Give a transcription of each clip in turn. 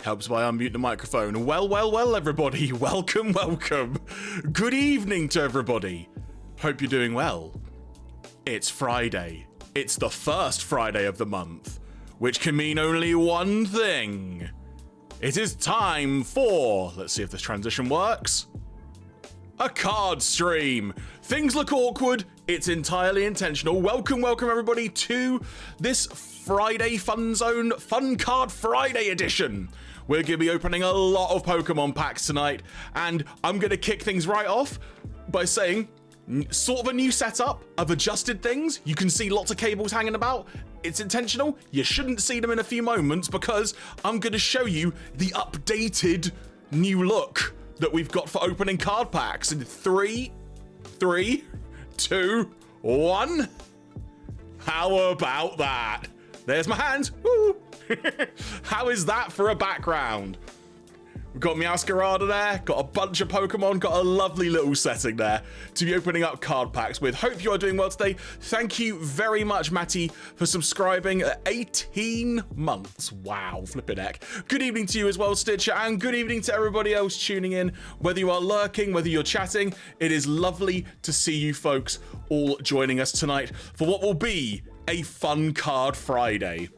Helps by unmute the microphone. Well, everybody. Welcome. Good evening to everybody. Hope you're doing well. It's Friday. It's the first Friday of the month, which can mean only one thing. It is time for, let's see if this transition works, a card stream. Things look awkward. It's entirely intentional. Welcome everybody to this Friday Fun Zone Fun Card Friday edition. We're going to be opening a lot of Pokemon packs tonight, and I'm going to kick things right off by saying sort of a new setup. I've adjusted things. You can see lots of cables hanging about. It's intentional. You shouldn't see them in a few moments because I'm going to show you the updated new look that we've got for opening card packs in 3, 2, 1. How about that? There's my hand. Woo! How is that for a background? We've got Meowscarada there, got a bunch of Pokemon, got a lovely little setting there to be opening up card packs with. Hope you are doing well today. Thank you very much, Matty, for subscribing at 18 months. Wow, flipping heck. Good evening to you as well, Stitcher, and good evening to everybody else tuning in. Whether you are lurking, whether you're chatting, it is lovely to see you folks all joining us tonight for what will be a fun card Friday.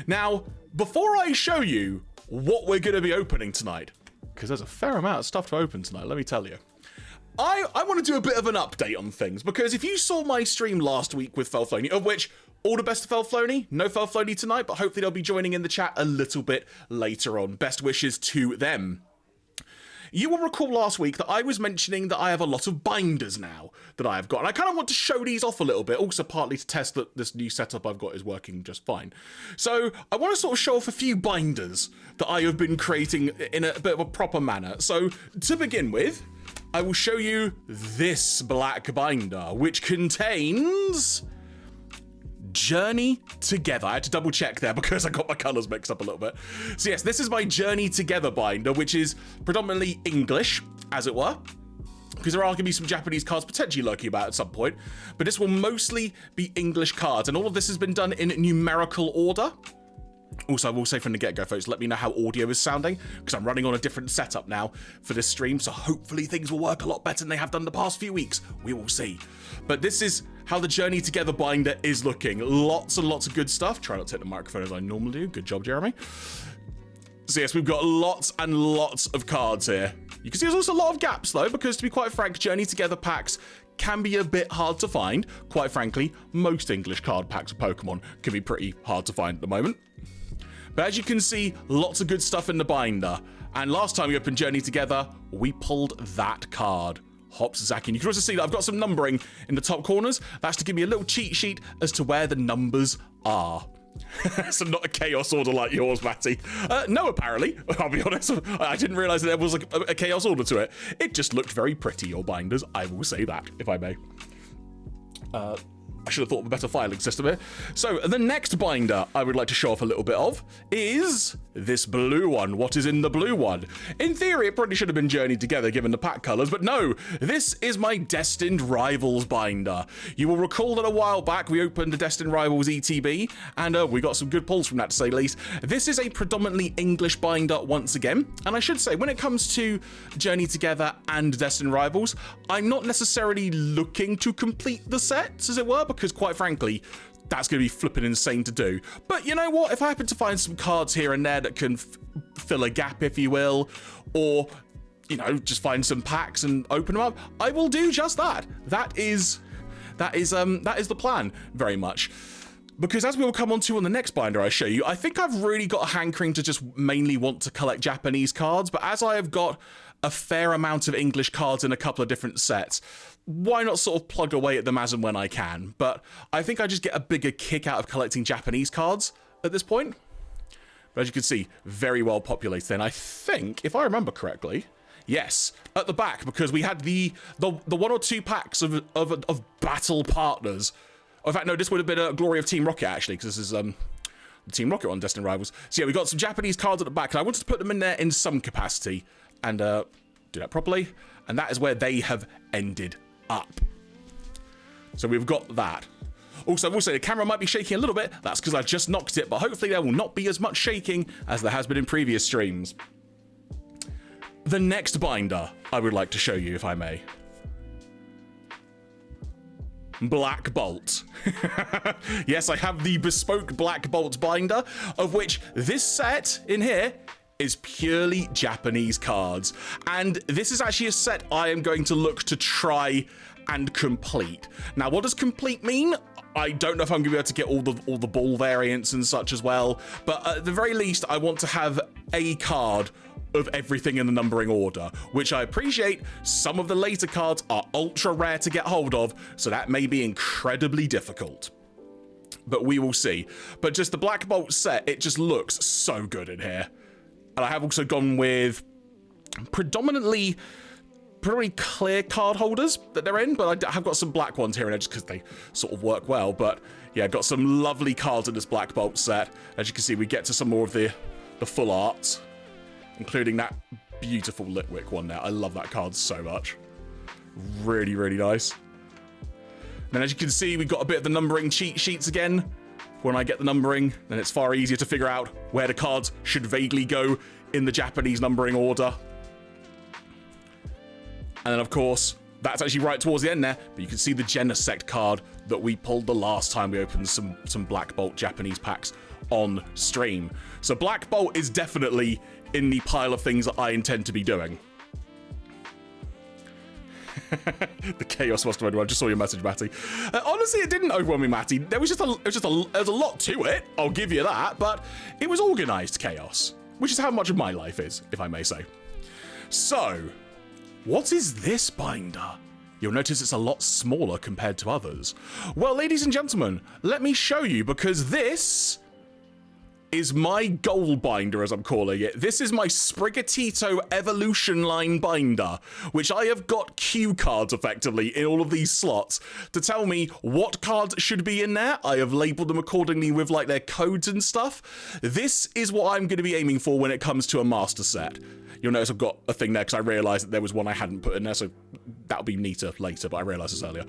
Now, before I show you what we're going to be opening tonight, because there's a fair amount of stuff to open tonight, let me tell you. I want to do a bit of an update on things, because if you saw my stream last week with Felflowne, of which all the best to Felflowne, no Felflowne tonight, but hopefully they'll be joining in the chat a little bit later on. Best wishes to them. You will recall last week that I was mentioning that I have a lot of binders now that I have got. And I kind of want to show these off a little bit, also partly to test that this new setup I've got is working just fine. So I want to sort of show off a few binders that I have been creating in a bit of a proper manner. So to begin with, I will show you this black binder, which contains Journey Together. I had to double check there because I got my colours mixed up a little bit. So yes, this is my Journey Together binder, which is predominantly English, as it were, because there are going to be some Japanese cards potentially lurking about at some point, but this will mostly be English cards, and all of this has been done in numerical order. Also, I will say from the get-go, folks, let me know how audio is sounding, because I'm running on a different setup now for this stream, so hopefully things will work a lot better than they have done the past few weeks. We will see. But this is how the Journey Together binder is looking. Lots and lots of good stuff. Try not to hit the microphone as I normally do. Good job, Jeremy. So yes, we've got lots and lots of cards here. You can see there's also a lot of gaps, though, because to be quite frank, Journey Together packs can be a bit hard to find. Quite frankly, most English card packs of Pokemon can be pretty hard to find at the moment. But as you can see, lots of good stuff in the binder. And last time we opened Journey Together, we pulled that card. Hops Zaki. And you can also see that I've got some numbering in the top corners. That's to give me a little cheat sheet as to where the numbers are. So not a chaos order like yours, Matty. No, apparently. I'll be honest. I didn't realise that there was a chaos order to it. It just looked very pretty, your binders. I will say that, if I may. I should have thought of a better filing system here. So the next binder I would like to show off a little bit of is this blue one. What is in the blue one? In theory, it probably should have been Journey Together given the pack colors, but no, this is my Destined Rivals binder. You will recall that a while back we opened the Destined Rivals ETB, and we got some good pulls from that, to say the least. This is a predominantly English binder once again, and I should say, when it comes to Journey Together and Destined Rivals, I'm not necessarily looking to complete the sets, as it were, because quite frankly, that's going to be flipping insane to do. But you know what? If I happen to find some cards here and there that can fill a gap, if you will, or, you know, just find some packs and open them up, I will do just that. That is the plan, very much. Because as we will come on to on the next binder I show you, I think I've really got a hankering to just mainly want to collect Japanese cards, but as I have got a fair amount of English cards in a couple of different sets, why not sort of plug away at them as and when I can? But I think I just get a bigger kick out of collecting Japanese cards at this point. But as you can see, very well populated. And I think, if I remember correctly, yes, at the back, because we had the 1 or 2 packs of battle partners. In fact, no, this would have been a Glory of Team Rocket, actually, because this is the Team Rocket on Destined Rivals. So yeah, we got some Japanese cards at the back, and I wanted to put them in there in some capacity and do that properly. And that is where they have ended up. So we've got that. Also, I will say the camera might be shaking a little bit. That's because I just knocked it, but hopefully there will not be as much shaking as there has been in previous streams. The next binder I would like to show you, if I may. Black Bolt. Yes, I have the bespoke Black Bolt binder, of which this set in here is purely Japanese cards. And this is actually a set I am going to look to try and complete. Now, what does complete mean? I don't know if I'm going to be able to get all the ball variants and such as well, but at the very least, I want to have a card of everything in the numbering order, which I appreciate some of the later cards are ultra rare to get hold of, so that may be incredibly difficult. But we will see. But just the Black Bolt set, it just looks so good in here. And I have also gone with predominantly pretty clear card holders that they're in, but I have got some black ones here and there just because they sort of work well. But yeah, got some lovely cards in this Black Bolt set. As you can see, we get to some more of the full art, including that beautiful Litwick one there. I love that card so much. Really, really nice. And then as you can see, we've got a bit of the numbering cheat sheets again. When I get the numbering, then it's far easier to figure out where the cards should vaguely go in the Japanese numbering order. And then, of course, that's actually right towards the end there, but you can see the Genesect card that we pulled the last time we opened some Black Bolt Japanese packs on stream. So Black Bolt is definitely in the pile of things that I intend to be doing. The chaos must have overwhelmed. I just saw your message, Matty. Honestly, it didn't overwhelm me, Matty. There was a lot to it. I'll give you that, but it was organized chaos, which is how much of my life is, if I may say. So, what is this binder? You'll notice it's a lot smaller compared to others. Well, ladies and gentlemen, let me show you, because this is my goal binder, as I'm calling it. This is my Sprigatito Evolution Line binder, which I have got cue cards effectively in all of these slots to tell me what cards should be in there. I have labeled them accordingly with like their codes and stuff. This is what I'm going to be aiming for when it comes to a master set. You'll notice I've got a thing there because I realised that there was one I hadn't put in there, so that'll be neater later, but I realised this earlier.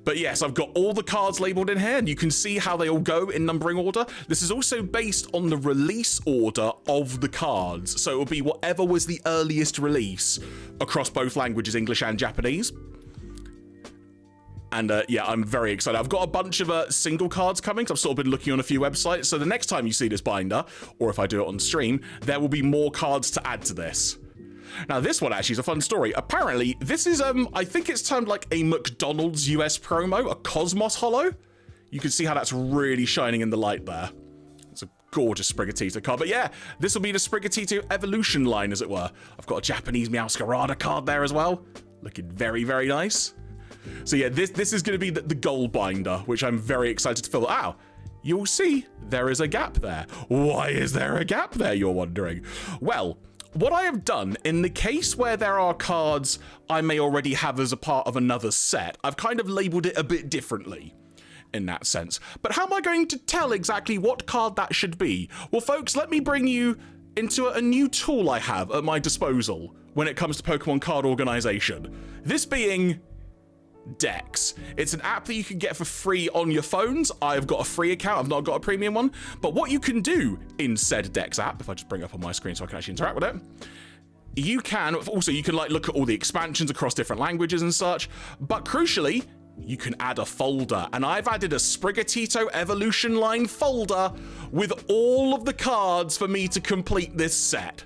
But yes, I've got all the cards labelled in here, and you can see how they all go in numbering order. This is also based on the release order of the cards, so it will be whatever was the earliest release across both languages, English and Japanese. And yeah, I'm very excited. I've got a bunch of single cards coming, because I've sort of been looking on a few websites, so the next time you see this binder, or if I do it on stream, there will be more cards to add to this. Now, this one actually is a fun story. Apparently, this is, I think it's termed like a McDonald's US promo, a Cosmos Holo. You can see how that's really shining in the light there. It's a gorgeous Sprigatito card. But yeah, this will be the Sprigatito Evolution Line, as it were. I've got a Japanese Meowscarada card there as well. Looking very, very nice. So yeah, this is going to be the gold binder, which I'm very excited to fill. Ow! You'll see there is a gap there. Why is there a gap there, you're wondering? Well, what I have done, in the case where there are cards I may already have as a part of another set, I've kind of labelled it a bit differently in that sense. But how am I going to tell exactly what card that should be? Well, folks, let me bring you into a new tool I have at my disposal when it comes to Pokemon card organization. This being Dex. It's an app that you can get for free on your phones. I've got a free account, I've not got a premium one, but what you can do in said Dex app, if I just bring it up on my screen so I can actually interact with it, you can like look at all the expansions across different languages and such, but crucially, you can add a folder, and I've added a Sprigatito Evolution Line folder with all of the cards for me to complete this set.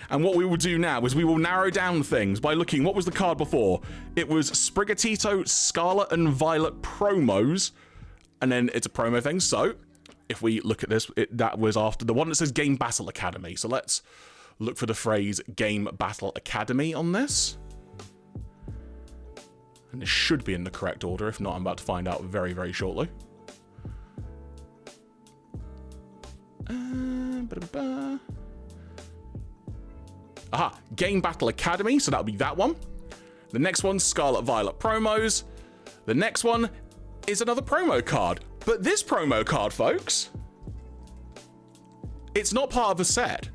And what we will do now is we will narrow down things by looking, what was the card before? It was Sprigatito Scarlet and Violet promos, and then it's a promo thing. So if we look at this, that was after the one that says Game Battle Academy. So let's look for the phrase Game Battle Academy on this. And it should be in the correct order. If not, I'm about to find out very, very shortly. Aha, Game Battle Academy, so that'll be that one. The next one, Scarlet Violet promos. The next one is another promo card. But this promo card, folks, it's not part of a set,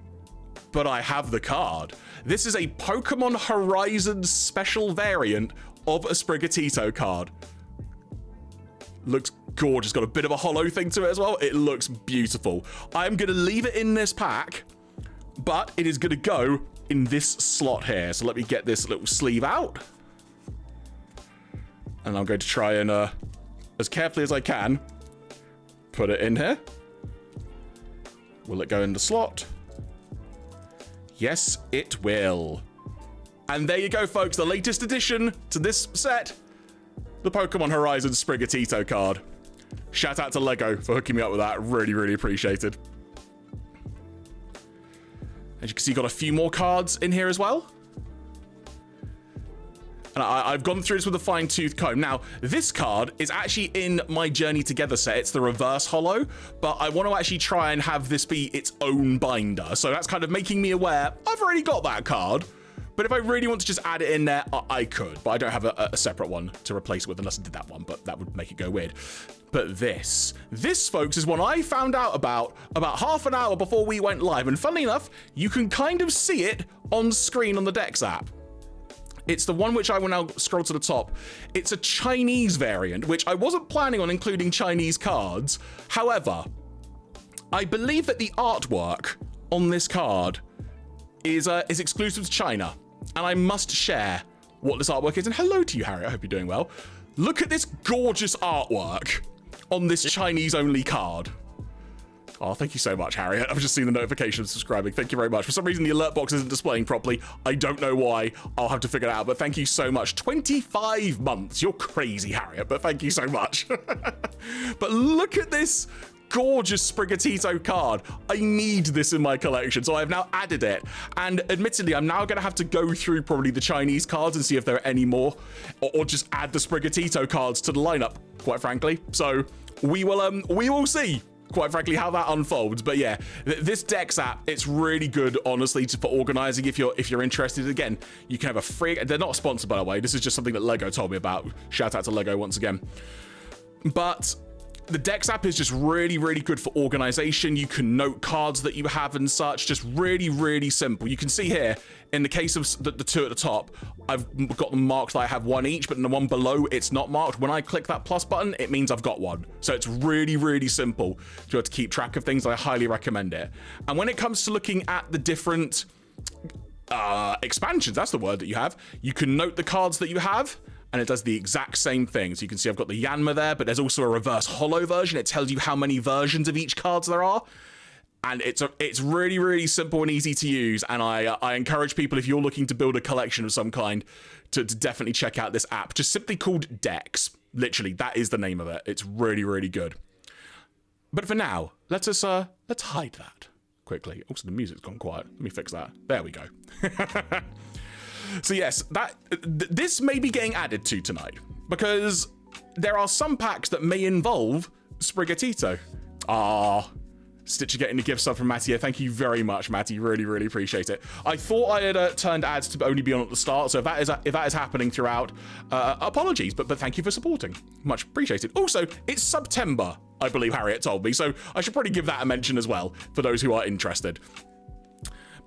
but I have the card. This is a Pokemon Horizon special variant of a Sprigatito card. Looks gorgeous. Got a bit of a hollow thing to it as well. It looks beautiful. I'm going to leave it in this pack, but it is going to go in this slot here. So let me get this little sleeve out. And I'm going to try and, as carefully as I can, put it in here. Will it go in the slot? Yes, it will. And there you go, folks. The latest addition to this set, the Pokemon Horizon Sprigatito card. Shout out to LEGO for hooking me up with that. Really, really appreciated. As you can see, got a few more cards in here as well. And I've gone through this with a fine-tooth comb. Now, this card is actually in my Journey Together set. It's the reverse holo, but I want to actually try and have this be its own binder. So that's kind of making me aware I've already got that card. But if I really want to just add it in there, I could. But I don't have a separate one to replace it with unless I did that one, but that would make it go weird. But this, folks, is one I found out about half an hour before we went live. And funnily enough, you can kind of see it on screen on the Dex app. It's the one which I will now scroll to the top. It's a Chinese variant, which I wasn't planning on including Chinese cards. However, I believe that the artwork on this card is exclusive to China. And I must share what this artwork is. And hello to you, Harry. I hope you're doing well. Look at this gorgeous artwork on this Chinese-only card. Oh, thank you so much, Harriet. I've just seen the notification of subscribing. Thank you very much. For some reason, the alert box isn't displaying properly. I don't know why. I'll have to figure it out, but thank you so much. 25 months. You're crazy, Harriet, but thank you so much. But look at this gorgeous Sprigatito card. I need this in my collection, so I've now added it. And admittedly, I'm now going to have to go through probably the Chinese cards and see if there are any more, or just add the Sprigatito cards to the lineup, quite frankly. So we will see, quite frankly, how that unfolds. But yeah, this Dex app, it's really good, honestly, for organizing. If you're interested, again, you can have a free. They're not sponsored, by the way. This is just something that LEGO told me about. Shout out to LEGO once again. But the Dex app is just really, really good for organization. You can note cards that you have and such. Just really, really simple. You can see here, in the case of the two at the top, I've got them marked that I have one each, but in the one below, it's not marked. When I click that plus button, it means I've got one. So it's really, really simple to be able to keep track of things. I highly recommend it. And when it comes to looking at the different expansions, that's the word that you have, you can note the cards that you have, and it does the exact same thing. So you can see I've got the Yanma there, but there's also a reverse holo version. It tells you how many versions of each cards there are. And it's really, really simple and easy to use. And I encourage people, if you're looking to build a collection of some kind, to definitely check out this app. Just simply called Dex. Literally, that is the name of it. It's really, really good. But for now, let's hide that quickly. Also, the music's gone quiet. Let me fix that. There we go. So yes, this may be getting added to tonight, because there are some packs that may involve Sprigatito. Stitcher getting the gift sub from Matty here. Thank you very much, Matty. Really, really appreciate it. I thought I had turned ads to only be on at the start, so if that is happening throughout, apologies, but thank you for supporting. Much appreciated. Also, it's September, I believe Harriet told me, so I should probably give that a mention as well for those who are interested.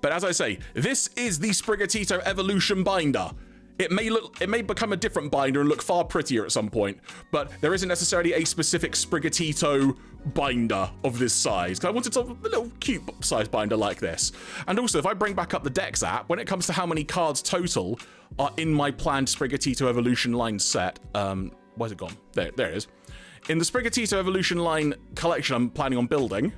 But as I say, this is the Sprigatito Evolution binder. It may become a different binder and look far prettier at some point, but there isn't necessarily a specific Sprigatito binder of this size, because I wanted a little cute size binder like this. And also, if I bring back up the Dex app, when it comes to how many cards total are in my planned Sprigatito Evolution line set, where's it gone? There it is. In the Sprigatito Evolution line collection I'm planning on building,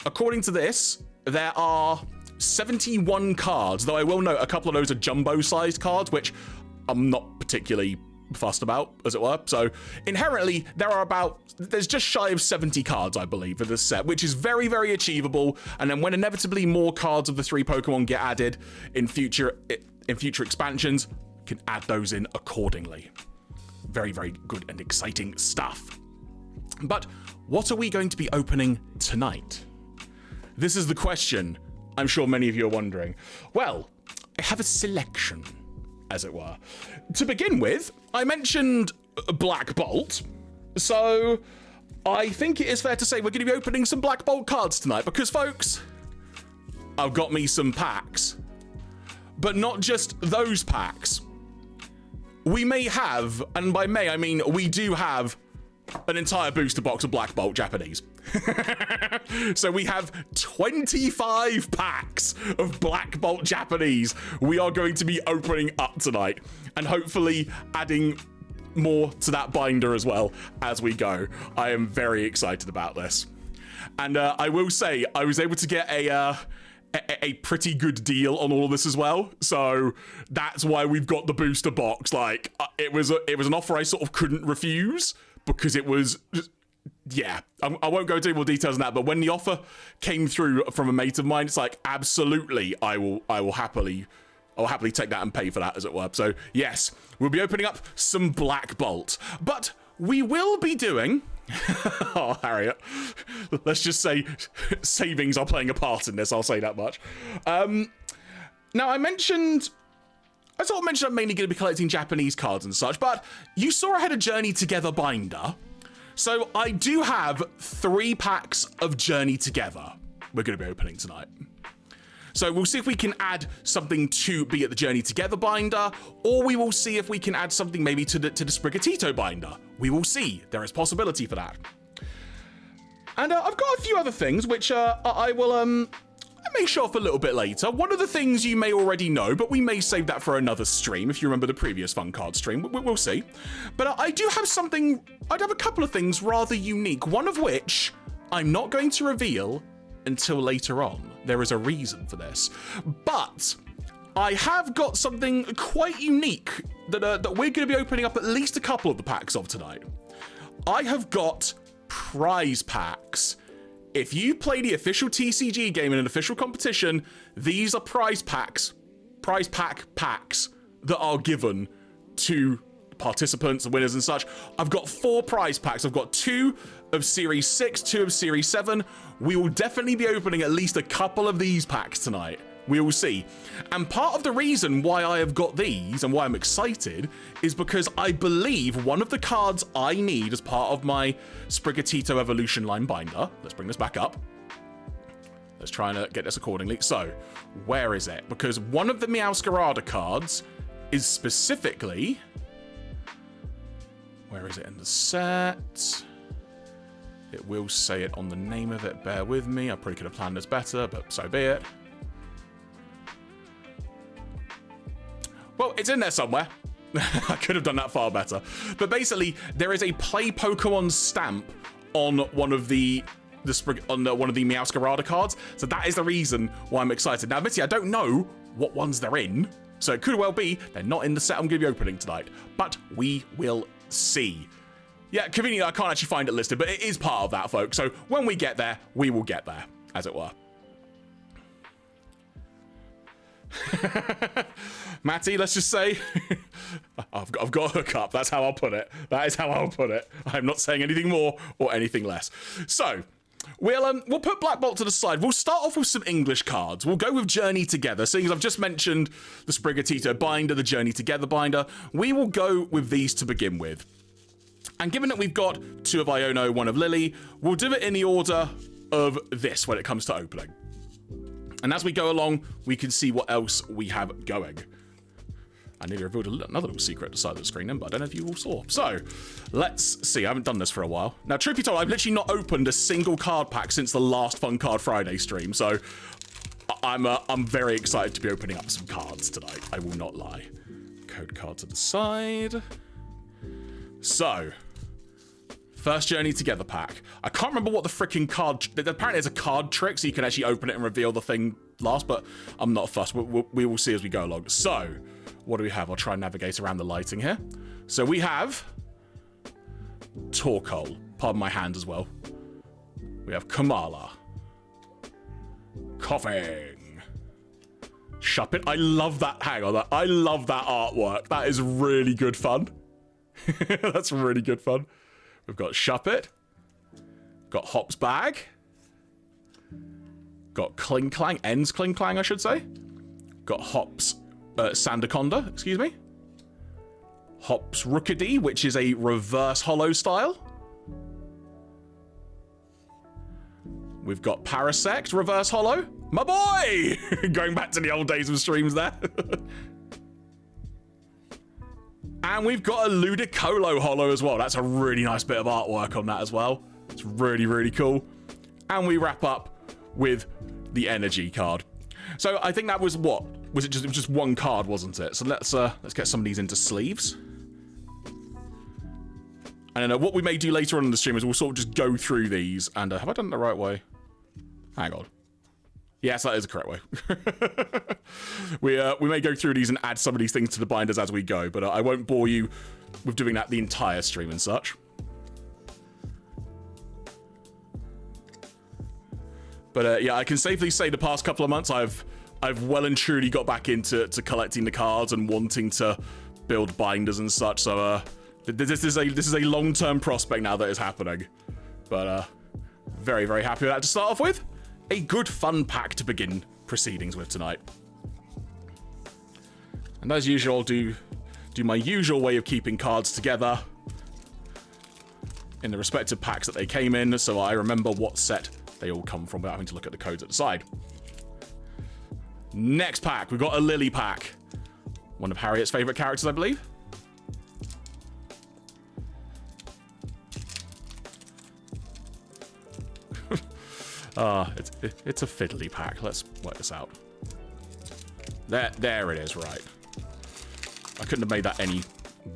according to this, there are 71 cards, though I will note a couple of those are jumbo-sized cards, which I'm not particularly fussed about, as it were. So inherently, there's just shy of 70 cards, I believe, for this set, which is very, very achievable. And then when inevitably more cards of the 3 Pokemon get added in future expansions, you can add those in accordingly. Very, very good and exciting stuff. But what are we going to be opening tonight? This is the question I'm sure many of you are wondering. Well, I have a selection, as it were. To begin with, I mentioned Black Bolt, so I think it is fair to say we're going to be opening some Black Bolt cards tonight, because, folks, I've got me some packs. But not just those packs. We may have, and by may I mean we do have, an entire booster box of Black Bolt Japanese. So we have 25 packs of Black Bolt Japanese we are going to be opening up tonight, and hopefully adding more to that binder as well as we go. I am very excited about this. And I will say, I was able to get a pretty good deal on all of this as well, so that's why we've got the booster box. Like, it was an offer I sort of couldn't refuse, because it was just, yeah, I won't go into more details on that, but when the offer came through from a mate of mine, it's like, absolutely, I will happily take that and pay for that, as it were. So yes, we'll be opening up some Black Bolt, but we will be doing oh, Harriet, let's just say savings are playing a part in this, I'll say that much. Now I sort of mentioned I'm mainly going to be collecting Japanese cards and such, but you saw I had a Journey Together binder. So I do have 3 packs of Journey Together we're going to be opening tonight. So we'll see if we can add something to be at the Journey Together binder, or we will see if we can add something maybe to the Sprigatito binder. We will see. There is possibility for that. And I've got a few other things which I may show off a little bit later. One of the things you may already know, but we may save that for another stream if you remember the previous Fun Card stream. We'll see. But I do have something, I'd have a couple of things rather unique, one of which I'm not going to reveal until later on. There is a reason for this. But I have got something quite unique that we're going to be opening up at least a couple of the packs of tonight. I have got prize packs. If you play the official TCG game in an official competition, these are prize pack packs that are given to participants and winners and such. I've got 4 prize packs. I've got 2 of Series 6, 2 of Series 7. We will definitely be opening at least a couple of these packs tonight. We will see. And part of the reason why I have got these and why I'm excited is because I believe one of the cards I need as part of my Sprigatito Evolution line binder, let's bring this back up. Let's try and get this accordingly. So, where is it? Because one of the Meowscarada cards is specifically... Where is it in the set? It will say it on the name of it. Bear with me. I probably could have planned this better, but so be it. Well, it's in there somewhere. I could have done that far better. But basically, there is a Play Pokemon stamp on one of the one of the Meowscarada cards. So that is the reason why I'm excited. Now, admittedly, I don't know what ones they're in. So it could well be they're not in the set I'm going to be opening tonight. But we will see. Yeah, conveniently, I can't actually find it listed, but it is part of that, folks. So when we get there, we will get there, as it were. Matty, let's just say, I've got a hookup. That's how I'll put it. That is how I'll put it. I'm not saying anything more or anything less. So, we'll put Black Bolt to the side. We'll start off with some English cards. We'll go with Journey Together. Seeing as I've just mentioned the Sprigatito binder, the Journey Together binder, we will go with these to begin with. And given that we've got 2 of Iono, 1 of Lily, we'll do it in the order of this when it comes to opening. And as we go along, we can see what else we have going. I nearly revealed another little secret at the side of the screen then, but I don't know if you all saw. So, let's see. I haven't done this for a while. Now, truth be told, I've literally not opened a single card pack since the last Fun Card Friday stream, so I'm very excited to be opening up some cards tonight. I will not lie. Code card to the side. So, first Journey Together pack. I can't remember what the freaking card... Apparently there's a card trick, so you can actually open it and reveal the thing last, but I'm not fussed. We will see as we go along. So, what do we have? I'll try and navigate around the lighting here. So we have... Torkoal. Pardon my hand as well. We have Kamala. Coughing. Shuppet. I love that. Hang on. I love that artwork. That is really good fun. That's really good fun. We've got Shuppet. Got Hop's Bag. Got Klinklang. Ends Klinklang, I should say. Got Hop's Sandaconda, excuse me. Hop's Rookidee, which is a reverse holo style. We've got Parasect, reverse holo. My boy! Going back to the old days of streams there. And we've got a Ludicolo holo as well. That's a really nice bit of artwork on that as well. It's really, really cool. And we wrap up with the energy card. So I think that was what? Was it just one card, wasn't it? So let's get some of these into sleeves. And then what we may do later on in the stream is we'll sort of just go through these. And have I done it the right way? Hang on. Yes, that is the correct way. we may go through these and add some of these things to the binders as we go, but I won't bore you with doing that the entire stream and such. But yeah, I can safely say the past couple of months I've well and truly got back into collecting the cards and wanting to build binders and such. So this is a long-term prospect now that is happening. But very, very happy with that to start off with. A good fun pack to begin proceedings with tonight. And as usual, I'll do my usual way of keeping cards together in the respective packs that they came in, so I remember what set they all come from without having to look at the codes at the side. Next pack, we've got a Lily pack. One of Harriet's favourite characters, I believe. It's a fiddly pack. Let's work this out. There it is, right. I couldn't have made that any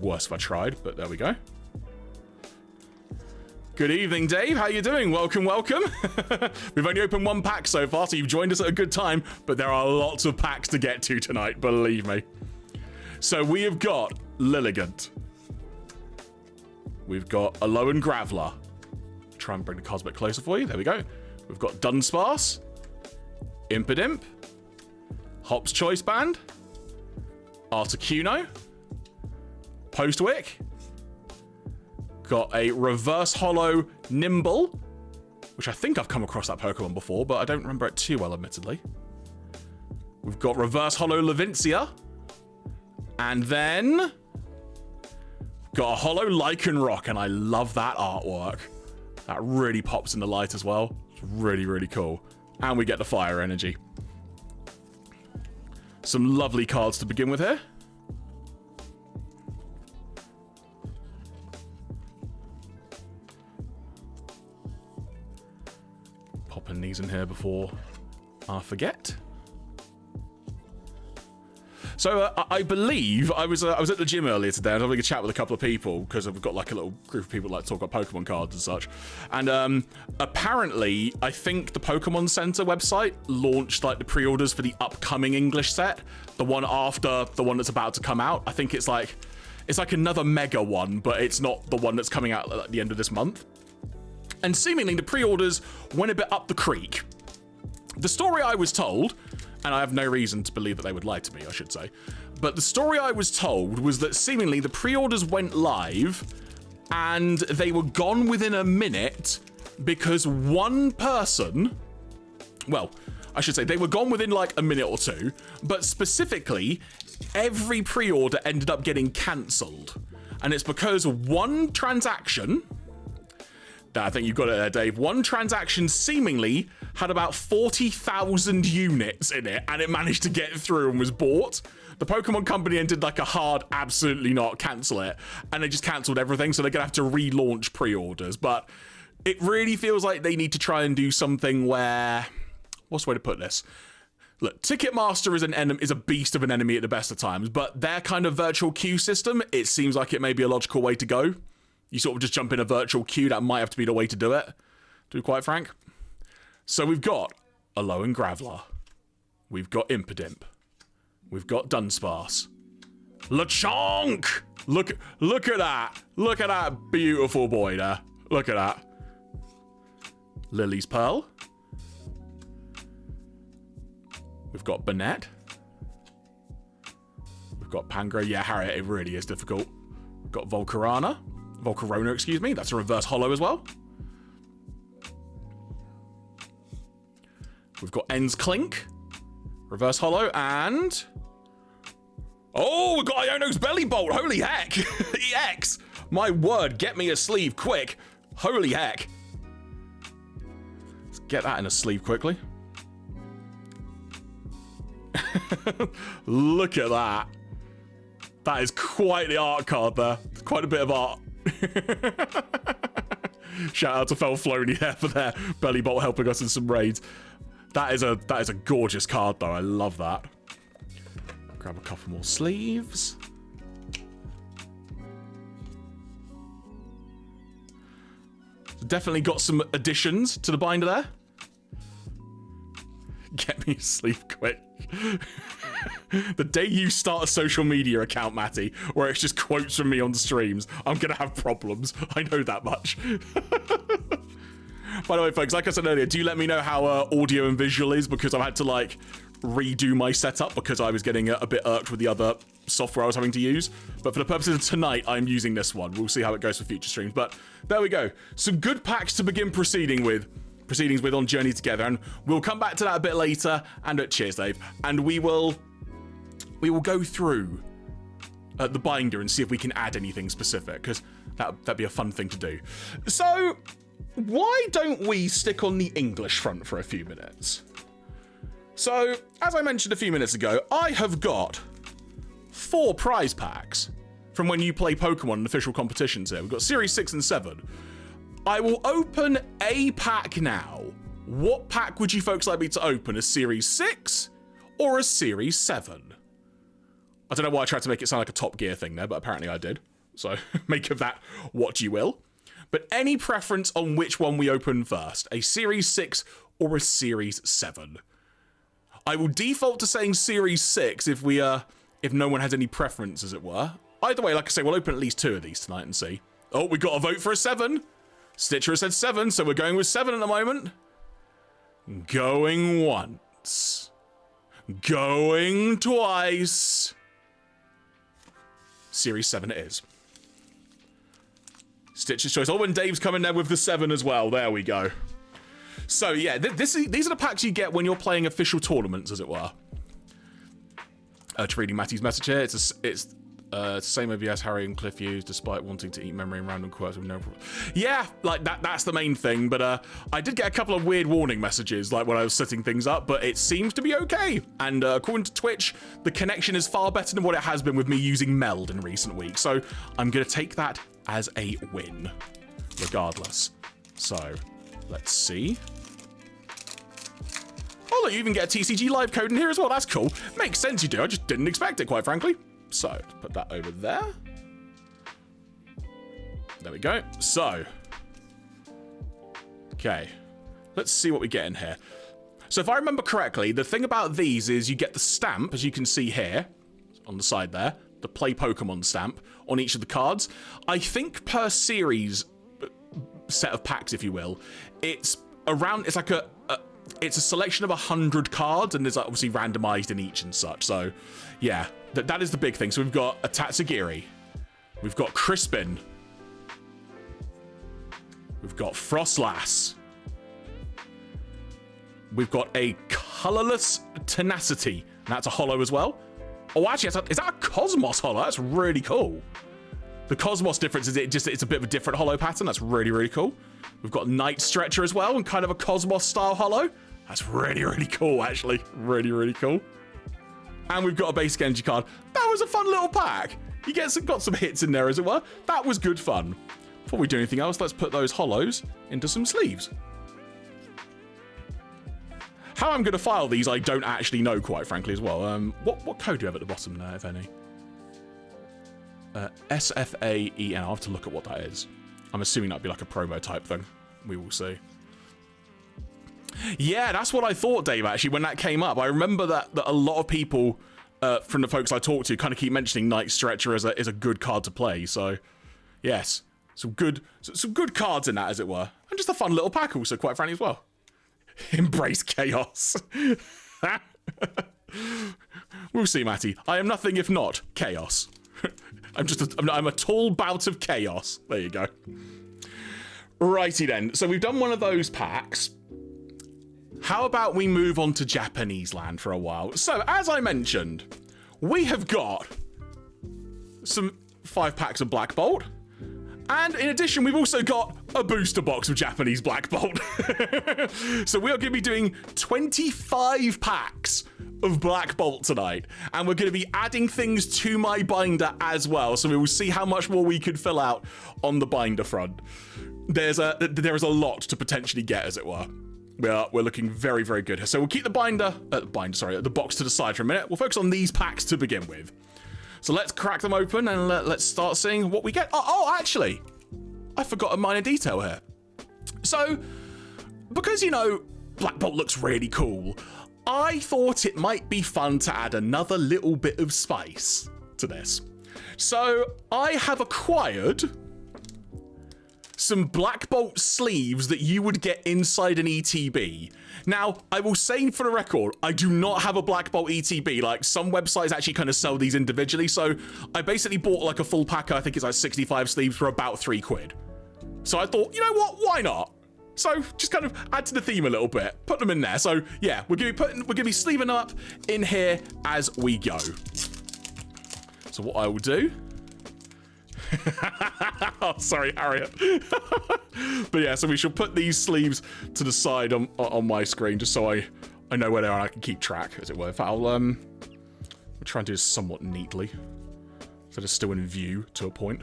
worse if I tried, but there we go. Good evening, Dave. How you doing? Welcome, welcome. We've only opened one pack so far, so you've joined us at a good time, but there are lots of packs to get to tonight, believe me. So we have got Lilligant. We've got Alolan Graveler. Try and bring the cards a bit closer for you. There we go. We've got Dunsparce, Impidimp, Hop's Choice Band, Articuno, Postwick, got a Reverse Holo Nimble, which I think I've come across that Pokemon before, but I don't remember it too well, admittedly. We've got Reverse Holo Levincia, and then got a Holo Lycanroc, and I love that artwork. That really pops in the light as well. It's really, really cool. And we get the Fire Energy. Some lovely cards to begin with here. Popping these in here before I forget. So I believe I was at the gym earlier today. I was having a chat with a couple of people because I've got like a little group of people that like to talk about Pokemon cards and such. And apparently, I think the Pokemon Center website launched like the pre-orders for the upcoming English set, the one after the one that's about to come out. I think it's like another mega one, but it's not the one that's coming out at the end of this month. And seemingly the pre-orders went a bit up the creek. The story I was told, and I have no reason to believe that they would lie to me, I should say, but the story I was told was that seemingly the pre-orders went live and they were gone within a minute because one person, well, I should say they were gone within like a minute or two, but specifically every pre-order ended up getting cancelled. And it's because one transaction, I think you've got it there, Dave. One transaction seemingly had about 40,000 units in it, and it managed to get through and was bought. The Pokemon Company did like a hard, absolutely not, cancel it, and they just cancelled everything, so they're gonna have to relaunch pre-orders. But it really feels like they need to try and do something where, what's the way to put this? Look, Ticketmaster is a beast of an enemy at the best of times, but their kind of virtual queue system, it seems like it may be a logical way to go. You sort of just jump in a virtual queue. That might have to be the way to do it, to be quite frank. So we've got Alolan Graveler. We've got Impidimp. We've got Dunsparce. Lechonk! Look at that. Look at that beautiful boy there. Look at that. Lily's Pearl. We've got Banette. We've got Pangra. Yeah, Harriet, it really is difficult. We've got Volcarona, excuse me. That's a reverse holo as well. We've got Clink, reverse holo, and oh, we've got Iono's Belly Bolt. Holy heck. EX. My word, get me a sleeve quick. Holy heck. Let's get that in a sleeve quickly. Look at that. That is quite the art card there. Quite a bit of art. Shout out to Felflowne there for their belly bolt helping us in some raids. That is a gorgeous card though. I love that. Grab a couple more sleeves. Definitely got some additions to the binder there. Get me a sleeve quick. The day you start a social media account, Matty, where it's just quotes from me on the streams, I'm gonna have problems. I know that much. By the way, folks, like I said earlier, do let me know how audio and visual is, because I've had to like redo my setup because I was getting a bit irked with the other software I was having to use. But for the purposes of tonight, I'm using this one. We'll see how it goes for future streams. But there we go. Some good packs to begin proceedings with on Journey Together, and we'll come back to that a bit later. And cheers, Dave. And we will go through the binder and see if we can add anything specific, because that'd be a fun thing to do. So why don't we stick on the English front for a few minutes? So, as I mentioned a few minutes ago, I have got 4 prize packs from when you play Pokemon in official competitions here. We've got Series 6 and 7. I will open a pack now. What pack would you folks like me to open? A Series 6 or a Series 7? I don't know why I tried to make it sound like a Top Gear thing there, but apparently I did. So, make of that what you will. But any preference on which one we open first? A Series 6 or a Series 7? I will default to saying Series 6 if no one has any preference, as it were. Either way, like I say, we'll open at least 2 of these tonight and see. Oh, we got a vote for a 7. Stitcher said 7, so we're going with 7 at the moment. Going once. Going twice. Series 7 it is. Stitcher's choice. Oh, and Dave's coming there with the 7 as well. There we go. So yeah, these are the packs you get when you're playing official tournaments, as it were. To reading Matty's message here, it's the same movie as Harry and Cliff used, despite wanting to eat memory and random quirks with no problem. Yeah, like that's the main thing. But I did get a couple of weird warning messages, like when I was setting things up. But it seems to be okay. And according to Twitch, the connection is far better than what it has been with me using Meld in recent weeks. So I'm gonna take that as a win, regardless. So let's see. Oh, look, you even get a TCG live code in here as well. That's cool. Makes sense you do. I just didn't expect it, quite frankly. So, let's put that over there. There we go. So, okay. Let's see what we get in here. So, if I remember correctly, the thing about these is you get the stamp, as you can see here, on the side there, the Play Pokemon stamp on each of the cards. I think per series set of packs, if you will, it's like it's a selection of 100 cards, and there's obviously randomized in each and such. So, yeah, that is the big thing. So we've got a Tatsugiri, we've got Crispin, we've got Frostlass, we've got a Colorless Tenacity, and that's a holo as well. Oh, actually, is that a Cosmos holo? That's really cool. The Cosmos difference is it's a bit of a different holo pattern. That's really, really cool. We've got Night Stretcher as well, and kind of a Cosmos style holo. That's really, really cool, actually. Really, really cool. And we've got a basic energy card. That was a fun little pack. You got some hits in there, as it were. That was good fun. Before we do anything else, let's put those holos into some sleeves. How I'm going to file these, I don't actually know, quite frankly, as well. What code do you have at the bottom there, if any? SFAEN. I'll have to look at what that is. I'm assuming that'd be like a promo type thing. We will see. Yeah, that's what I thought, Dave, actually, when that came up. I remember that a lot of people from the folks I talked to kind of keep mentioning Night Stretcher as a good card to play. So, yes, some good cards in that, as it were. And just a fun little pack also, quite frankly, as well. Embrace chaos. We'll see, Matty. I am nothing if not chaos. I'm a tall bout of chaos. There you go. Righty then. So we've done one of those packs. How about we move on to Japanese land for a while? So, as I mentioned, we have got some 5 packs of Black Bolt, And in addition, we've also got a booster box of Japanese Black Bolt. So we are going to be doing 25 packs of Black Bolt tonight. And we're going to be adding things to my binder as well. So we will see how much more we could fill out on the binder front. There is a lot to potentially get, as it were. We're looking very, very good. So we'll keep the the box to the side for a minute. We'll focus on these packs to begin with. So let's crack them open and let's start seeing what we get. Oh, actually, I forgot a minor detail here. So, because, you know, Black Bolt looks really cool, I thought it might be fun to add another little bit of spice to this. So I have acquired some Black Bolt sleeves that you would get inside an ETB. Now, I will say for the record, I do not have a Black Bolt ETB. Like, some websites actually kind of sell these individually, so I basically bought like a full pack, I think it's like 65 sleeves for about £3. So I thought, you know what, why not? So just kind of add to the theme a little bit, put them in there. So yeah, we're gonna be sleeving up in here as we go. So what I will do, oh, sorry, Harriet. But yeah, so we shall put these sleeves to the side on my screen, just so I know where they are and I can keep track, as it were. In fact, I'll try and do this somewhat neatly, so they're still in view to a point.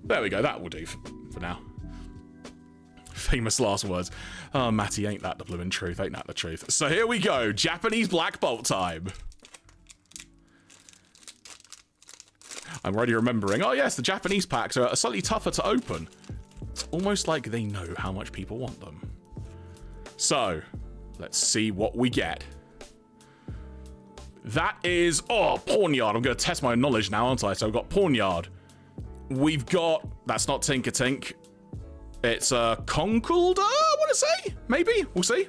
There we go, that will do for now. Famous last words. Oh, Matty, ain't that the blooming truth? Ain't that the truth? So here we go, Japanese Black Bolt time. I'm already remembering. Oh yes, the Japanese packs are slightly tougher to open. It's almost like they know how much people want them. So, let's see what we get. That is, Pawnyard. I'm going to test my knowledge now, aren't I? So we've got Pawnyard. We've got, that's not Tinker Tink. It's Conkeldurr, I want to say? Maybe? We'll see.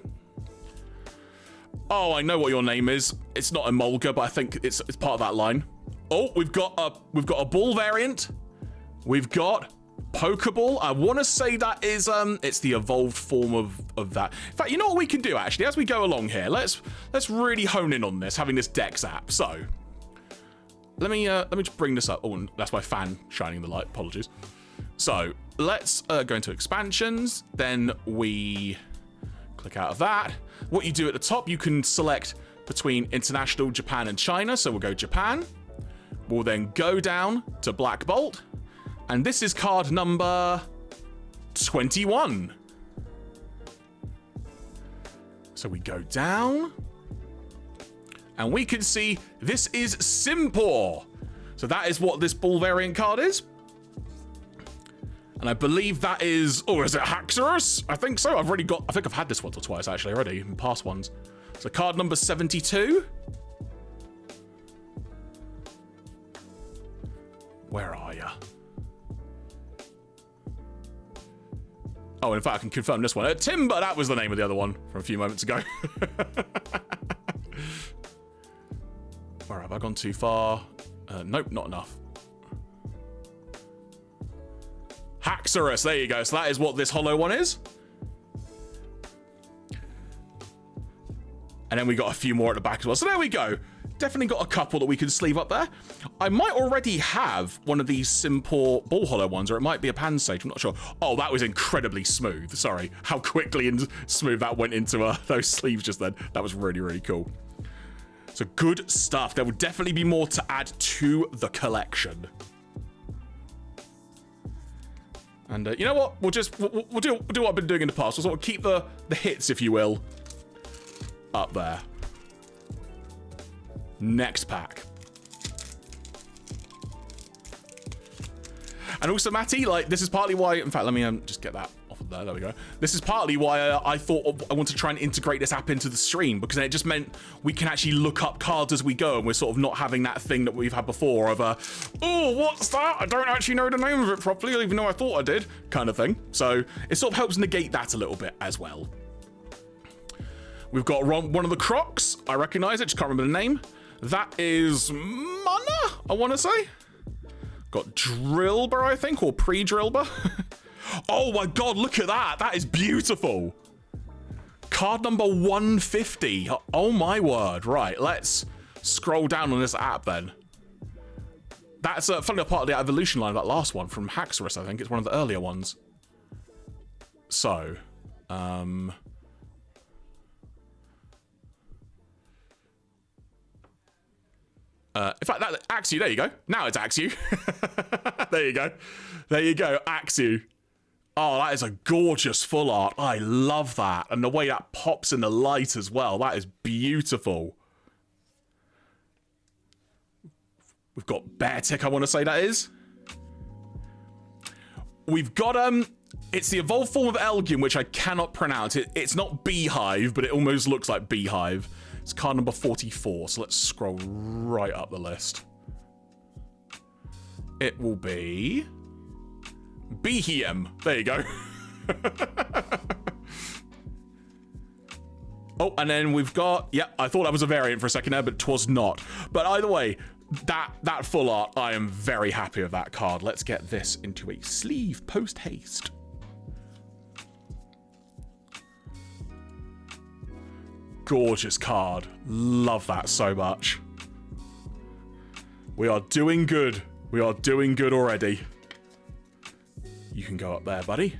Oh, I know what your name is. It's not Emolga, but I think it's part of that line. Oh, we've got a bull variant. We've got Pokeball. I want to say that is it's the evolved form of that. In fact, you know what we can do actually as we go along here. Let's really hone in on this, having this Dex app. So let me just bring this up. Oh, and that's my fan shining the light. Apologies. So let's go into expansions. Then we click out of that. What you do at the top, you can select between international, Japan, and China. So we'll go Japan. We'll then go down to Black Bolt, and this is card number 21. So we go down, and we can see this is Simpor. So that is what this bull variant card is. And I believe that is, is it Haxorus? I think so. I think I've had this once or twice actually already in past ones. So card number 72. Where are you? Oh, in fact, I can confirm this one. Timber, that was the name of the other one from a few moments ago. Where have I gone too far? Nope, not enough. Haxorus, there you go. So that is what this hollow one is. And then we got a few more at the back as well. So there we go. Definitely got a couple that we can sleeve up there. I might already have one of these Simpor ball hollow ones, or it might be a Pansage, I'm not sure. Oh, that was incredibly smooth. Sorry, how quickly and smooth that went into those sleeves just then. That was really, really cool. So good stuff. There will definitely be more to add to the collection. And you know what? We'll do what I've been doing in the past. We'll sort of keep the hits, if you will, up there. Next pack. And also, Matty, like, this is partly why, in fact, let me just get that off of there. There we go. This is partly why I thought I wanted to try and integrate this app into the stream, because then it just meant we can actually look up cards as we go, and we're sort of not having that thing that we've had before of oh, what's that? I don't actually know the name of it properly, even though I thought I did, kind of thing. So it sort of helps negate that a little bit as well. We've got one of the Crocs. I recognize it, just can't remember the name. That is Mana, I want to say. Got Drillbur, I think, or pre-Drillbur. Oh my god, look at that. That is beautiful. Card number 150. Oh my word. Right, let's scroll down on this app then. That's funny enough, part of the evolution line of that last one from Haxorus, I think. It's one of the earlier ones. So, in fact, that Axew, there you go. Now it's Axew. There you go. There you go, Axew. Oh, that is a gorgeous full art. I love that. And the way that pops in the light as well. That is beautiful. We've got Beartick, I want to say that is. We've got, it's the evolved form of Elgium, which I cannot pronounce. It's not Beehive, but it almost looks like Beehive. It's card number 44, so let's scroll right up the list. It will be... Beehium. There you go. Oh, and then we've got... Yeah, I thought that was a variant for a second there, but 'twas not. But either way, that full art, I am very happy with that card. Let's get this into a sleeve post-haste. Gorgeous card. Love that so much. We are doing good. We are doing good already. You can go up there, buddy.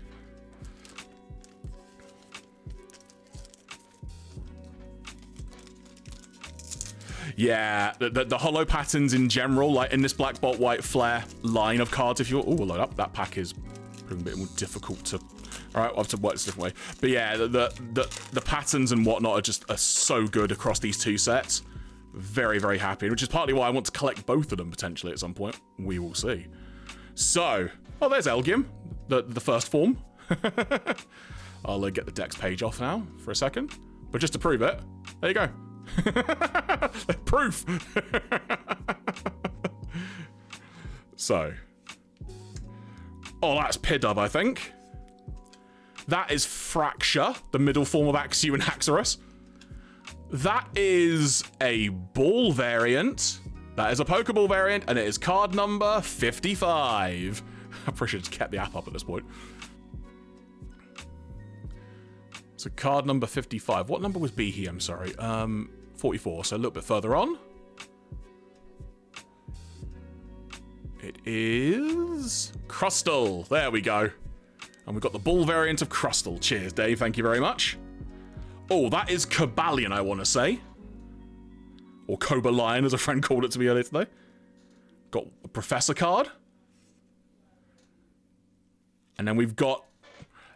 Yeah, the holo patterns in general, like in this Black Bolt White Flare line of cards, if you're... Oh, load up. That pack is proving a bit more difficult to... All right, I'll have to work this a different way. But yeah, the patterns and whatnot are so good across these two sets. Very, very happy, which is partly why I want to collect both of them potentially at some point. We will see. So, oh, there's Elgium, the first form. I'll get the Dex page off now for a second. But just to prove it, there you go. Proof. So, oh, that's Pidove, I think. That is Fracture, the middle form of Axew and Haxorus. That is a ball variant. That is a Pokeball variant, and it is card number 55. I probably should have kept the app up at this point. So card number 55. What number was Beehive? I'm sorry. 44, so a little bit further on. It is Crustle. There we go. And we've got the ball variant of Crustle. Cheers, Dave. Thank you very much. Oh, that is Cobalion, I want to say. Or Cobalion, as a friend called it to me earlier today. Got a Professor card. And then we've got...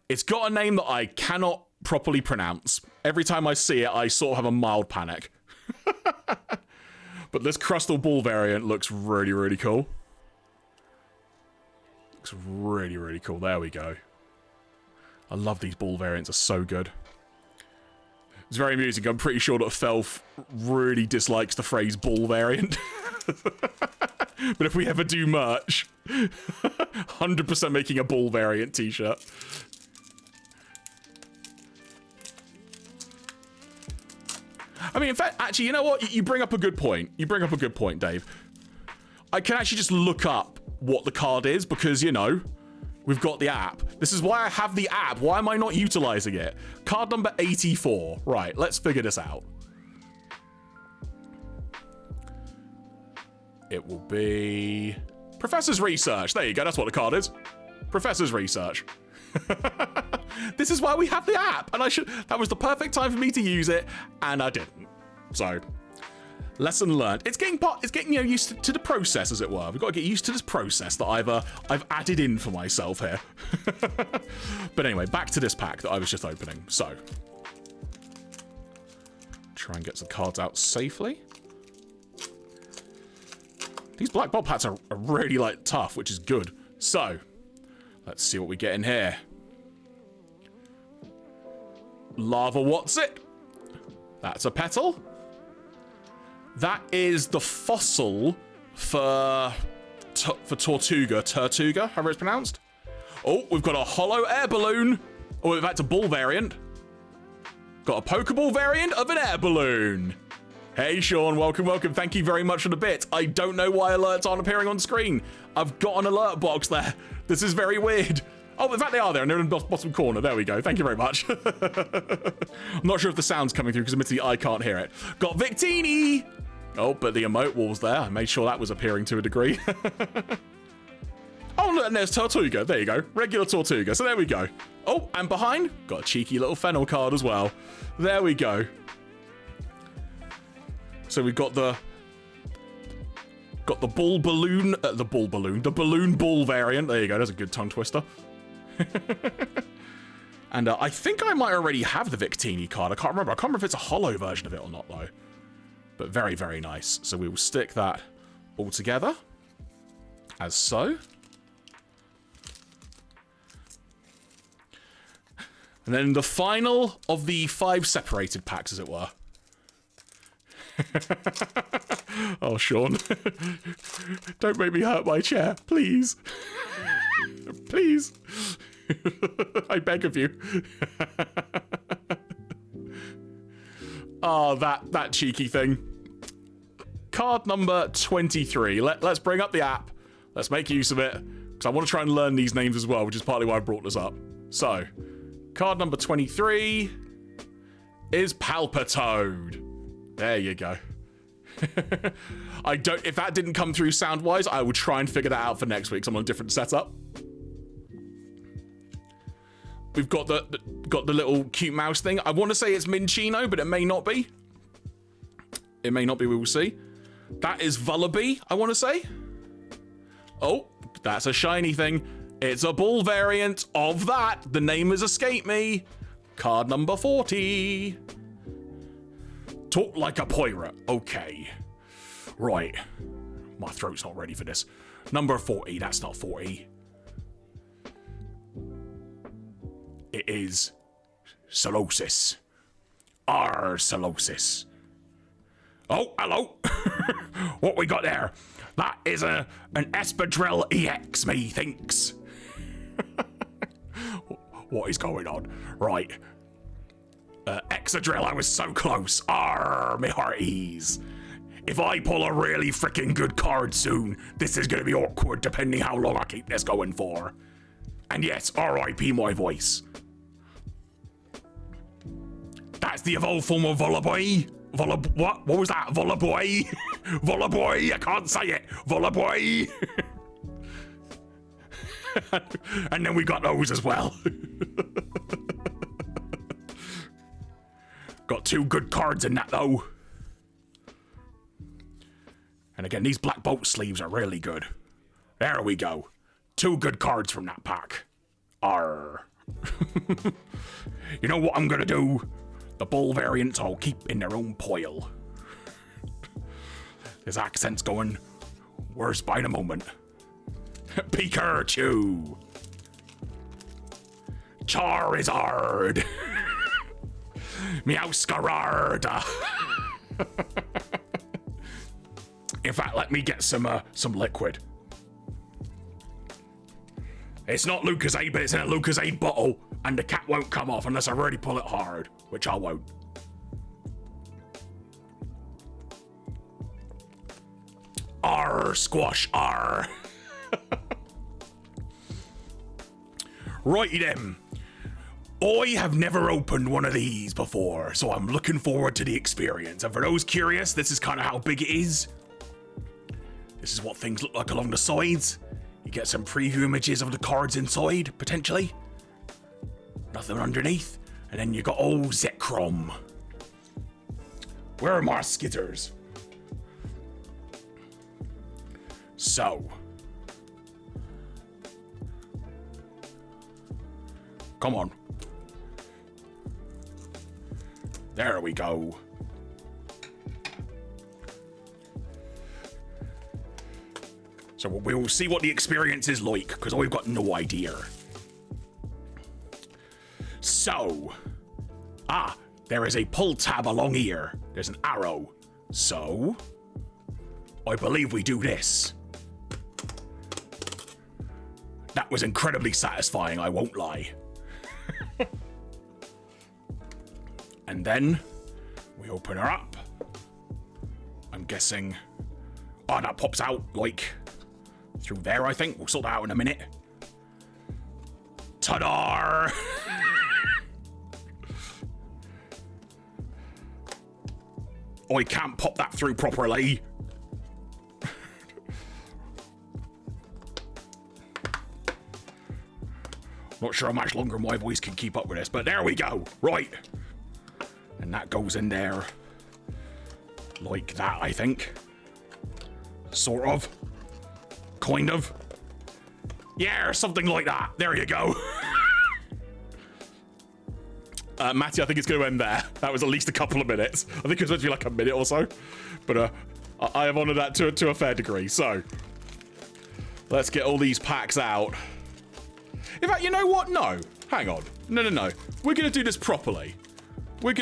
It's got a name that I cannot properly pronounce. Every time I see it, I sort of have a mild panic. But this Crustle Ball variant looks really, really cool. Looks really, really cool. There we go. I love these ball variants. Are so good. It's very amusing. I'm pretty sure that Felf really dislikes the phrase ball variant. But if we ever do merch, 100% making a ball variant t-shirt. I mean, in fact, actually, you know what? You bring up a good point. You bring up a good point, Dave. I can actually just look up what the card is because, you know, we've got the app. This is why I have the app. Why am I not utilizing it? Card number 84. Right, let's figure this out. It will be... Professor's Research. There you go. That's what the card is. Professor's Research. This is why we have the app. And that was the perfect time for me to use it. And I didn't. So... Lesson learned. It's getting you know, used to the process, as it were. We've got to get used to this process that I've added in for myself here. But anyway, back to this pack that I was just opening. So, try and get some cards out safely. These Black Bolt packs are really like tough, which is good. So, let's see what we get in here. Lava What's It? That's a Petal. That is the fossil for Tortuga, however it's pronounced. Oh, we've got a holo air balloon. Oh, in fact, a ball variant. Got a Pokeball variant of an air balloon. Hey, Sean, welcome, welcome. Thank you very much for the bit. I don't know why alerts aren't appearing on screen. I've got an alert box there. This is very weird. Oh, in fact, they are there, and they're in the bottom corner. There we go. Thank you very much. I'm not sure if the sound's coming through, because admittedly, I can't hear it. Got Victini. Oh, but the emote wall's there. I made sure that was appearing to a degree. Oh, look, and there's Tortuga. There you go. Regular Tortuga. So there we go. Oh, and behind, got a cheeky little Fennel card as well. There we go. So we've got the the balloon bull variant. There you go. There's a good tongue twister. And I think I might already have the Victini card. I can't remember. I can't remember if it's a holo version of it or not, though. But very, very nice. So we will stick that all together, as so. And then the final of the 5 separated packs, as it were. Oh, Sean. Don't make me hurt my chair, please. Please. I beg of you. Oh, that cheeky thing. Card number 23. Let's bring up the app. Let's make use of it. Because I want to try and learn these names as well, which is partly why I brought this up. So, card number 23 is Palpitoad. There you go. If that didn't come through sound-wise, I would try and figure that out for next week. So I'm on a different setup. We've got the little cute mouse thing. I want to say it's Minccino, but it may not be. It may not be, we will see. That is Vullaby, I want to say. Oh, that's a shiny thing. It's a bull variant of that. The name has escaped me. Card number 40. Talk like a pirate. Okay. Right. My throat's not ready for this. Number 40. That's not 40. It is Solosis. Solosis. Oh, hello. What we got there? That is an Espadrille EX, methinks. What is going on? Right. Excadrill, I was so close. Me hearties. If I pull a really freaking good card soon, this is going to be awkward depending how long I keep this going for. And yes, RIP my voice. That's the evolved form of Vullaboy. What was that? Vullaboy? Vullaboy, I can't say it. Vullaboy. And then we got those as well. Got 2 good cards in that, though. And again, these Black Bolt sleeves are really good. There we go. 2 good cards from that pack. Arr. You know what I'm gonna do? The bull variants I'll keep in their own pile. His accent's going worse by the moment. Pikachu. Charizard. Meowscarard. In fact, let me get some liquid. It's not Lucozade, but it's in a Lucozade bottle, and the cap won't come off unless I really pull it hard, which I won't. Squash, Righty then. I have never opened one of these before, so I'm looking forward to the experience. And for those curious, this is kind of how big it is. This is what things look like along the sides. You get some preview images of the cards inside, potentially. Nothing underneath. And then you got old Zekrom. Where are my skitters? So. Come on. There we go. So we will see what the experience is like, because I've got no idea. So. There is a pull tab along here. There's an arrow. So. I believe we do this. That was incredibly satisfying, I won't lie. And then we open her up. I'm guessing. That pops out like through there, I think. We'll sort that out in a minute. Ta-da! I can't pop that through properly. Not sure how much longer my voice can keep up with this, but there we go. Right. And that goes in there. Like that, I think. Sort of. Kind of. Yeah, something like that. There you go. Matty, I think it's going to end there. That was at least a couple of minutes. I think it was meant to be like a minute or so. But I have honoured that to a fair degree. So, let's get all these packs out. In fact, you know what? No. Hang on. No. We're going to do this properly. I'm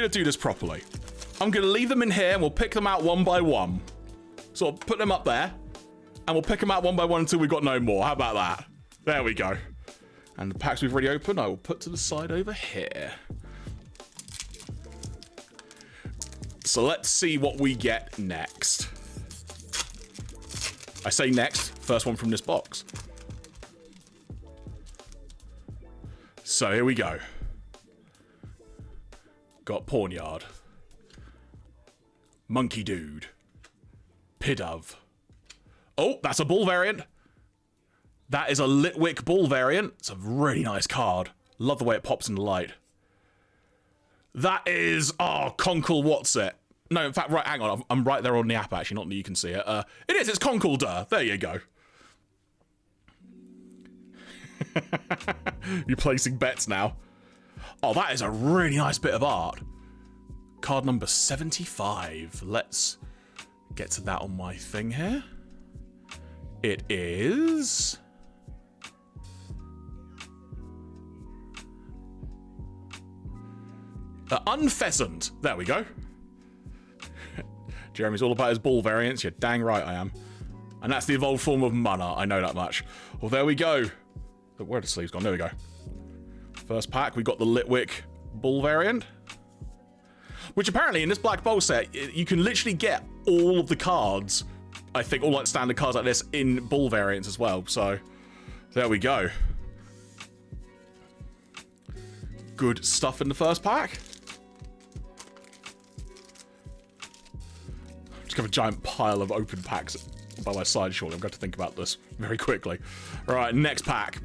going to leave them in here and we'll pick them out one by one. So I'll put them up there. And we'll pick them out one by one until we've got no more. How about that? There we go. And the packs we've already opened, I will put to the side over here. So let's see what we get next. I say next, first one from this box. So here we go. Got Pawnyard. Monkey Dude. Pidove. Oh, that's a bull variant. That is a Litwick bull variant. It's a really nice card. Love the way it pops in the light. That is, Conkle what's it? No, in fact, right, hang on. I'm right there on the app, actually, not that you can see it. It is, it's Conkle Duh. There you go. You're placing bets now. Oh, that is a really nice bit of art. Card number 75. Let's get to that on my thing here. It is... Unpheasant. There we go. Jeremy's all about his bull variants. You're dang right I am. And that's the evolved form of Mana. I know that much. Well, there we go. Where are the sleeves gone? There we go. First pack, we got the Litwick bull variant. Which apparently in this Black Bowl set, you can literally get all of the cards. I think all like standard cards like this in bull variants as well. So, there we go. Good stuff in the first pack. Just got a giant pile of open packs by my side shortly. I'm going to think about this very quickly. All right, next pack.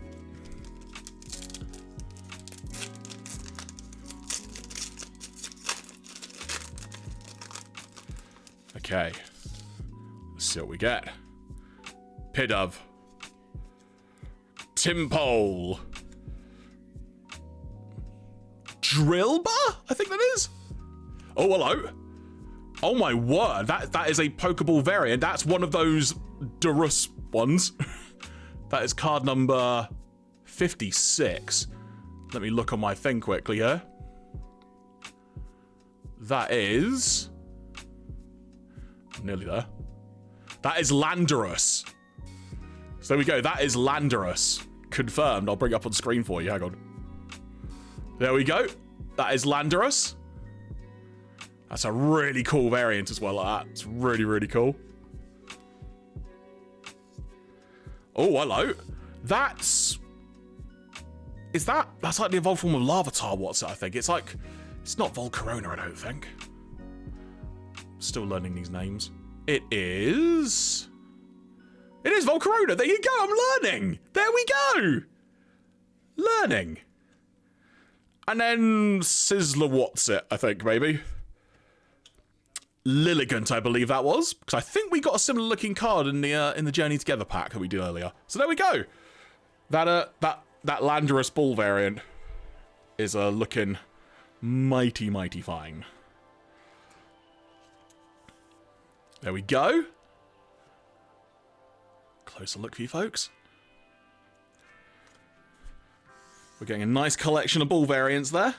Okay. Let's see what we get. Pidove. Timpole. Drillbar? I think that is. Oh, hello. Oh my word, that is a Pokeball variant. That's one of those Durus ones. That is card number 56. Let me look on my thing quickly here. That is... nearly there. That is Landorus. So there we go, that is Landorus. Confirmed, I'll bring it up on screen for you, hang on. There we go. That is Landorus. That's a really cool variant as well, like that. It's really, really cool. Oh, hello. That's... That's like the evolved form of Larvitar, what's it, I think. It's like... It's not Volcarona, I don't think. Still learning these names. It is... It is Volcarona. There you go. I'm learning. There we go. Learning. And then Sizzler what's it, I think, maybe. Lilligant, I believe that was. Because I think we got a similar looking card in the Journey Together pack that we did earlier. So there we go. That Landorus Bull variant is looking mighty, mighty fine. There we go. Closer look for you folks. We're getting a nice collection of bull variants there.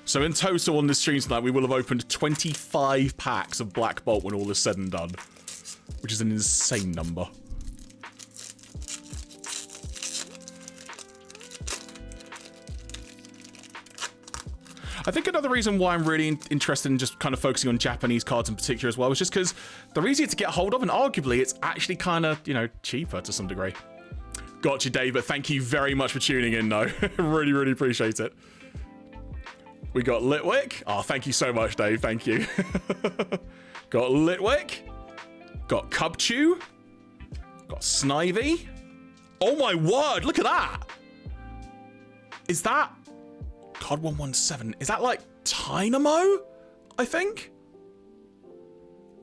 So in total on this stream tonight, we will have opened 25 packs of Black Bolt when all is said and done. Which is an insane number. I think another reason why I'm really interested in just kind of focusing on Japanese cards in particular as well is just because they're easier to get hold of and arguably it's actually kind of, you know, cheaper to some degree. Gotcha, David. Thank you very much for tuning in, though. Really, really appreciate it. We got Litwick. Oh, thank you so much, Dave. Thank you. Got Litwick. Got Cubchew. Got Snivy. Oh my word, look at that. Is that card 117? Is that like Tynamo? I think.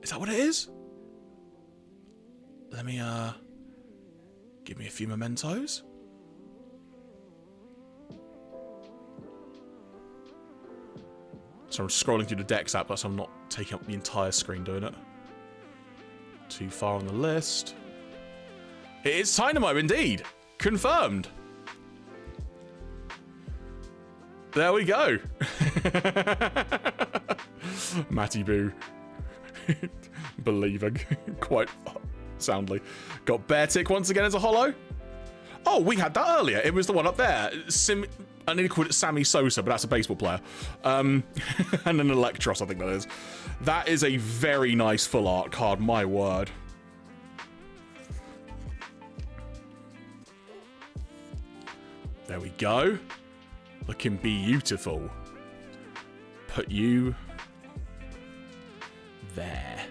Is that what it is? Let me give me a few mementos. So I'm scrolling through the Dex app, so I'm not taking up the entire screen doing it. Too far on the list. It is Tynamo indeed. Confirmed. There we go. Matty Boo. Believing quite soundly. Got Beartick once again as a holo. Oh, we had that earlier. It was the one up there. I nearly called it Sammy Sosa, but that's a baseball player. And an Electros, I think that is. That is a very nice full art card, my word. There we go. Looking beautiful. Put you there.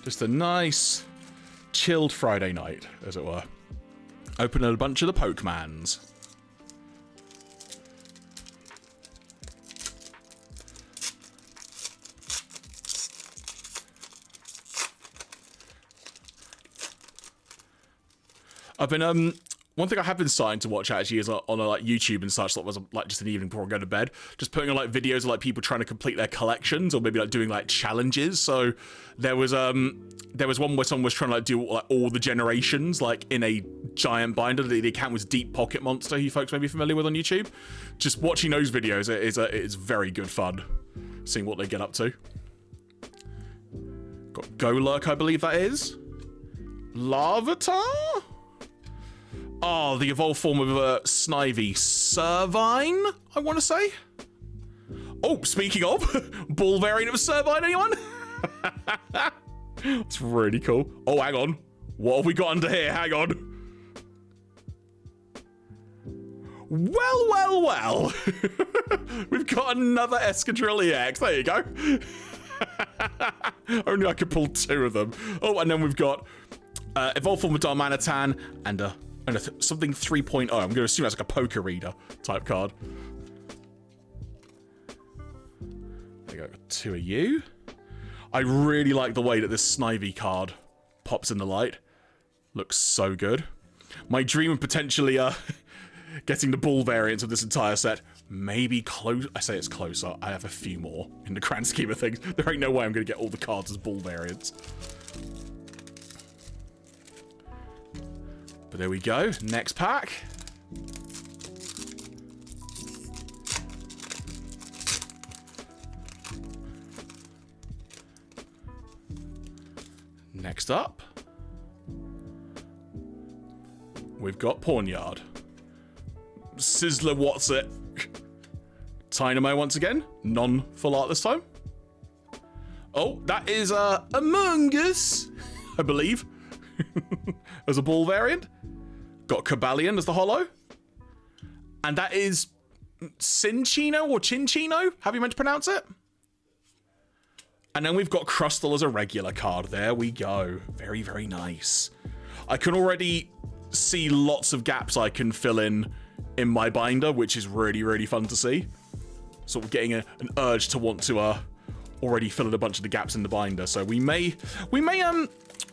Just a nice, chilled Friday night, as it were. Opening a bunch of the Pokemons. I've been one thing I have been starting to watch actually is on like YouTube and such. That was like just an evening before I go to bed, just putting on like videos of like people trying to complete their collections or maybe like doing like challenges. So there was one where someone was trying to like do like all the generations like in a giant binder. The account was Deep Pocket Monster, who you folks may be familiar with on YouTube. Just watching those videos is very good fun, seeing what they get up to. Got Golurk, I believe that is. Larvitar? Oh, the evolved form of Snivy. Servine, I want to say. Oh, speaking of, bull variant of Servine, anyone? It's really cool. Oh, hang on. What have we got under here? Hang on. Well. We've got another Escadrille EX. There you go. Only I could pull two of them. Oh, and then we've got evolved form of Darmanitan and something 3.0. I'm going to assume that's like a poker reader type card. There you go, two of you. I really like the way that this Snivy card pops in the light. Looks so good. My dream of potentially getting the bull variants of this entire set. Maybe close. I say it's closer. I have a few more in the grand scheme of things. There ain't no way I'm going to get all the cards as bull variants. But there we go. Next pack. Next up, we've got Pawnyard. Sizzler, what's it? Tynamo once again. Non-full art this time. Oh, that is Among Us, I believe. As a ball variant. Got Cobalion as the holo. And that is Cinchino or Chinchino, however you meant to pronounce it. And then we've got Crustle as a regular card. There we go. Very, very nice. I can already see lots of gaps I can fill in my binder, which is really, really fun to see. Sort of getting an urge to want to already fill in a bunch of the gaps in the binder. So we may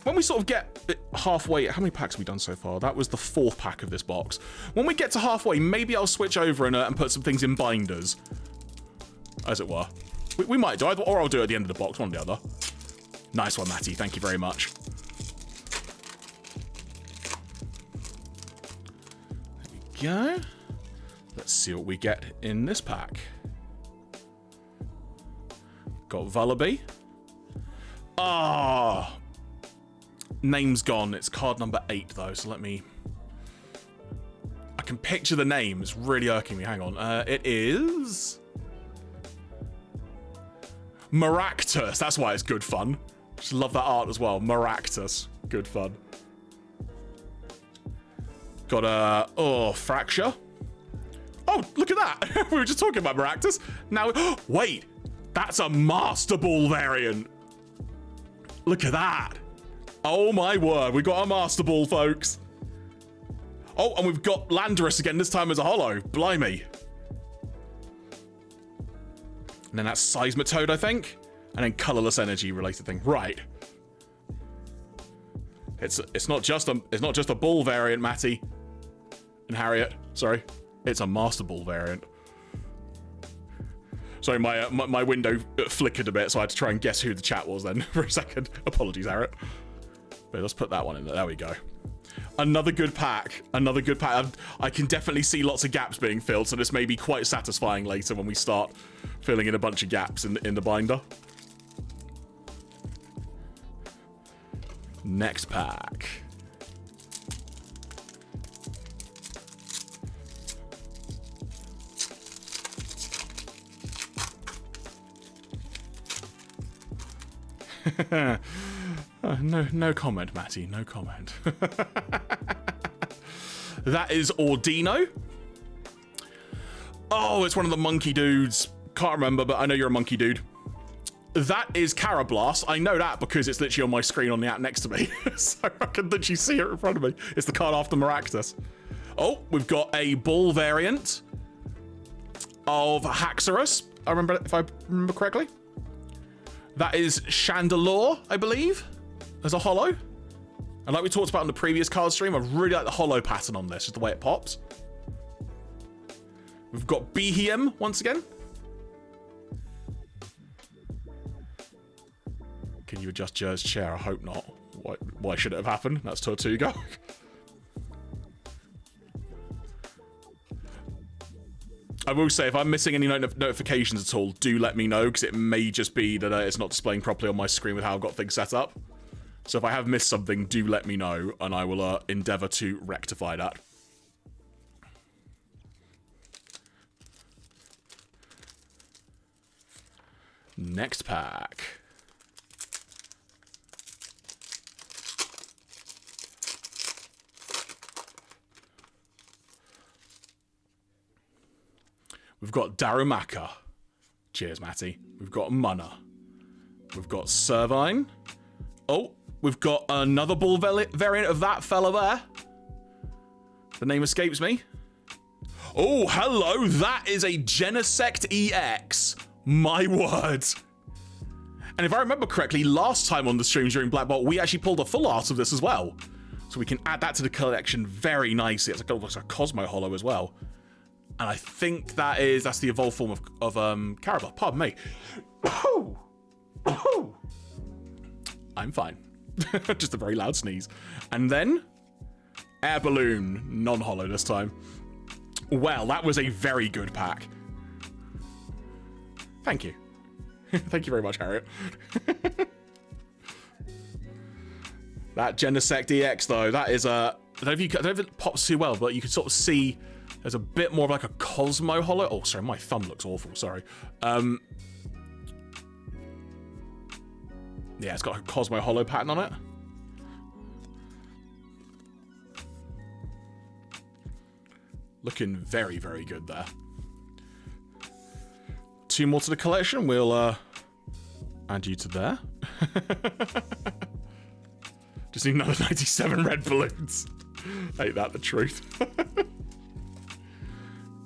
when we sort of get halfway, how many packs have we done so far? That was the 4th pack of this box. When we get to halfway, maybe I'll switch over and put some things in binders, as it were. We might do, or I'll do it at the end of the box, one or the other. Nice one, Matty. Thank you very much. There we go. Let's see what we get in this pack. Got Vullaby. Ah. Name's gone. It's card number 8, though, so let me... I can picture the name. It's really irking me. Hang on. It is... Maractus. That's why it's good fun. Just love that art as well. Maractus. Good fun. Got a, oh, Fracture. Oh, look at that. We were just talking about Maractus. Now, wait, that's a Master Ball variant. Look at that. Oh my word, we got a Master Ball, folks. Oh, and we've got Landorus again, this time as a holo. Blimey. And then that's Seismitoad, I think. And then Colorless Energy related thing. Right. It's not just a Ball variant, Matty. And Harriet, sorry. It's a Master Ball variant. Sorry, my window flickered a bit, so I had to try and guess who the chat was then for a second. Apologies, Harriet. But let's put that one in there. There we go. Another good pack. Another good pack. I can definitely see lots of gaps being filled, so this may be quite satisfying later when we start filling in a bunch of gaps in the binder. Next pack. No comment, Matty. No comment. That is Ordino. Oh, it's one of the monkey dudes. Can't remember, but I know you're a monkey dude. That is Carablast. I know that because it's literally on my screen on the app next to me. So I can literally see it in front of me. It's the card after Maractus. Oh, we've got a Ball variant of Haxorus. If I remember correctly. That is Chandelure, I believe, as a holo. And like we talked about in the previous card stream, I really like the holo pattern on this, just the way it pops. We've got Behem once again. Can you adjust Jer's chair? I hope not. Why should it have happened? That's Tortuga. I will say, if I'm missing any notifications at all, do let me know, because it may just be that it's not displaying properly on my screen with how I've got things set up. So if I have missed something, do let me know, and I will endeavour to rectify that. Next pack. We've got Darumaka. Cheers, Matty. We've got Munna. We've got Servine. Oh, we've got another Ball variant of that fella there. The name escapes me. Oh, hello. That is a Genesect EX. My word. And if I remember correctly, last time on the stream during Black Bolt, we actually pulled a full art of this as well. So we can add that to the collection very nicely. It's like a Cosmo Holo as well. And I think that's the evolved form of Carablast. Pardon me. I'm fine. Just a very loud sneeze. And then Air Balloon, non-holo this time. Well, that was a very good pack. Thank you. Thank you very much, Harriet. That Genesect EX though, that is I don't know if it pops too well, but you can sort of see there's a bit more of like a Cosmo holo. Oh, sorry, my thumb looks awful. Sorry. Yeah, it's got a Cosmo holo pattern on it. Looking very, very good there. 2 more to the collection. We'll add you to there. Just need another 97 red balloons. Ain't that the truth?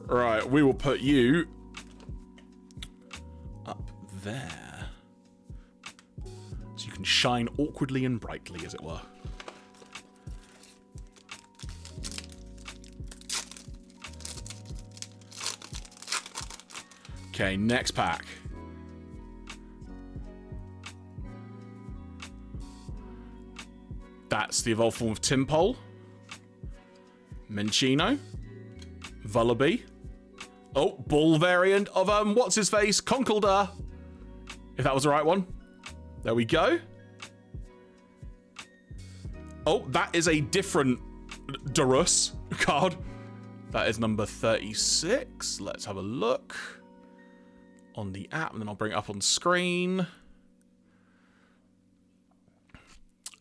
Right, we will put you up there. So you can shine awkwardly and brightly, as it were. Okay, next pack. That's the evolved form of Timpole, Minccino, Vullaby. Oh, Ball variant of, what's his face? Conkeldurr. If that was the right one. There we go. Oh, that is a different Darus card. That is number 36. Let's have a look on the app, and then I'll bring it up on screen.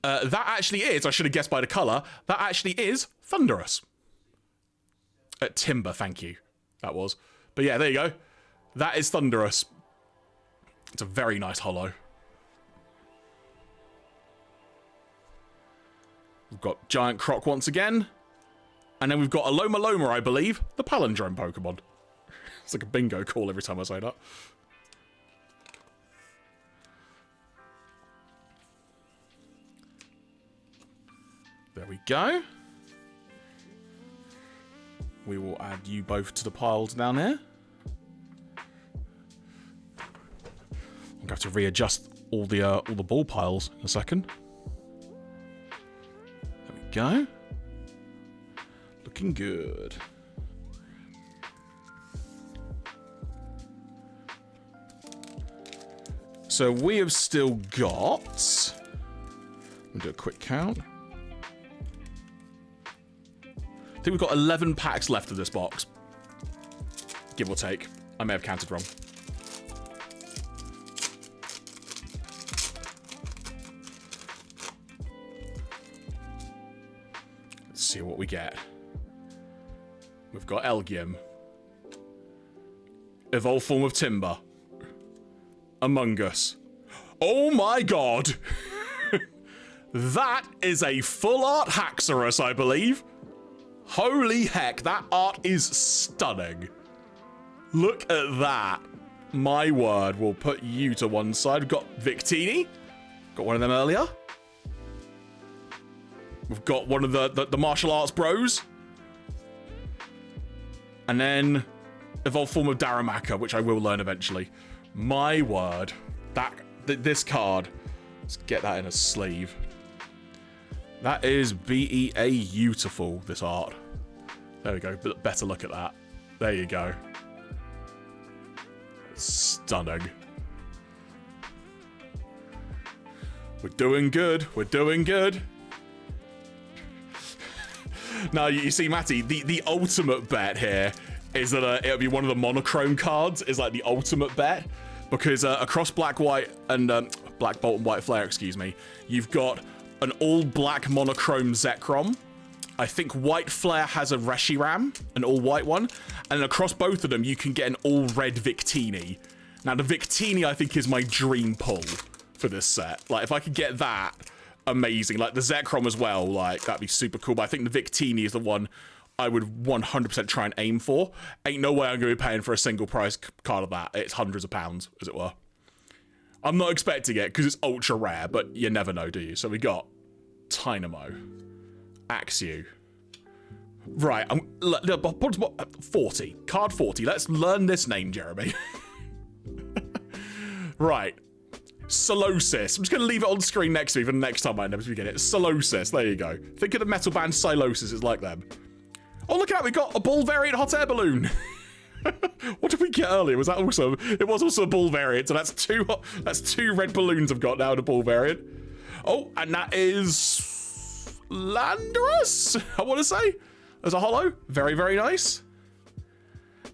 That actually is, I should have guessed by the colour, that actually is Thundurus. Timber, thank you. That was. But yeah, there you go. That is Thunderous. It's a very nice holo. We've got Giant Croc once again. And then we've got a Loma, I believe. The palindrome Pokemon. It's like a bingo call every time I say that. There we go. We will add you both to the piles down here. I'm going to have to readjust all the ball piles in a second. There we go. Looking good. So we have still got... We'll do a quick count. I think we've got 11 packs left of this box. Give or take. I may have counted wrong. Let's see what we get. We've got Elgium. Evolved form of Timber. Among Us. Oh my god! That is a full art Haxorus, I believe. Holy heck, that art is stunning. Look at that. My word, we'll put you to one side. We've got Victini. Got one of them earlier. We've got one of the martial arts bros. And then evolved form of Darumaka, which I will learn eventually. My word. This card. Let's get that in a sleeve. That is beautiful, this art. There we go. Better look at that. There you go. Stunning. We're doing good. We're doing good. Now, you see, Matty, the ultimate bet here is that it'll be one of the monochrome cards is like the ultimate bet. Because across Black, White, and Black Bolt and White Flare, excuse me, you've got an all-black monochrome Zekrom. I think White Flare has a Reshiram, an all-white one. And across both of them, you can get an all-red Victini. Now, the Victini, I think, is my dream pull for this set. Like, if I could get that, amazing. Like, the Zekrom as well, like, that'd be super cool. But I think the Victini is the one I would 100% try and aim for. Ain't no way I'm going to be paying for a single price card of that. It's hundreds of pounds, as it were. I'm not expecting it, because it's ultra rare, but you never know, do you? So we got Tynamo. Axew. Right, 40. Card 40. Let's learn this name, Jeremy. Right. Solosis. I'm just going to leave it on screen next to me for the next time I inevitably get it. Solosis. There you go. Think of the metal band Silosis. It's like them. Oh, look at that. We got a ball variant hot air balloon. What did we get earlier? Was that also... It was also a ball variant. So that's two red balloons I've got now in a ball variant. Oh, and that is... Landorus, I want to say. As a holo. Very, very nice.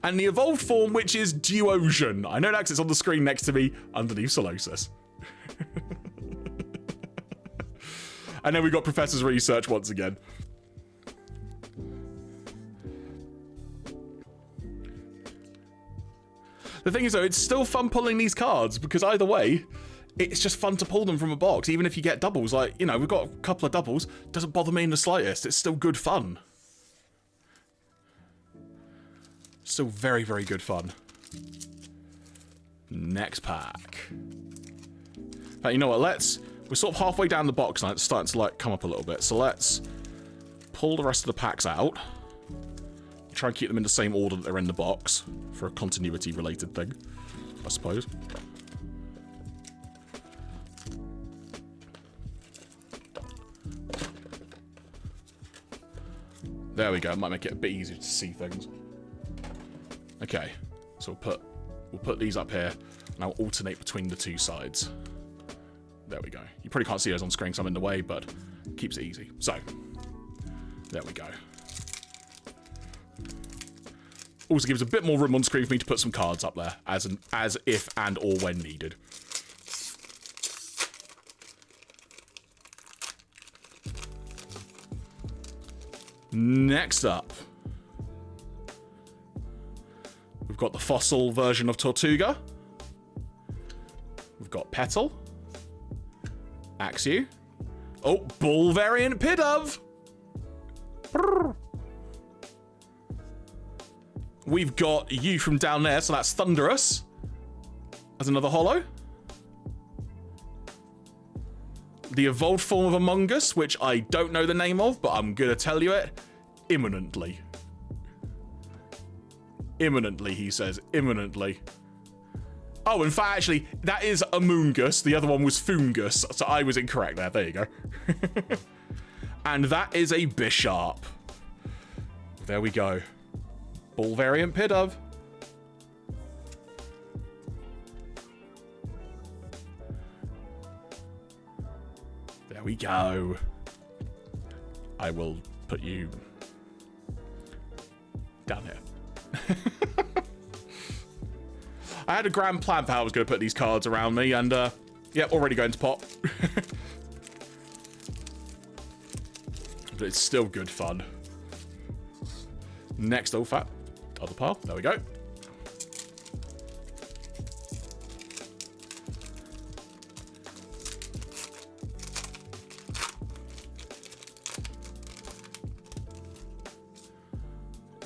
And the evolved form, which is Duosion. I know that 'cause it's on the screen next to me underneath Solosis. And then we got Professor's Research once again. The thing is, though, it's still fun pulling these cards because either way, it's just fun to pull them from a box. Even if you get doubles, like, you know, we've got a couple of doubles. Doesn't bother me in the slightest. It's still good fun. Still very, very good fun. Next pack. But you know what? We're sort of halfway down the box now. It's starting to, like, come up a little bit. So let's pull the rest of the packs out. Try and keep them in the same order that they're in the box for a continuity-related thing, I suppose. There we go. It might make it a bit easier to see things. Okay, so we'll put these up here, and I'll alternate between the two sides. There we go. You probably can't see those on screen because I'm in the way, but it keeps it easy. So, there we go. Also gives a bit more room on screen for me to put some cards up there, as if and or when needed. Next up, We've got the fossil version of Tortuga. We've got Petal. Axew. Oh, bull variant Pidove. We've got you from down there, so that's Thunderous. As another holo. The evolved form of Among Us, which I don't know the name of, but I'm gonna tell you it imminently. Imminently, he says. Imminently. Oh, in fact, actually, that is Amoongus. The other one was Foongus, so I was incorrect there. There you go. And that is a Bisharp. There we go. Bull variant Pidove. There we go. I will put you down here. I had a grand plan for how I was going to put these cards around me, and yeah, already going to pop. But it's still good fun. Next, other pile. There we go.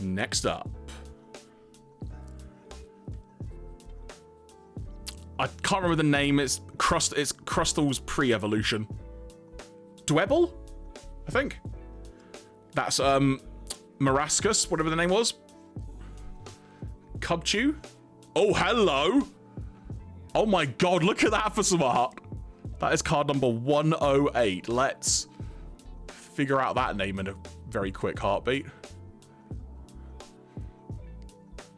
Next up. I can't remember the name. It's Crustal's pre-evolution. Dwebble? I think. That's Marascus, whatever the name was. Cubchew. Oh, hello. Oh my god, look at that for some art. That is card number 108. Let's figure out that name in a very quick heartbeat.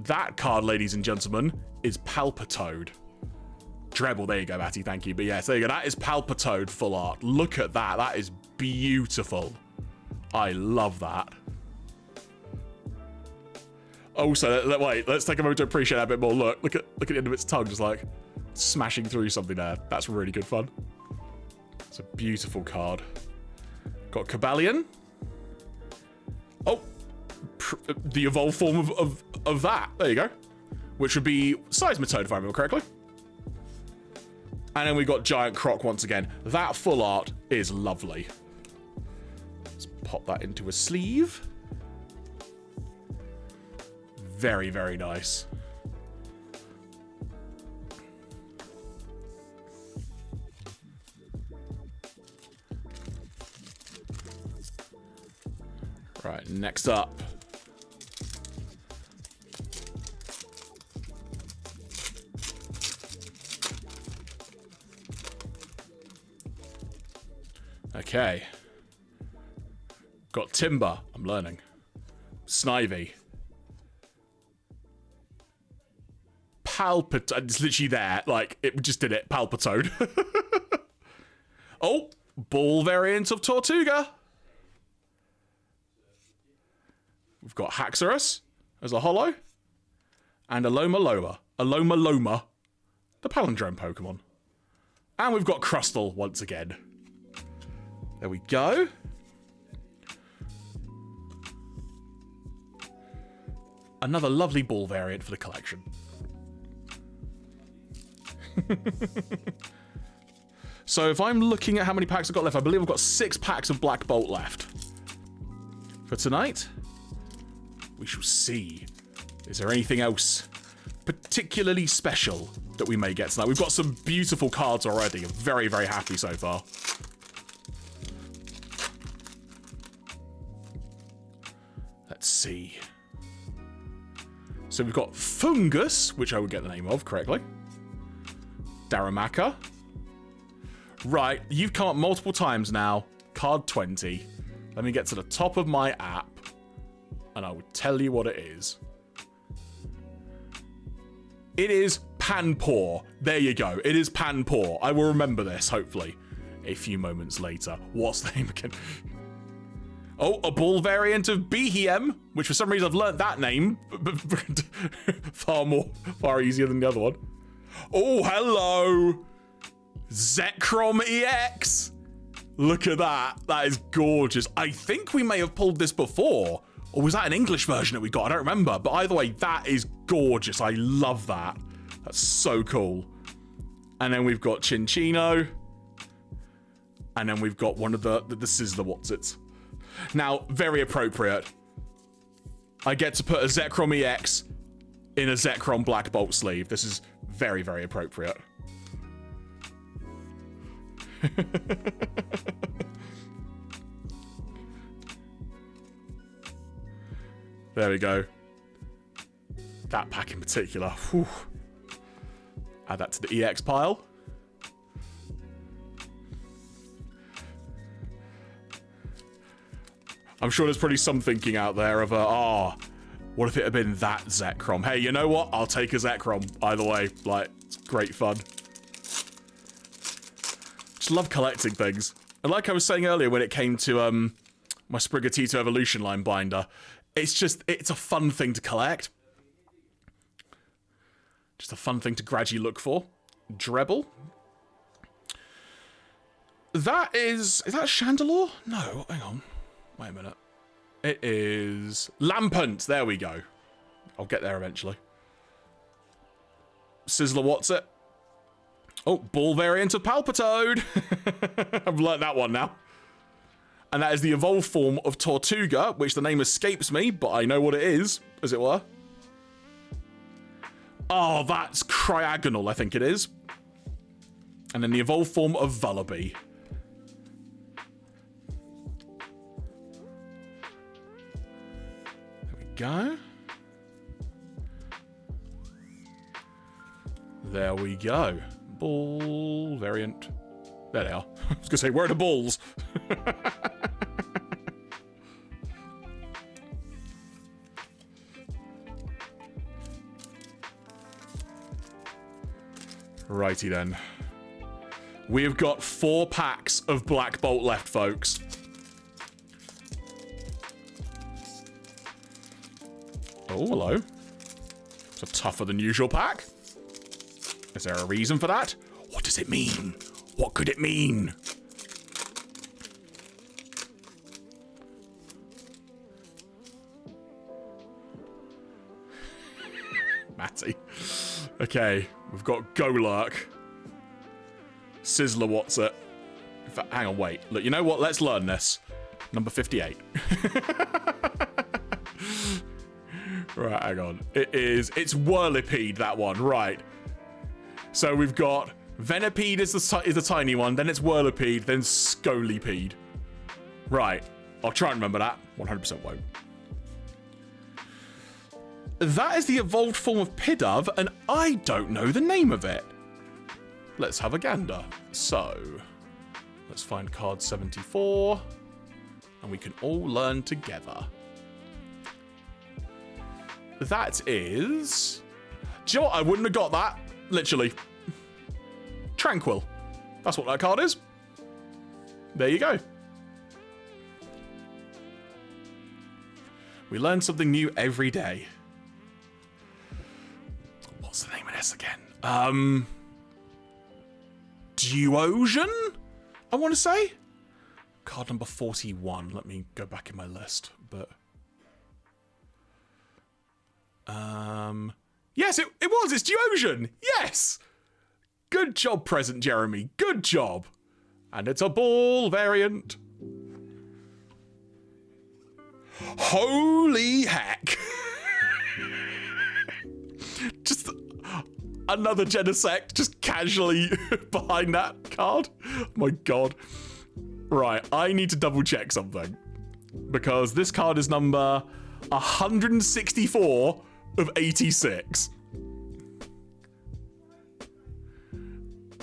That card, ladies and gentlemen, is Palpitoad. Treble, there you go, Matty, thank you. But yes, there you go. That is Palpitoad full art. Look at that. That is beautiful. I love that. Also, wait, let's take a moment to appreciate that a bit more. Look at the end of its tongue, just like smashing through something there. That's really good fun. It's a beautiful card. Got Cobalion. Oh, the evolved form of that. There you go. Which would be Seismitoad, if I remember correctly. And then we got Giant Croc once again. That full art is lovely. Let's pop that into a sleeve. Very, very nice. Right, next up. Okay. Got Timber. I'm learning. Snivy. Palpitoad. It's literally there. Like, it just did it. Palpitoad. Oh, ball variant of Tortuga. We've got Haxorus as a holo. And Aloma Loma, the palindrome Pokemon. And we've got Crustal once again. There we go. Another lovely ball variant for the collection. So if I'm looking at how many packs I've got left, I believe I've got 6 packs of Black Bolt left. For tonight, we shall see. Is there anything else particularly special that we may get tonight? We've got some beautiful cards already. I'm very, very happy so far. Let's see. So we've got Fungus, which I would get the name of correctly. Darumaka. Right, you've come up multiple times now. Card 20. Let me get to the top of my app, and I will tell you what it is. It is Panpour. There you go. It is Panpour. I will remember this, hopefully, a few moments later. What's the name again? Oh, a ball variant of Behem, which for some reason I've learnt that name far easier than the other one. Oh, hello. Zekrom EX. Look at that. That is gorgeous. I think we may have pulled this before Or was that an English version that we got? I don't remember. But either way, that is gorgeous. I love that. That's so cool. And then we've got Chinchino. And then we've got one of the Sizzler Whatsits. Now, very appropriate. I get to put a Zekrom EX in a Zekrom Black Bolt sleeve. This is very, very appropriate. There we go. That pack in particular. Whew. Add that to the EX pile. I'm sure there's probably some thinking out there of, what if it had been that Zekrom? Hey, you know what? I'll take a Zekrom. Either way, like, it's great fun. Just love collecting things. And like I was saying earlier when it came to my Sprigatito Evolution line binder, it's a fun thing to collect. Just a fun thing to gradually look for. Drebble. Is that Chandelure? No, hang on. Wait a minute. It is Lampant. There we go. I'll get there eventually. Sizzler Whatsit. Oh, ball variant of Palpitoad. I've learnt that one now. And that is the evolved form of Tortuga, which the name escapes me, but I know what it is, as it were. Oh, that's Cryogonal, I think it is. And then the evolved form of Vullaby. Go. There we go. Ball variant. There they are. I was gonna say, where are the balls? Righty then. We've got 4 packs of Black Bolt left, folks. Oh, hello. It's a tougher than usual pack. Is there a reason for that? What does it mean? What could it mean? Matty. Okay, we've got Golurk. Sizzler Whatsit. In fact, hang on, wait. Look, you know what? Let's learn this. Number 58. Right, hang on. It's Whirlipede, that one, right. So we've got Venipede is the tiny one, then it's Whirlipede, then Scolipede. Right, I'll try and remember that. 100% won't. That is the evolved form of Pidove, and I don't know the name of it. Let's have a gander. So, let's find card 74, and we can all learn together. That is... Do you know what? I wouldn't have got that. Literally. Tranquil. That's what that card is. There you go. We learn something new every day. What's the name of this again? Duosion? I want to say? Card number 41. Let me go back in my list, but... Yes, it was. It's Duosion. Yes. Good job, Present Jeremy. Good job. And it's a ball variant. Holy heck. Just another Genesect just casually behind that card. My God. Right, I need to double check something. Because this card is number 164 of 86.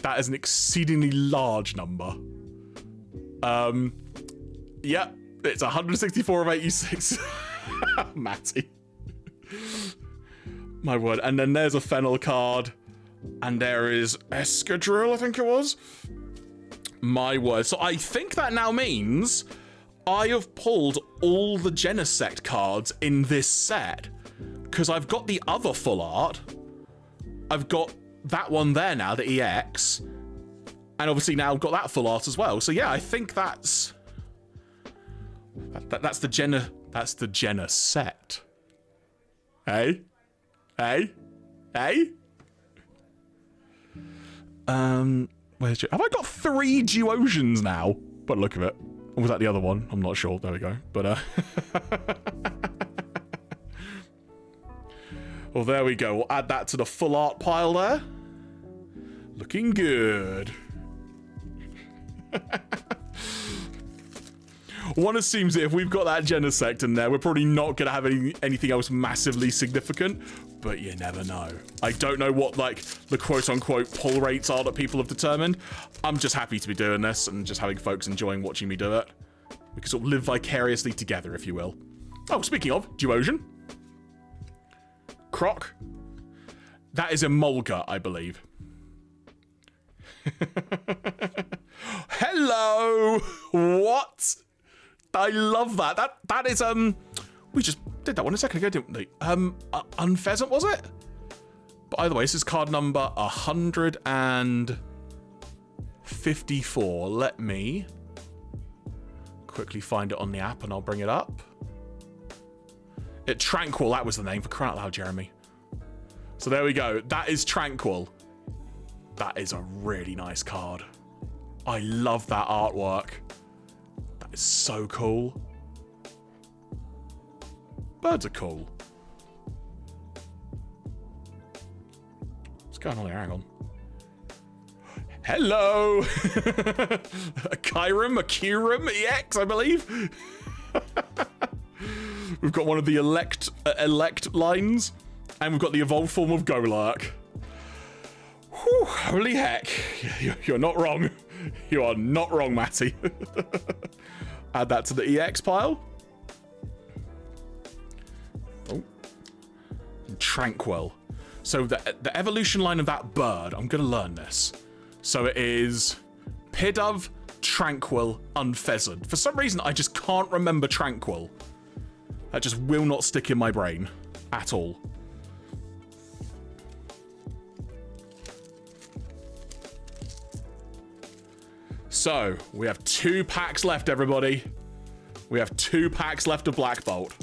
That is an exceedingly large number. Yep, it's 164 of 86. Matty. My word. And then there's a Fennel card. And there is Escadrille, I think it was. My word. So I think that now means I have pulled all the Genesect cards in this set. Because I've got the other full art. I've got that one there now, the EX. And obviously now I've got that full art as well. So yeah, I think that's the That's the Jenna Sept. Hey? Hey? Hey? Where's have I got 3 Duosians now? By the look of it. Or was that the other one? I'm not sure. There we go. But, well, there we go. We'll add that to the full art pile there. Looking good. One assumes that if we've got that Genesect in there, we're probably not going to have anything else massively significant, but you never know. I don't know what, like, the quote-unquote pull rates are that people have determined. I'm just happy to be doing this and just having folks enjoying watching me do it. We can sort of live vicariously together, if you will. Oh, speaking of, Duosian. Croc. That is a Mulga, I believe. Hello! What? I love that. That is, we just did that one a second ago, didn't we? Unpheasant, was it? But either way, this is card number 154. Let me quickly find it on the app and I'll bring it up. Tranquil, that was the name, for crying out loud, Jeremy. So there we go. That is Tranquil. That is a really nice card. I love that artwork. That is so cool. Birds are cool. What's going on here? Hang on. Hello! A Kyurem EX, I believe. We've got one of the elect lines, and we've got the evolved form of Golurk. Whew, holy heck. You're not wrong. You are not wrong, Matty. Add that to the EX pile. Oh. And Tranquil. So the evolution line of that bird, I'm going to learn this. So it is Pidove, Tranquil, Unpheasant. For some reason, I just can't remember Tranquil. That just will not stick in my brain at all. So, we have 2 packs left, everybody. We have 2 packs left of Black Bolt.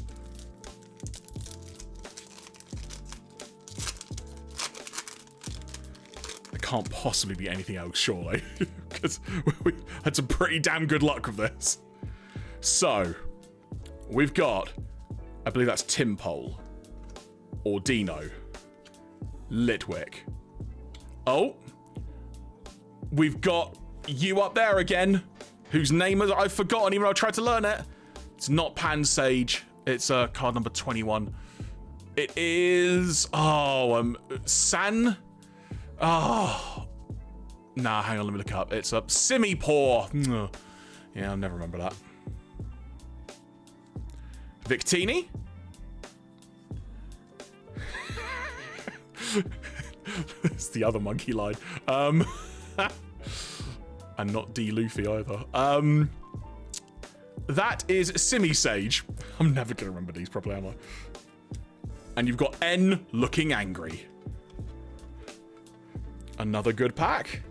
There can't possibly be anything else, surely. Because we had some pretty damn good luck with this. So, we've got, I believe that's Timpole. Or Dino. Litwick. Oh. We've got you up there again, whose name I've forgotten even though I tried to learn it. It's not Pansage. It's card number 21. It is... San... Oh... Nah, hang on, let me look up. It's Simipour. Yeah, I'll never remember that. Victini? It's the other monkey line. And not D. Luffy either. That is Simisage. I'm never going to remember these properly, am I? And you've got N looking angry. Another good pack.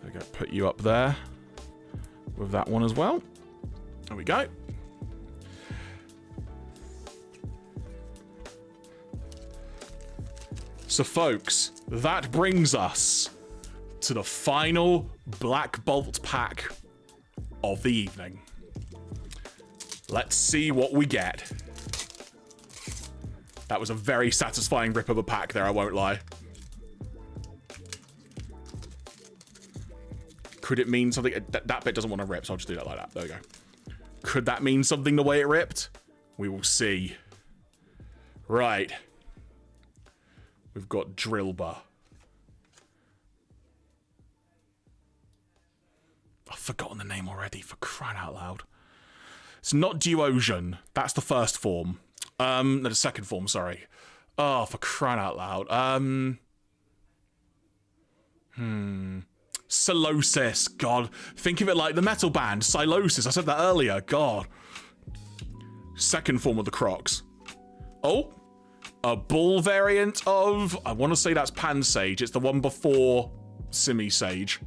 There we go, put you up there with that one as well. There we go. So folks, that brings us to the final Black Bolt pack of the evening. Let's see what we get. That was a very satisfying rip of a pack there, I won't lie. Could it mean something? That bit doesn't want to rip, so I'll just do that like that. There we go. Could that mean something the way it ripped? We will see. Right. We've got Drillbur. I've forgotten the name already, for crying out loud. It's not Duosian. That's the first form. No, the second form, sorry. Oh, for crying out loud. Silosis. God. Think of it like the metal band. Silosis. I said that earlier. God. Second form of the Crocs. Oh. A bull variant of... I want to say that's Pansage. It's the one before Simisage.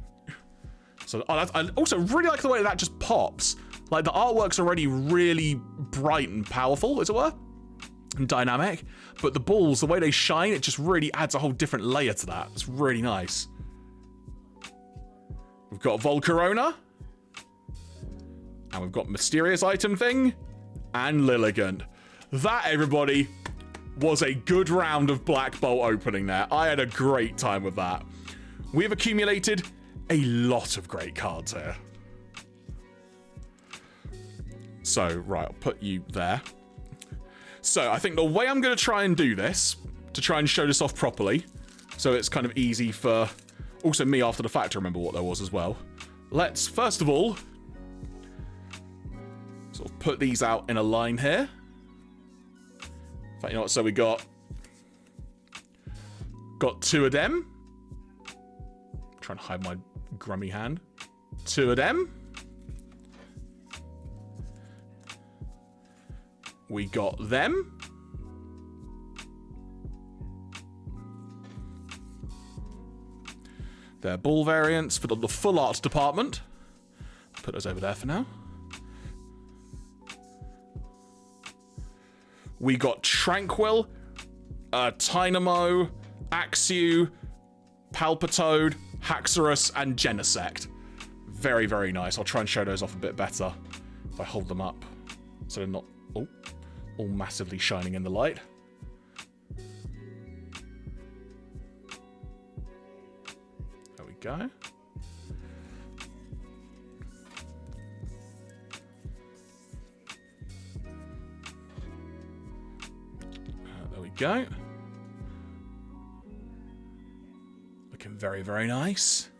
So I also really like the way that just pops. Like, the artwork's already really bright and powerful, as it were, and dynamic, but the balls, the way they shine, it just really adds a whole different layer to that. It's really nice. We've got Volcarona, and we've got Mysterious Item Thing, and Lilligant. That, everybody, was a good round of Black Bolt opening there. I had a great time with that. We've accumulated a lot of great cards here. So, right, I'll put you there. So, I think the way I'm going to try and do this, to try and show this off properly, so it's kind of easy for also me after the fact to remember what there was as well. Let's, first of all, sort of put these out in a line here. In fact, you know what, so we got 2 of them. I'm trying to hide my grummy hand. 2 of them. We got them. They're ball variants for the full art department. Put those over there for now. We got Tranquil, Tynamo, Axew, Palpitoad, Haxorus, and Genesect. Very, very nice. I'll try and show those off a bit better if I hold them up so they're not all massively shining in the light. There we go. There we go. Looking very, very nice.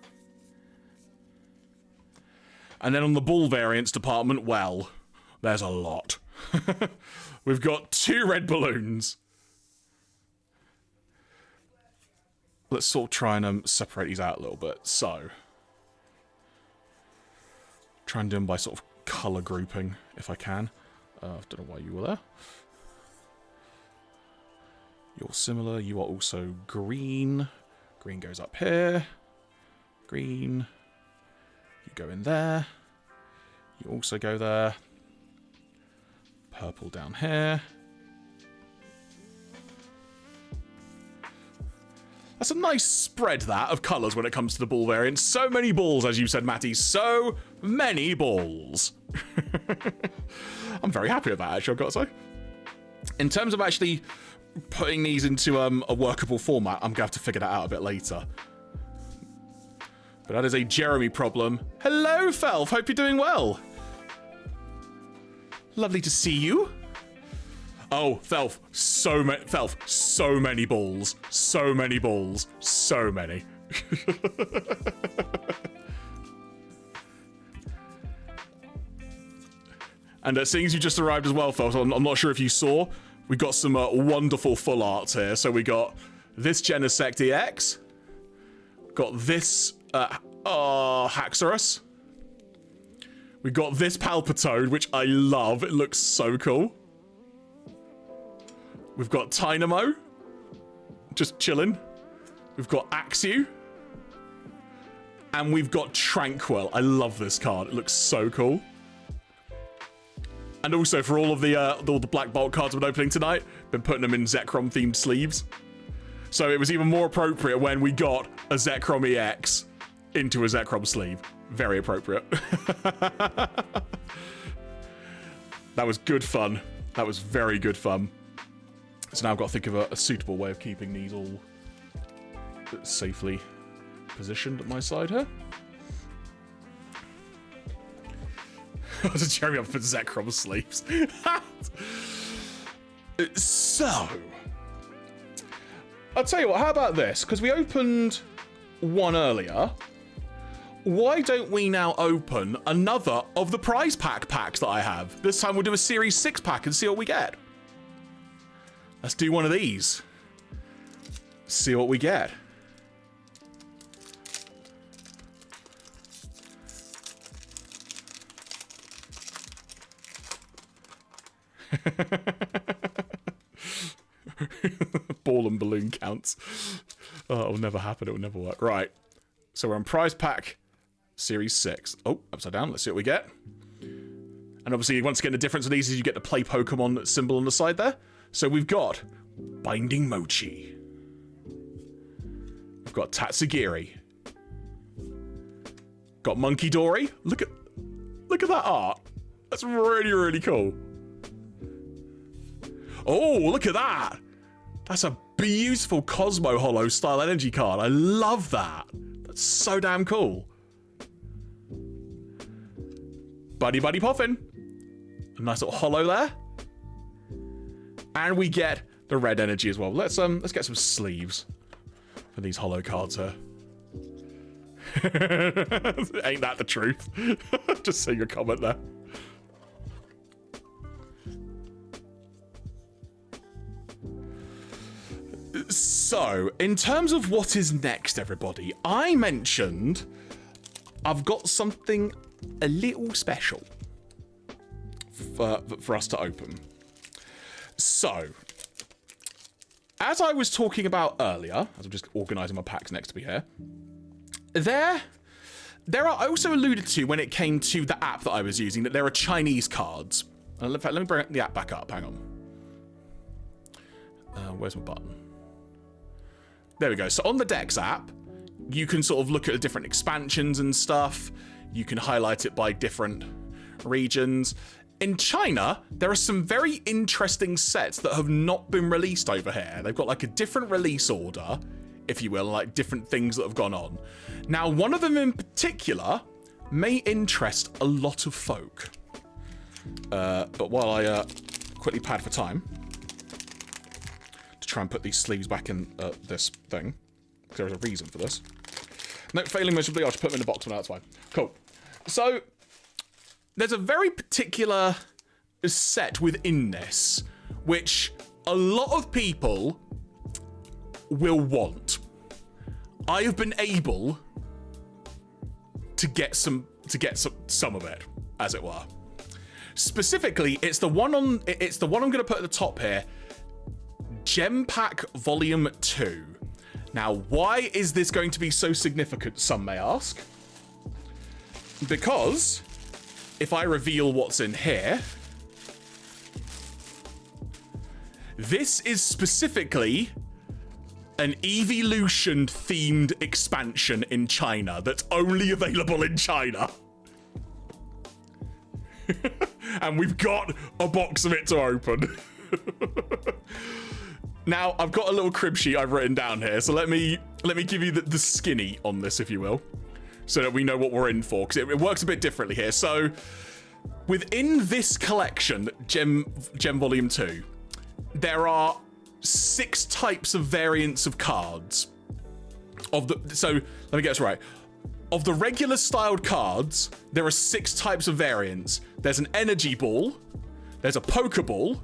And then on the ball variants department, well, there's a lot. We've got 2 red balloons. Let's sort of try and separate these out a little bit. So, try and do them by sort of colour grouping, if I can. I don't know why you were there. You're similar. You are also green. Green goes up here. Green. You go in there. You also go there. Purple down here. That's a nice spread, that, of colours when it comes to the ball variants. So many balls, as you said, Matty. So many balls. I'm very happy with that, actually, I've got to say. In terms of actually putting these into a workable format, I'm going to have to figure that out a bit later. But that is a Jeremy problem. Hello, Felf. Hope you're doing well. Lovely to see you. Oh, Felf, so many balls. So many balls. So many. And seeing as you just arrived as well, Felf, I'm not sure if you saw, we got some wonderful full arts here. So we got this Genesect EX. Got this Haxorus. We got this Palpitoad, which I love. It looks so cool. We've got Tynamo. Just chilling. We've got Axew. And we've got Tranquil. I love this card. It looks so cool. And also for all the Black Bolt cards I've been opening tonight, been putting them in Zekrom-themed sleeves. So it was even more appropriate when we got a Zekrom EX into a Zekrom sleeve. Very appropriate. That was good fun. That was very good fun. So now I've got to think of a suitable way of keeping these all safely positioned at my side here. Just Jeremy up for Zekrom sleeves. So, I'll tell you what, how about this? Because we opened one earlier. Why don't we now open another of the prize packs that I have? This time we'll do a Series 6 pack and see what we get. Let's do one of these. See what we get. Ball and balloon counts. Oh, it'll never happen. It will never work. Right. So we're on prize pack Series 6. Oh, upside down. Let's see what we get. And obviously, once again, the difference with these is you get the play Pokemon symbol on the side there. So we've got Binding Mochi. We've got Tatsugiri. Got Monkey Dory. Look at that art. That's really, really cool. Oh, look at that. That's a beautiful Cosmo Holo style energy card. I love that. That's so damn cool. Buddy Buddy Poffin. A nice little holo there. And we get the red energy as well. Let's get some sleeves for these holo cards here. Ain't that the truth? Just seeing a comment there. So, in terms of what is next, everybody, I mentioned I've got something a little special for us to open. So, as I was talking about earlier, as I'm just organising my packs next to me here, there are also alluded to when it came to the app that I was using that there are Chinese cards. In fact, let me bring the app back up. Hang on. Where's my button? There we go. So on the Dex app, you can sort of look at the different expansions and stuff. You can highlight it by different regions. In China, there are some very interesting sets that have not been released over here. They've got like a different release order, if you will, like different things that have gone on. Now, one of them in particular may interest a lot of folk. But while I quickly pad for time to try and put these sleeves back in this thing, because there is a reason for this. No, failing miserably, I'll just put them in the box, but that's fine. Cool. So, there's a very particular set within this, which a lot of people will want. I have been able to get some of it, as it were. Specifically, it's the one I'm going to put at the top here. Gem Pack Vol.2. Now, why is this going to be so significant, some may ask? Because if I reveal what's in here, this is specifically an Eeveelution themed expansion in China that's only available in China. And we've got a box of it to open. Now, I've got a little crib sheet I've written down here, so let me give you the skinny on this, if you will, so that we know what we're in for, because it works a bit differently here. So, within this collection, Gem Volume 2, there are 6 types of variants of cards. So, let me get this right. Of the regular styled cards, there are 6 types of variants. There's an Energy Ball, there's a Pokeball,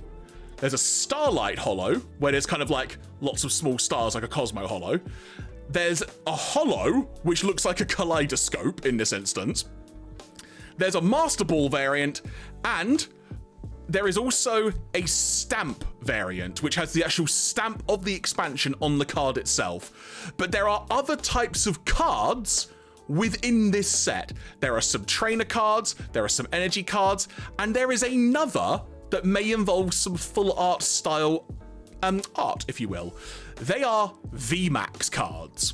there's a Starlight Holo, where there's kind of like lots of small stars, like a Cosmo Holo. There's a Holo, which looks like a kaleidoscope in this instance. There's a Master Ball variant, and there is also a Stamp variant, which has the actual stamp of the expansion on the card itself. But there are other types of cards within this set. There are some trainer cards, there are some energy cards, and there is another that may involve some full art style art, if you will. They are VMAX cards.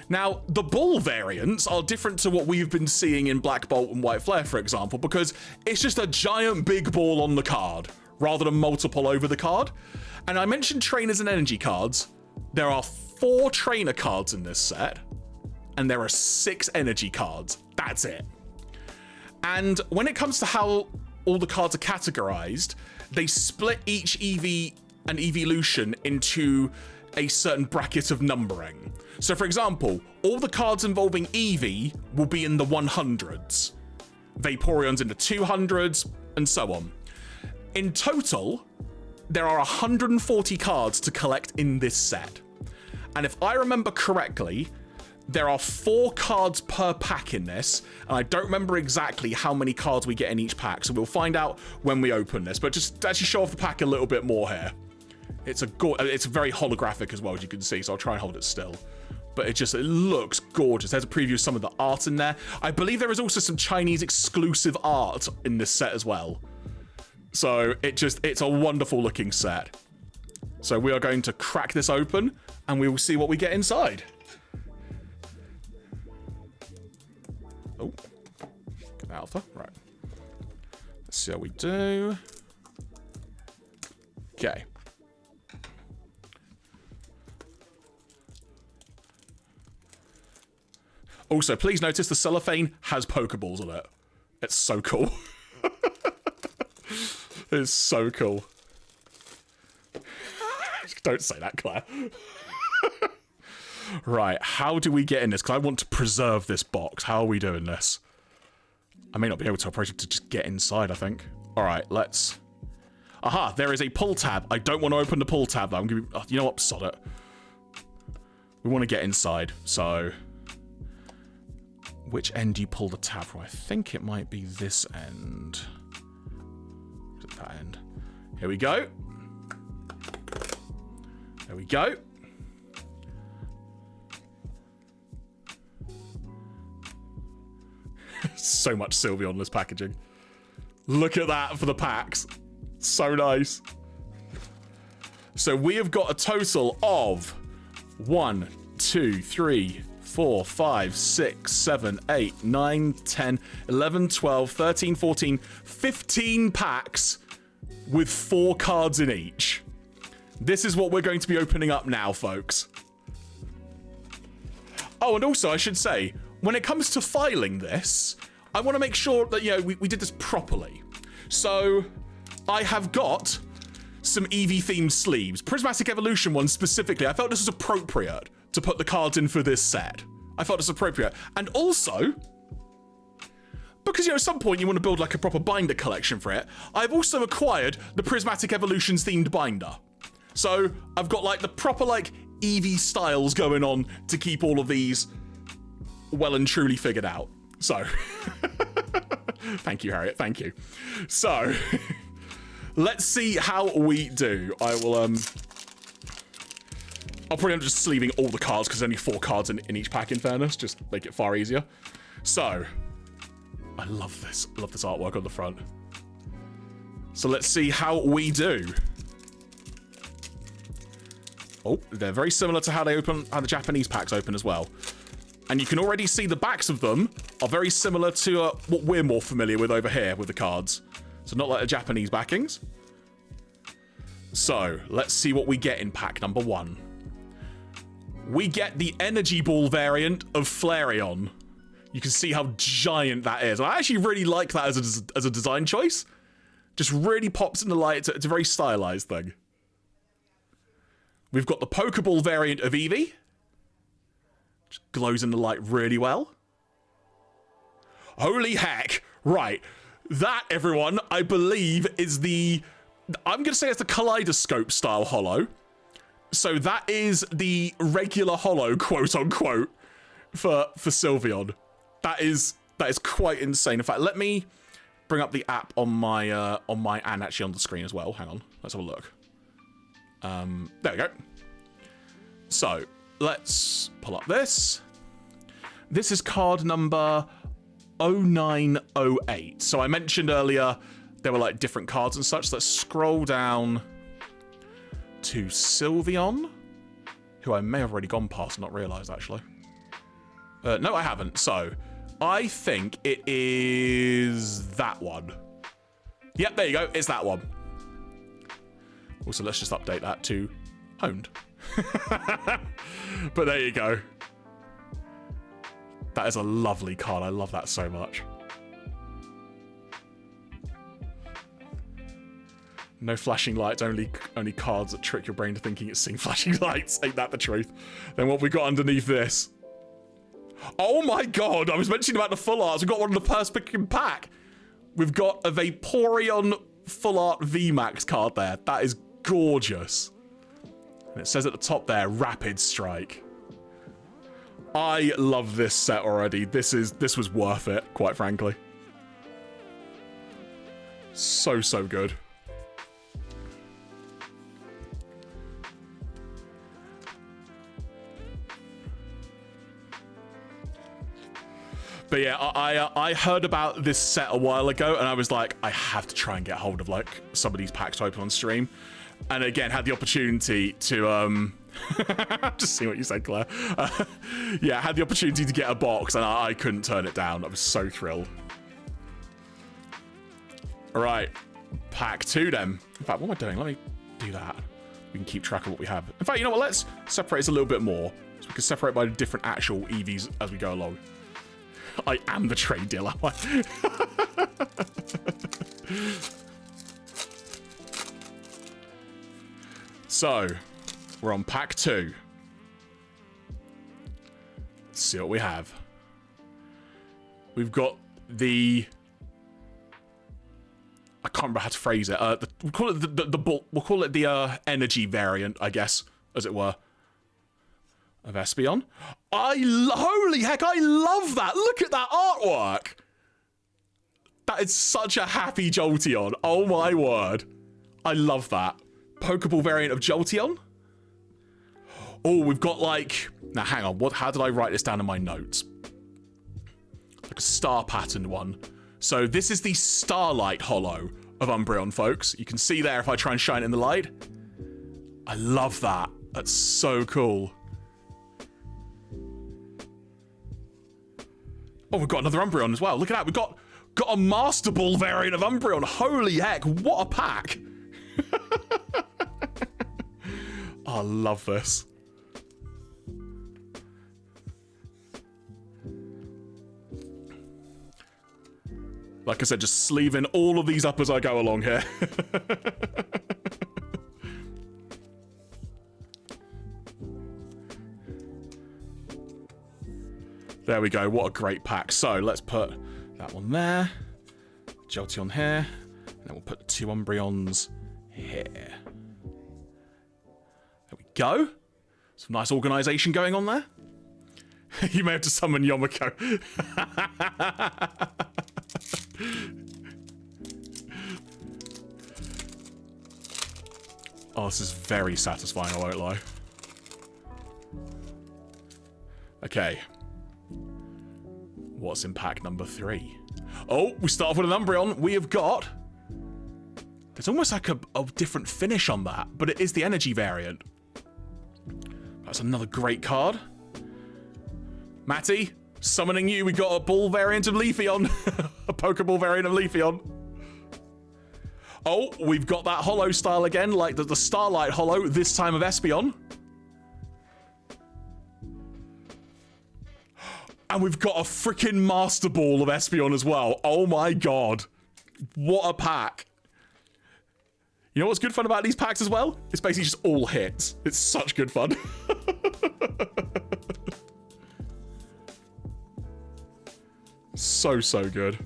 Now, the ball variants are different to what we've been seeing in Black Bolt and White Flare, for example, because it's just a giant big ball on the card, rather than multiple over the card. And I mentioned trainers and energy cards. There are 4 trainer cards in this set, and there are 6 energy cards. That's it. And when it comes to how all the cards are categorized, they split each Eevee and Eeveelution into a certain bracket of numbering. So for example, all the cards involving Eevee will be in the 100s, Vaporeon's in the 200s, and so on. In total, there are 140 cards to collect in this set. And if I remember correctly, there are 4 cards per pack in this, and I don't remember exactly how many cards we get in each pack, so we'll find out when we open this. But just to actually show off the pack a little bit more here. It's very holographic as well, as you can see, so I'll try and hold it still. but it looks gorgeous. There's a preview of some of the art in there. I believe there is also some Chinese exclusive art in this set as well. So it's a wonderful looking set. So we are going to crack this open and we will see what we get inside. Oh, alpha, right. Let's see how we do. Okay. Also, please notice the cellophane has Pokeballs on it. It's so cool. It's so cool. Don't say that, Claire. Right, how do we get in this? Because I want to preserve this box. How are we doing this? I may not be able to approach it to just get inside, I think. All right, let's... Aha, there is a pull tab. I don't want to open the pull tab, though. I'm gonna be... Oh, you know what? Sod it. We want to get inside, so... Which end do you pull the tab from? I think it might be this end. Is it that end? Here we go. There we go. So much Sylveon on this packaging. Look at that for the packs. So nice. So we have got a total of 1, 2, 3, 4, 5, 6, 7, 8, 9, 10, 11, 12, 13, 14, 15 packs with 4 cards in each. This is what we're going to be opening up now, folks. Oh, and also I should say, when it comes to filing this, I want to make sure that, you know, we did this properly. So I have got some Eevee themed sleeves. Prismatic Evolution ones specifically. I felt this was appropriate to put the cards in for this set. I felt it's appropriate. And also, because, you know, at some point you want to build like a proper binder collection for it, I've also acquired the Prismatic Evolutions themed binder. So I've got like the proper like Eevee styles going on to keep all of these well and truly figured out. So, thank you, Harriet, thank you. So, let's see how we do. I will, I'll probably end up just sleeving all the cards because there's only 4 cards in each pack, in fairness, just make it far easier. So, I love this artwork on the front. So let's see how we do. Oh, they're very similar to how the Japanese packs open as well. And you can already see the backs of them are very similar to what we're more familiar with over here with the cards. So not like the Japanese backings. So let's see what we get in pack number 1. We get the Energy Ball variant of Flareon. You can see how giant that is. I actually really like that as a design choice. Just really pops in the light. It's a very stylized thing. We've got the Pokeball variant of Eevee. Just glows in the light really well. Holy heck. Right. That, everyone, I believe is the... I'm going to say it's the Kaleidoscope style holo. So that is the regular holo, quote unquote, for Sylveon. That is quite insane. In fact, let me bring up the app on my and actually on the screen as well. Hang on. Let's have a look. There we go. So, let's pull up this. This is card number 0908. So I mentioned earlier there were like different cards and such. Let's scroll down to Sylveon, who I may have already gone past and not realised actually. No, I haven't. So, I think it is that one. Yep, there you go. It's that one. Also, let's just update that to honed. But there you go. That is a lovely card. I love that so much. No flashing lights, only cards that trick your brain to thinking it's seeing flashing lights. Ain't that the truth? Then what we got underneath this? Oh my god, I was mentioning about the full arts. We've got one of the first pick in pack. We've got a Vaporeon full art VMAX card there. That is gorgeous. And it says at the top there, Rapid Strike. I love this set already. This was worth it, quite frankly. So good. But yeah, I heard about this set a while ago, and I was like, I have to try and get hold of like some of these packs to open on stream. And again, had the opportunity to just see what you said, Claire. Yeah, I had the opportunity to get a box, and I couldn't turn it down. I was so thrilled. All right, pack 2 then. In fact, what am I doing? Let me do that. We can keep track of what we have. In fact, you know what? Let's separate this a little bit more, so we can separate by different actual Eevees as we go along. I am the trade dealer. So, we're on pack 2. Let's see what we have. We've got the... I can't remember how to phrase it. We'll call it we'll call it the energy variant, I guess, as it were, of Espeon. Holy heck, I love that. Look at that artwork. That is such a happy Jolteon. Oh my word. I love that. Pokeball variant of Jolteon. Oh, we've got like... Now, hang on. How did I write this down in my notes? Like a star patterned one. So this is the Starlight Holo of Umbreon, folks. You can see there if I try and shine it in the light. I love that. That's so cool. Oh, we've got another Umbreon as well. Look at that. We've got a Master Ball variant of Umbreon. Holy heck, what a pack. Oh, I love this. Like I said, just sleeving all of these up as I go along here. There we go. What a great pack. So let's put that one there. Jolteon here. And then we'll put the 2 Umbreons here. There we go. Some nice organisation going on there. You may have to summon Yomiko. Oh, this is very satisfying, I won't lie. Okay. What's in pack number 3? Oh, we start off with an Umbreon. We have got... There's almost like a different finish on that, but it is the energy variant. That's another great card. Matty, summoning you. We got a ball variant of Leafeon. A Pokeball variant of Leafeon. Oh, we've got that holo style again, like the Starlight Holo, this time of Espeon. And we've got a freaking Master Ball of Espeon as well. Oh my god. What a pack. You know what's good fun about these packs as well? It's basically just all hits. It's such good fun. So good.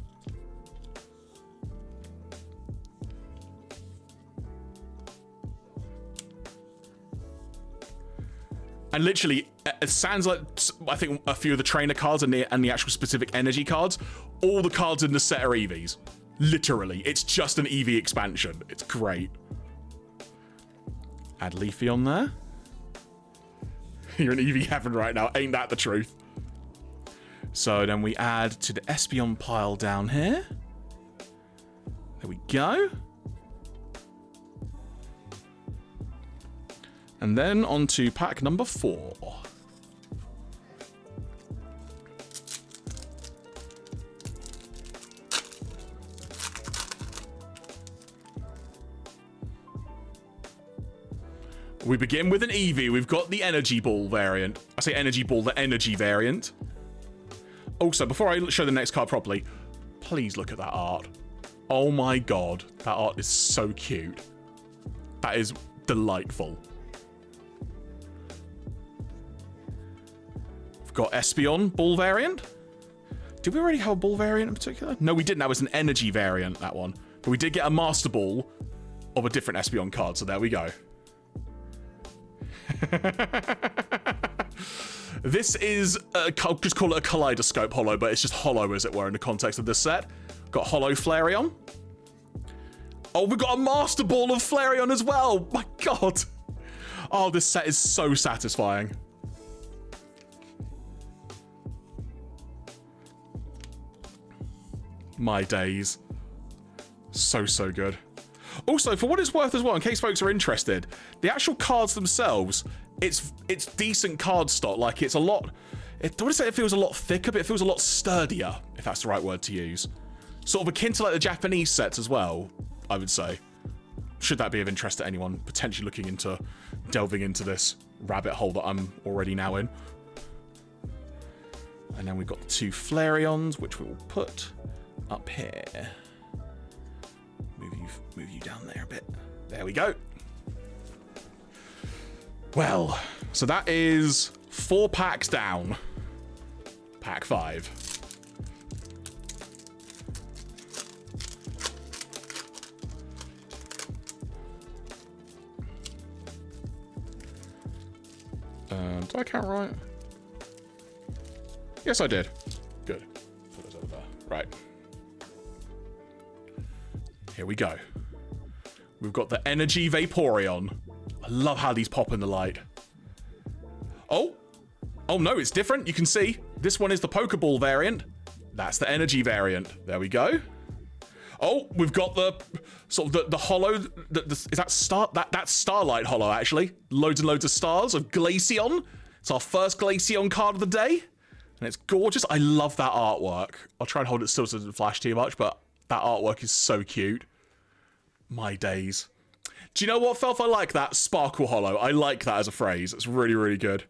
And literally, it sounds like, I think, a few of the trainer cards and the actual specific energy cards, all the cards in the set are Eevees. Literally, it's just an Eevee expansion. It's great. Add Leafeon there. You're in Eevee heaven right now. Ain't that the truth? So then we add to the Espeon pile down here. There we go. And then on to pack number 4. We begin with an Eevee. We've got the Energy Ball variant. I say Energy Ball, the Energy variant. Also, before I show the next card properly, please look at that art. Oh my god, that art is so cute. That is delightful. We've got Espeon Ball variant. Did we already have a Ball variant in particular? No, we didn't. That was an Energy variant, that one. But we did get a Master Ball of a different Espeon card, so there we go. This is, just call it a Kaleidoscope Holo, but it's just Holo, as it were, in the context of this set. Got Holo Flareon. Oh, we've got a Master Ball of Flareon as well. My god. Oh, this set is so satisfying. My days. So, so good. Also, for what it's worth as well, in case folks are interested, the actual cards themselves, it's decent card stock. Like, it's a lot... I wouldn't say it feels a lot thicker, but it feels a lot sturdier, if that's the right word to use. Sort of akin to like the Japanese sets as well, I would say. Should that be of interest to anyone potentially looking into delving into this rabbit hole that I'm already now in. And then we've got the 2 Flareons, which we will put up here. Move you down there a bit. There we go. Well, so that is 4 packs down. Pack 5. Did I count right? Yes, I did. Good. Put those over there. Right. Here we go. We've got the Energy Vaporeon. I love how these pop in the light. Oh! Oh no, it's different. You can see. This one is the Pokeball variant. That's the Energy variant. There we go. Oh, we've got the sort of the hollow. Is that star? That's Starlight Hollow actually. Loads and loads of stars of Glaceon. It's our first Glaceon card of the day, and it's gorgeous. I love that artwork. I'll try and hold it still so it doesn't flash too much, but that artwork is so cute. My days. Do you know what, Felf? I like that Sparkle Hollow. I like that as a phrase. It's really, really good.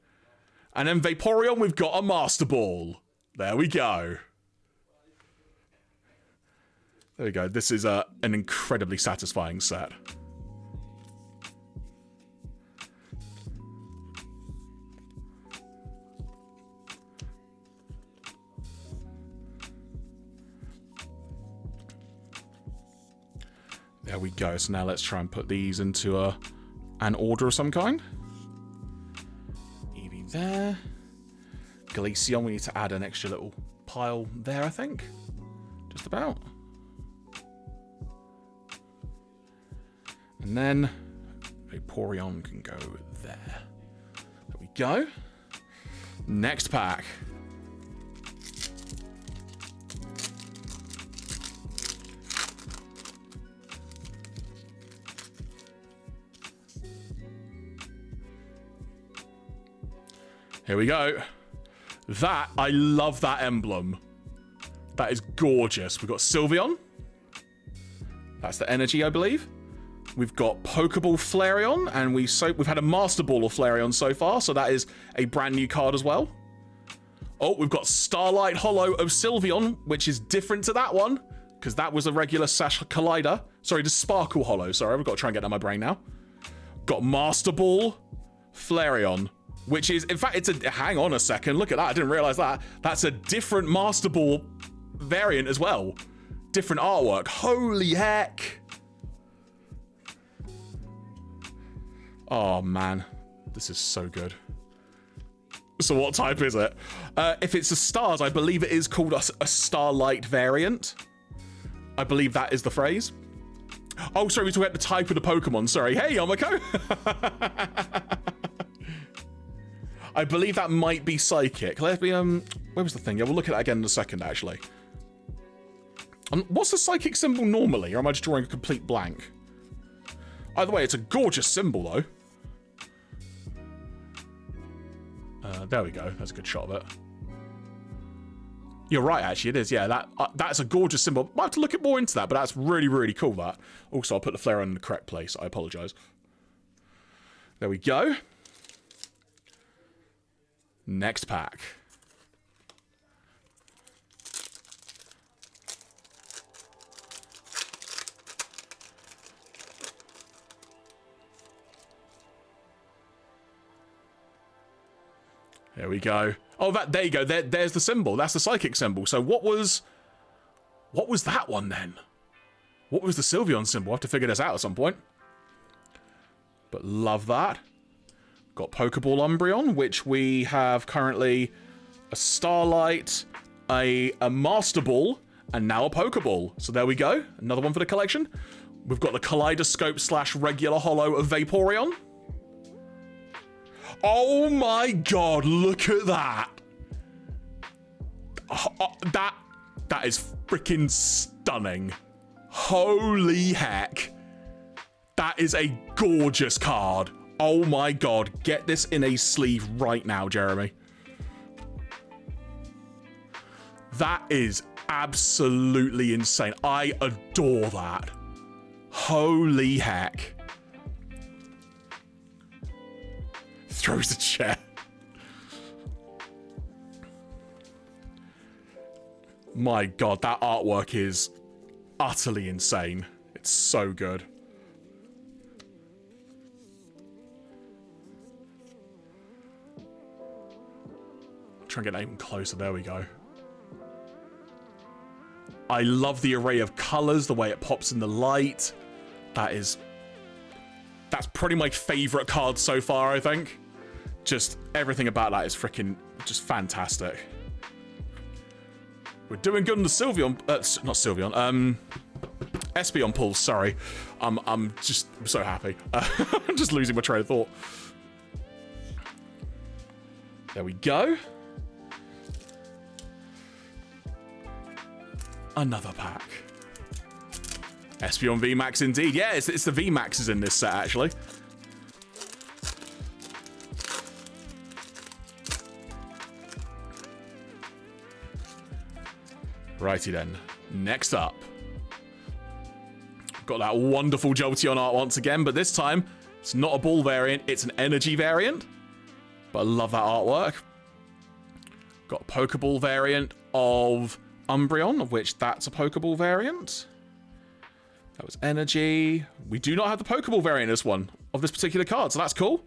And then Vaporeon, we've got a Master Ball. There we go. There we go. This is an incredibly satisfying set. There we go. So now let's try and put these into an order of some kind. Eevee there. Glaceon, we need to add an extra little pile there, I think. Just about. And then Vaporeon can go there. There we go. Next pack. Here we go. That, I love that emblem. That is gorgeous. We've got Sylveon. That's the energy, I believe. We've got Pokeball Flareon, and we've had a Master Ball of Flareon so far, so that is a brand new card as well. Oh, we've got Starlight Hollow of Sylveon, which is different to that one, because that was a regular Sash Collider. Sorry, the Sparkle Hollow. Sorry, I've got to try and get that in my brain now. Got Master Ball Flareon, which is, in fact, it's a... Hang on a second. Look at that. I didn't realize that. That's a different Master Ball variant as well. Different artwork. Holy heck. Oh, man. This is so good. So what type is it? If it's a stars, I believe it is called a Starlight variant. I believe that is the phrase. Oh, sorry, we're talking about the type of the Pokemon. Sorry. Hey, Yomiko. I believe that might be Psychic. Let me, where was the thing? Yeah, we'll look at that again in a second, actually. What's the Psychic symbol normally? Or am I just drawing a complete blank? Either way, it's a gorgeous symbol, though. There we go. That's a good shot of it. You're right, actually. It is, yeah. That's a gorgeous symbol. Might have to look more into that, but that's really, really cool, that. Also, I'll put the flare in the correct place. I apologize. There we go. Next pack. There we go. Oh, there you go. There's the symbol. That's the Psychic symbol. So what was that one then? What was the Sylveon symbol? I'll have to figure this out at some point. But love that. Got Pokeball Umbreon, which we have currently a Starlight, a Master Ball, and now a Pokeball. So there we go. Another one for the collection. We've got the Kaleidoscope / regular hollow of Vaporeon. Oh my god, look at that. That is freaking stunning. Holy heck. That is a gorgeous card. Oh my god. Get this in a sleeve right now, Jeremy. That is absolutely insane. I adore that. Holy heck. Throws the chair. My god, that artwork is utterly insane. It's so good. Try and get that even closer. There we go. I love the array of colors, the way it pops in the light. That's probably my favorite card so far, I think. Just everything about that is freaking just fantastic. We're doing good on the Sylveon, not Sylveon, Espeon pulls, sorry. I'm so happy. I'm just losing my train of thought. There we go. Another pack. Espeon VMAX indeed. Yeah, it's the VMAXs in this set, actually. Righty then. Next up. Got that wonderful Jolteon art once again, but this time it's not a ball variant, it's an energy variant. But I love that artwork. Got a Pokeball variant of Umbreon, of which that's a Pokeball variant. That was energy. We do not have the Pokeball variant in this one, of this particular card, so that's cool.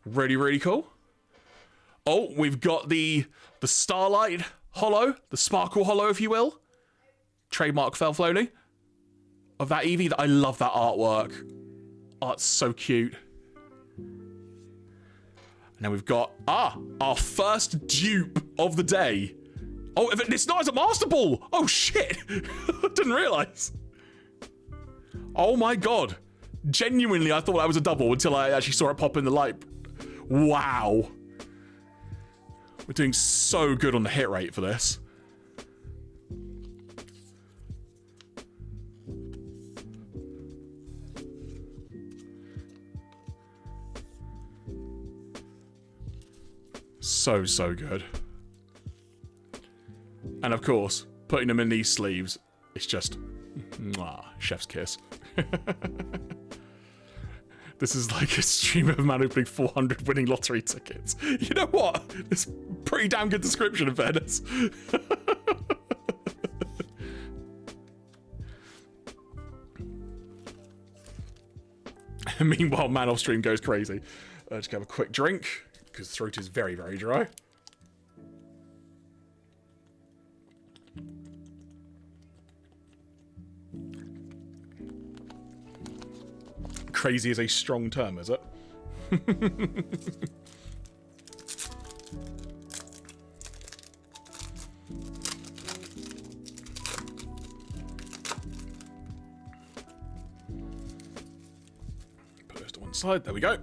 Really, really cool. Oh, we've got the Starlight Holo, the Sparkle Holo, if you will. Trademark Felflowne of that Eevee. I love that artwork. Oh, it's so cute. And then we've got, our first dupe of the day. Oh, it's not as a Master Ball. Oh, shit. Didn't realize. Oh, my God. Genuinely, I thought that was a double until I actually saw it pop in the light. Wow. We're doing so good on the hit rate for this. So good. And of course, putting them in these sleeves, it's just, chef's kiss. This is like a stream of a man opening 400 winning lottery tickets. You know what? It's a pretty damn good description, in fairness. Meanwhile, man off stream goes crazy. Just have a quick drink, because the throat is very, very dry. Crazy is a strong term, is it? Put those to one side. There we go.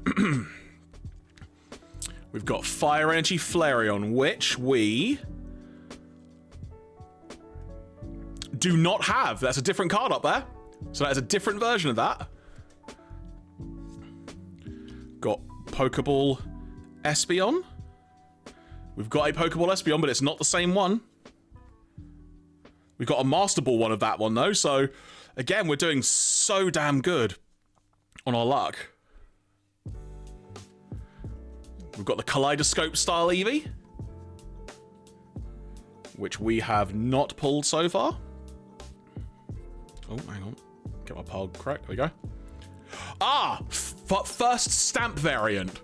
We've got Fire Energy Flareon, which we do not have. That's a different card up there. So that is a different version of that. Got Pokeball Espeon. We've got a Pokeball Espeon, but it's not the same one. We've got a Master Ball one of that one, though. So, again, we're doing so damn good on our luck. We've got the Kaleidoscope style Eevee, which we have not pulled so far. Oh, hang on. Get my pile correct. There we go. First stamp variant.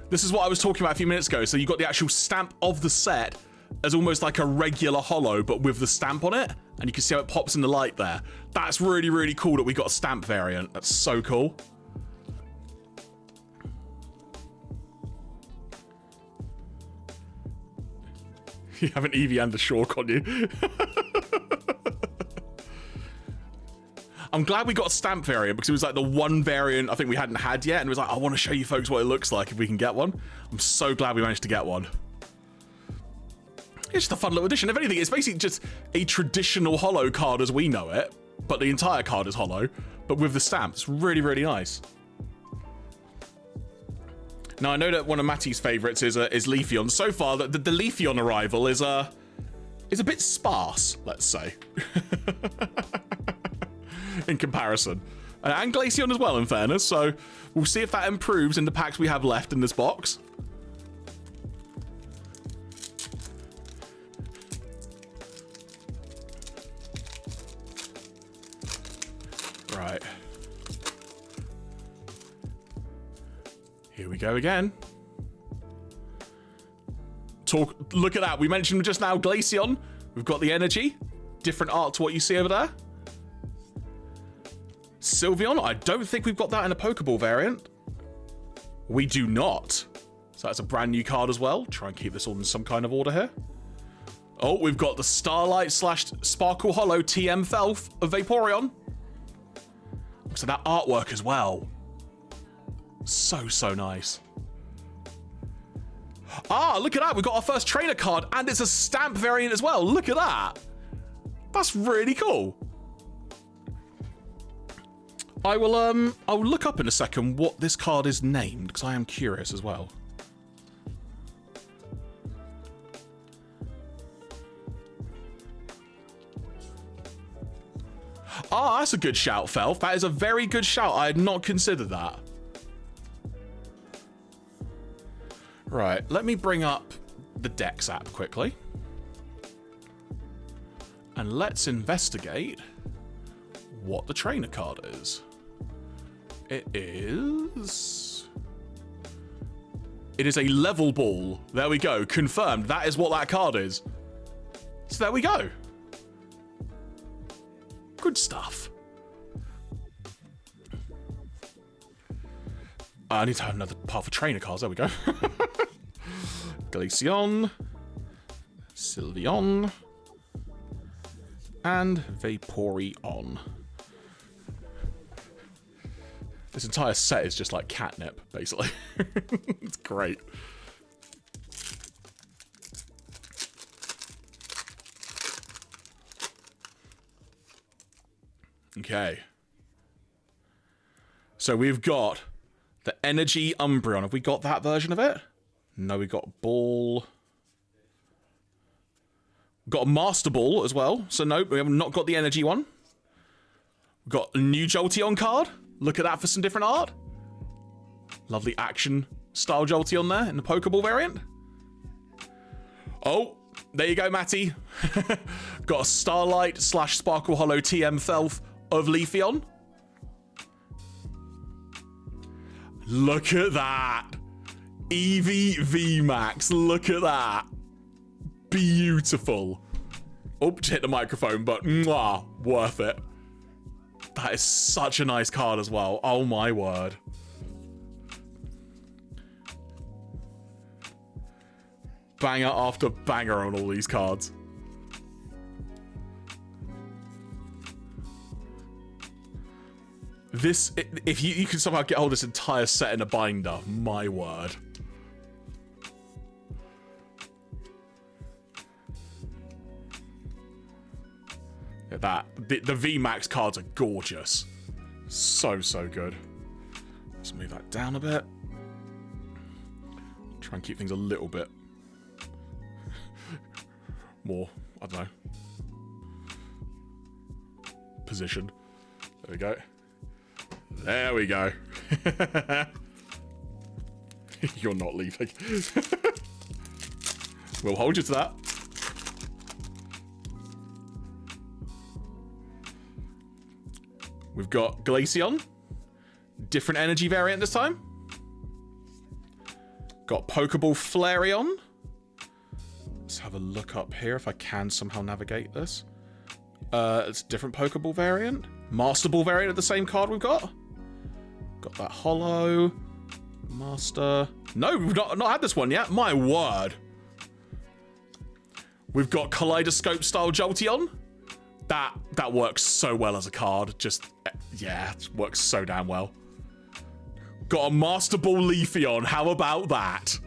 This is what I was talking about a few minutes ago. So you got the actual stamp of the set as almost like a regular holo, but with the stamp on it. And you can see how it pops in the light there. That's really, really cool that we got a stamp variant. That's so cool. You have an Eevee and a Shawk on you. I'm glad we got a stamp variant because it was like the one variant I think we hadn't had yet, and it was like, I want to show you folks what it looks like if we can get one. I'm so glad we managed to get one. It's just a fun little addition. If anything, it's basically just a traditional holo card as we know it, but the entire card is holo, but with the stamp. It's really, really nice. Now, I know that one of Matty's favourites is Leafeon. So far, the Leafeon arrival is a bit sparse, let's say, in comparison. And Glaceon as well, in fairness, so we'll see if that improves in the packs we have left in this box. Right. Here we go again. Look at that. We mentioned just now Glaceon. We've got the energy. Different art to what you see over there. Sylveon. I don't think we've got that in a Pokeball variant. We do not. So that's a brand new card as well. Try and keep this all in some kind of order here. Oh, we've got the Starlight / Sparkle Holo TM Felf of Vaporeon. So that artwork as well. So, so nice. Ah, look at that. We've got our first trainer card and it's a stamp variant as well. Look at that. That's really cool. I'll look up in a second what this card is named because I am curious as well. Ah, that's a good shout, Felf. That is a very good shout. I had not considered that. Right, let me bring up the Dex app quickly. And let's investigate what the trainer card is. It is a level ball. There we go. Confirmed. That is what that card is. So there we go. Good stuff. I need to have another part for trainer cards. There we go. Glaceon, Sylveon, and Vaporeon. This entire set is just like catnip, basically. It's great. Okay. So we've got the Energy Umbreon. Have we got that version of it? No, we got Ball. We've got a Master Ball as well. So no, we have not got the Energy one. We've got a new Jolteon card. Look at that for some different art. Lovely action style Jolteon there in the Pokeball variant. Oh, there you go, Matty. Got a Starlight / Sparkle Holo TM Felf of Leafeon. Look at that. Eevee VMAX. Look at that. Beautiful. Oh, hit the microphone, but mwah, worth it. That is such a nice card as well. Oh my word. Banger after banger on all these cards. This, if you can somehow get hold of this entire set in a binder, my word. Look at that. The VMAX cards are gorgeous. So, so good. Let's move that down a bit. Try and keep things a little bit more, I don't know, positioned. There we go. There we go. You're not leaving. We'll hold you to that. We've got Glaceon. Different energy variant this time. Got Pokeball Flareon. Let's have a look up here if I can somehow navigate this. It's a different Pokeball variant. Master Ball variant of the same card we've got. Got that Holo. Master. No, we've not had this one yet. My word. We've got Kaleidoscope style Jolteon. That works so well as a card. Just, yeah, it works so damn well. Got a Master Ball Leafeon. How about that?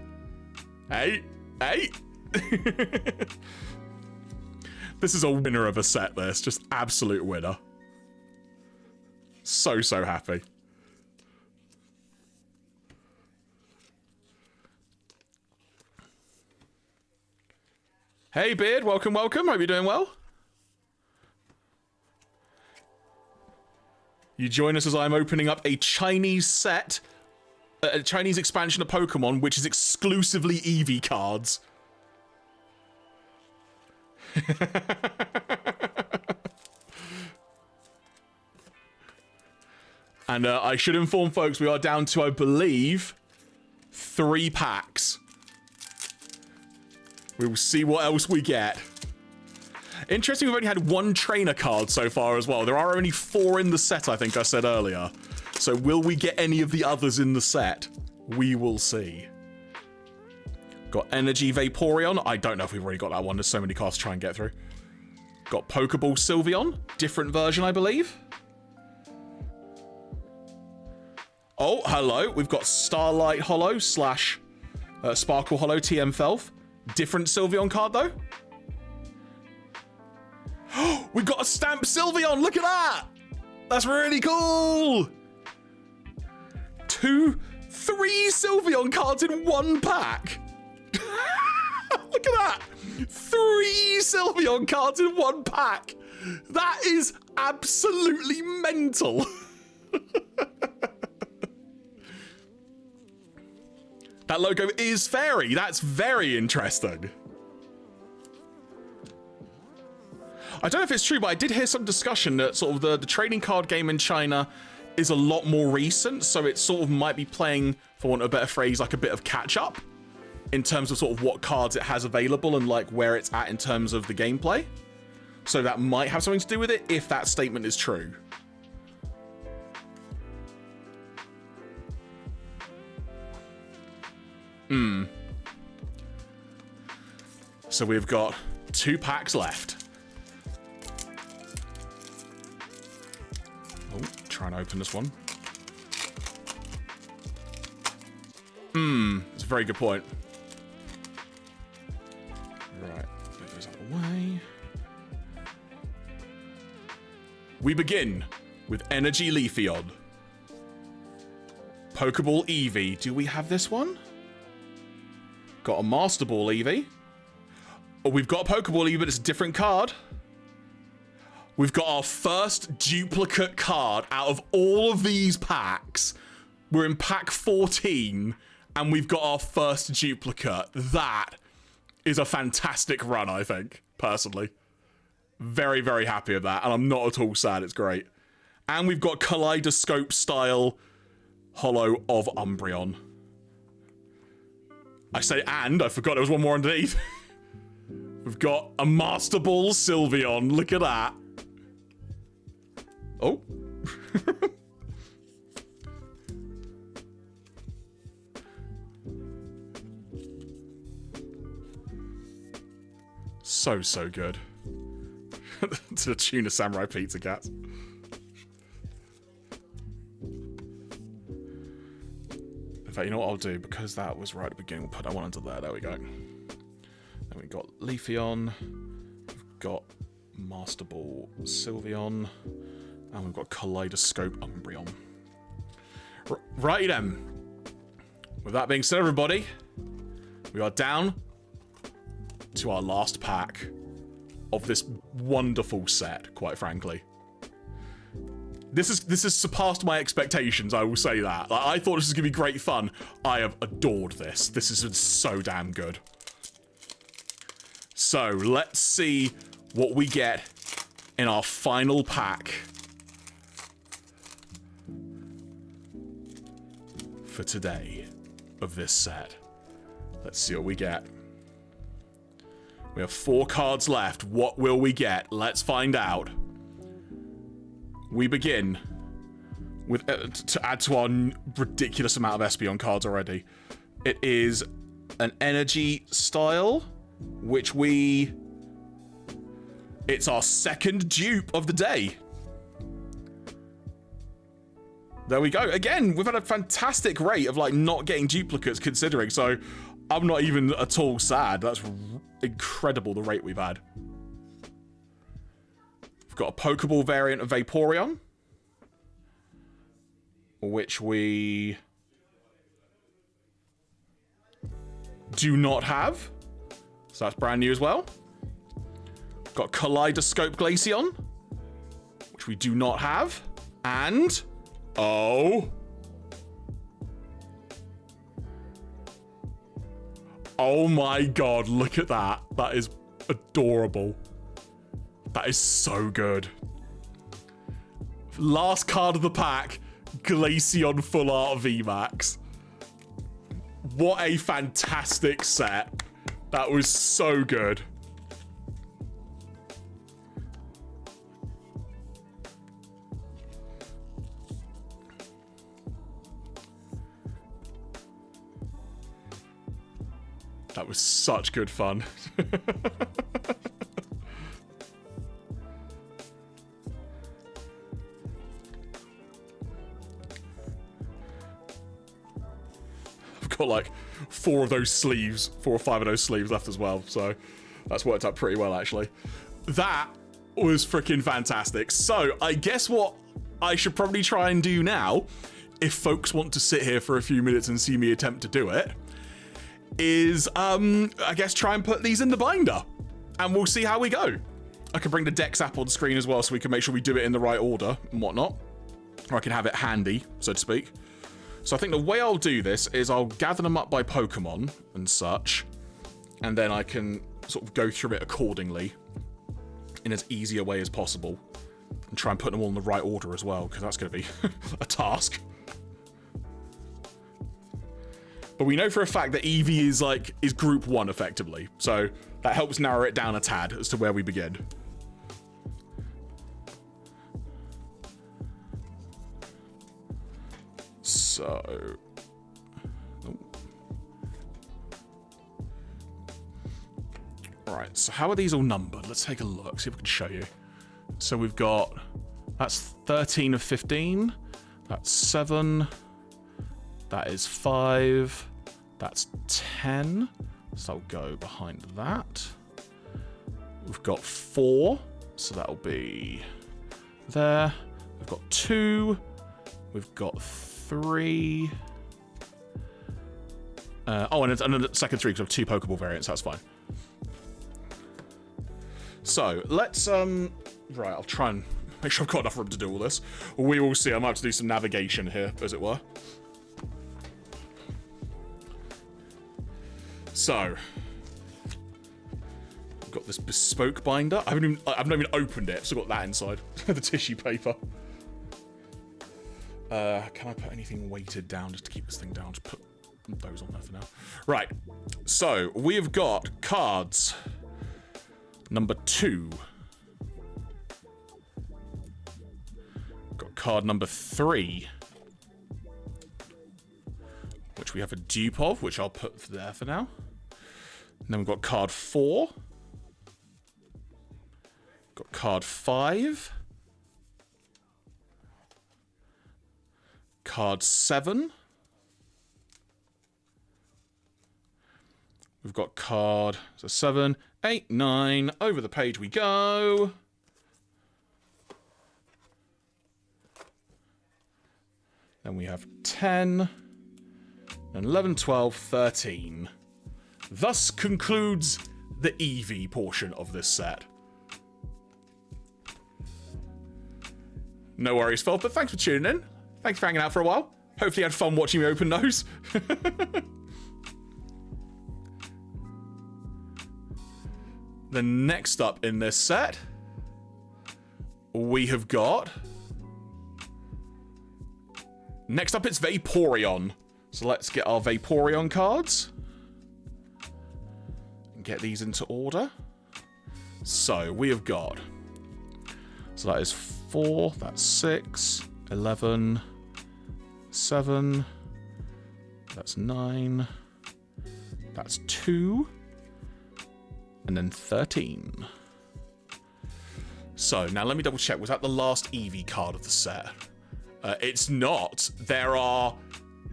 Hey, hey. This is a winner of a set, this. Just absolute winner. So, so happy. Hey, Beard. Welcome, welcome. Hope you're doing well. You join us as I'm opening up a Chinese set, a Chinese expansion of Pokemon, which is exclusively Eevee cards. And I should inform folks, we are down to, I believe, 3 packs. We will see what else we get. Interesting, we've only had 1 trainer card so far as well. There are only 4 in the set, I think I said earlier. So will we get any of the others in the set? We will see. Got Energy Vaporeon. I don't know if we've already got that one. There's so many cards to try and get through. Got Pokeball Sylveon. Different version, I believe. Oh, hello. We've got Starlight Hollow / Sparkle Hollow TM Felf. Different Sylveon card, though. We got a Stamp Sylveon. Look at that. That's really cool. 2, 3 Sylveon cards in 1 pack. Look at that. 3 Sylveon cards in 1 pack. That is absolutely mental. That logo is fairy. That's very interesting. I don't know if it's true, but I did hear some discussion that sort of the trading card game in China is a lot more recent, so it sort of might be playing, for want of a better phrase, like a bit of catch-up in terms of sort of what cards it has available and like where it's at in terms of the gameplay. So that might have something to do with it, if that statement is true. So we've got 2 packs left. Oh, try and open this one. It's a very good point. Right, get those out of the way. We begin with Energy Leafeon. Pokeball Eevee. Do we have this one? Got a Master Ball Eevee. Oh, we've got a Pokeball Eevee, but it's a different card. We've got our first duplicate card out of all of these packs. We're in pack 14, and we've got our first duplicate. That is a fantastic run, I think, personally. Very, very happy with that, and I'm not at all sad. It's great. And we've got Kaleidoscope-style Hollow of Umbreon. I say and, I forgot there was one more underneath. We've got a Master Ball Sylveon. Look at that. Oh. So, so good. To the tune of Samurai Pizza Cats. In fact, you know what I'll do? Because that was right at the beginning, we'll put that one under there. There we go. Then we've got Leafeon. We've got Master Ball Sylveon. And we've got Kaleidoscope Umbreon. Righty then. With that being said, everybody, we are down to our last pack of this wonderful set, quite frankly. This has surpassed my expectations, I will say that. Like, I thought this was going to be great fun. I have adored this. This is so damn good. So, let's see what we get in our final pack for today of this set. Let's see what we get. We have 4 cards left. What will we get? Let's find out. We begin with, to add to our ridiculous amount of Espeon cards already, it is an Energy style, which it's our second dupe of the day. There we go. Again, we've had a fantastic rate of like not getting duplicates considering, so I'm not even at all sad. That's incredible, the rate we've had. We've got a Pokeball variant of Vaporeon, which we do not have. So that's brand new as well. Got Kaleidoscope Glaceon, which we do not have. And... oh my god, look at that. That is adorable. That is so good. Last card of the pack, Glaceon Full Art VMAX. What a fantastic set. That was so good. That was such good fun. I've got like 4 or 5 of those sleeves left as well, so that's worked out pretty well actually. That was freaking fantastic. So I guess what I should probably try and do now, if folks want to sit here for a few minutes and see me attempt to do it, is I guess try and put these in the binder and we'll see how we go. I can bring the Dex app on screen as well so we can make sure we do it in the right order and whatnot, or I can have it handy, so to speak. So I think the way I'll do this is I'll gather them up by Pokemon and such, and then I can sort of go through it accordingly in as easy a way as possible and try and put them all in the right order as well, because that's going to be a task. But we know for a fact that Eevee is group 1 effectively, so that helps narrow it down a tad as to where we begin. So, alright, so how are these all numbered? Let's take a look, see if I can show you. So we've got, that's 13 of 15, that's 7, that is 5, that's 10, so I'll go behind that. We've got 4, so that'll be there. We've got 2, we've got 3. Oh, and a second 3 because I have 2 Pokeball variants, that's fine. So, let's, right, I'll try and make sure I've got enough room to do all this. We will see, I might have to do some navigation here, as it were. So, I've got this bespoke binder. I've not even opened it, so I've got that inside. The tissue paper. Can I put anything weighted down just to keep this thing down? Just put those on there for now. Right, so we have got cards number 2. Got card number 3, which we have a dupe of, which I'll put there for now. And then we've got card 4. Got card 5. Card 7. We've got card, so 7, 8, 9. Over the page we go. Then we have 10, and 11, 12, 13. Thus concludes the Eevee portion of this set. No worries, Fel, but thanks for tuning in. Thanks for hanging out for a while. Hopefully you had fun watching me open those. Then next up in this set, we have got... Next up, it's Vaporeon. So let's get our Vaporeon cards. And get these into order. So, we have got... So that is 4, that's 6, 11, 7, that's 9, that's 2, and then 13. So, now let me double check. Was that the last Eevee card of the set? It's not. There are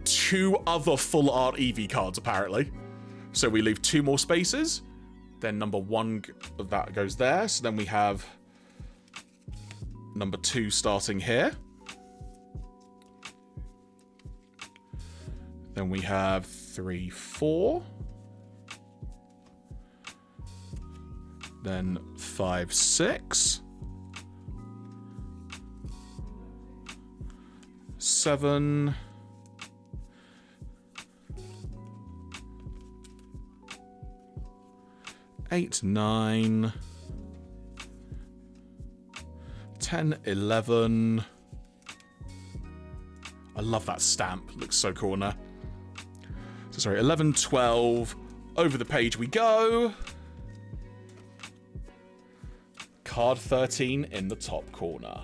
2 other full art Eevee cards, apparently. So we leave 2 more spaces. Then number 1 of that goes there. So then we have number 2 starting here. Then we have 3, 4. Then 5, 6. 7. 8, 9. 10, 11. I love that stamp. Looks so cool now. So sorry, 11, 12. Over the page we go. Card 13 in the top corner.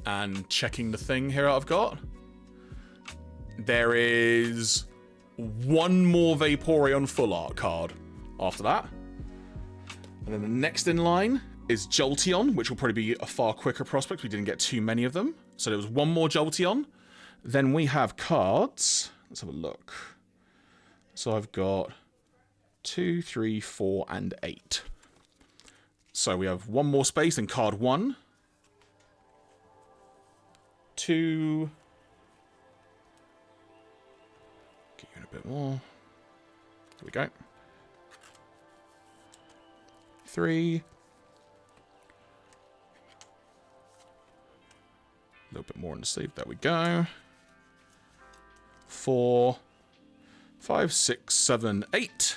And checking the thing here I've got. There is 1 more Vaporeon full art card after that. And then the next in line is Jolteon, which will probably be a far quicker prospect. We didn't get too many of them. So there was 1 more Jolteon. Then we have cards. Let's have a look. So I've got 2, 3, 4, and 8. So we have 1 more space in card 1. 2. Get you in a bit more. There we go. 3. A little bit more on the sleeve. There we go. 4. 5, 6, 7, 8.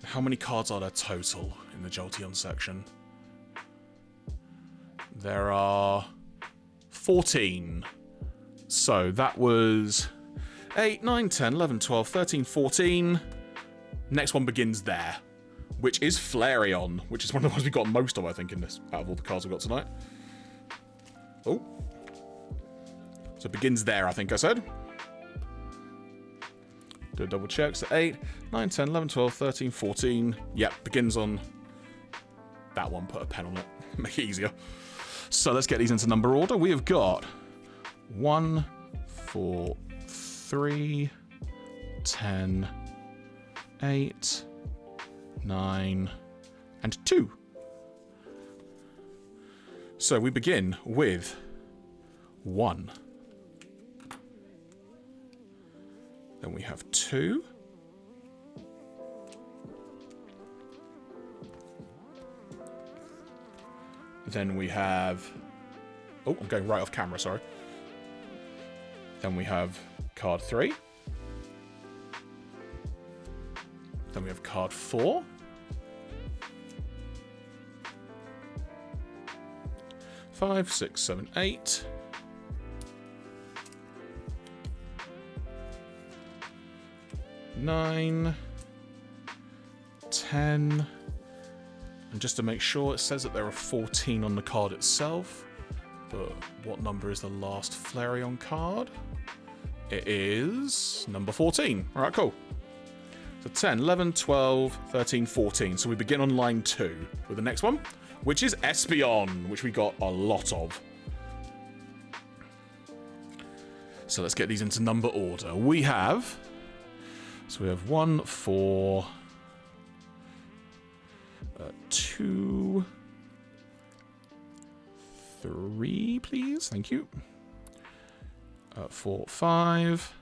How many cards are there total in the Jolteon section? There are 14. So that was 8, 9, 10, 11, 12, 13, 14. Next one begins there, which is Flareon, which is one of the ones we got most of, I think, in this, out of all the cards we've got tonight. Oh. So it begins there, I think I said. Do a double check. So 8, 9, 10, 11, 12, 13, 14. Yep, begins on that one. Put a pen on it. Make it easier. So let's get these into number order. We have got 1, 4, 3, 10, 8, 9, and 2. So we begin with 1. Then we have 2. Then we have... Oh, I'm going right off camera, sorry. Then we have card 3. Then we have card 4. Five, 6, 7, 8. 9, 10, and just to make sure, it says that there are 14 on the card itself, but what number is the last Flareon card? It is number 14. All right, cool. So 10, 11, 12, 13, 14. So we begin on line 2 with the next one, which is Espeon, which we got a lot of. So let's get these into number order. We have 1, 4, 2, 3, please. Thank you. 4, 5,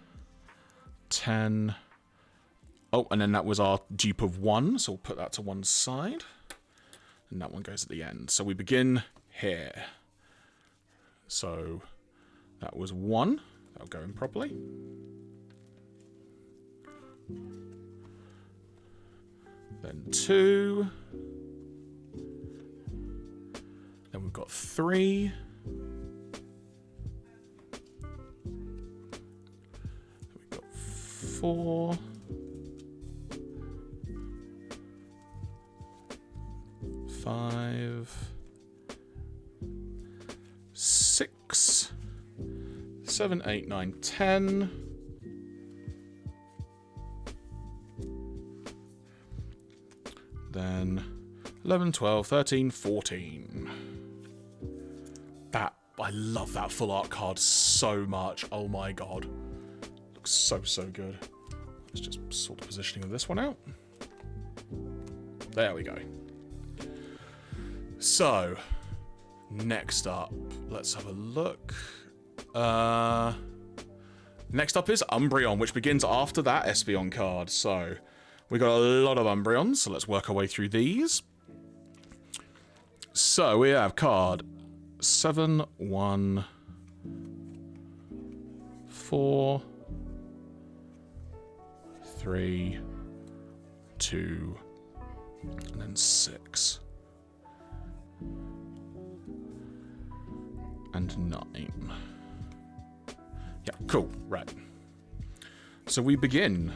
10. Oh, and then that was our dupe of 1, so we'll put that to one side. And that one goes at the end. So we begin here. So that was 1. That'll go in properly. Then 2. Then we've got 3. Then we've got 4. 5. 6. 7, 8, 9, 10. Then 11, 12, 13, 14. I love that full art card so much. Oh my god. Looks so, so good. Let's just sort the positioning of this one out. There we go. So, next up, let's have a look. Next up is Umbreon, which begins after that Espeon card. So, we got a lot of Umbreons, so let's work our way through these. So, we have card 7, 1, 4, 3, 2, and then 6. And 9. Yeah, cool, right. So we begin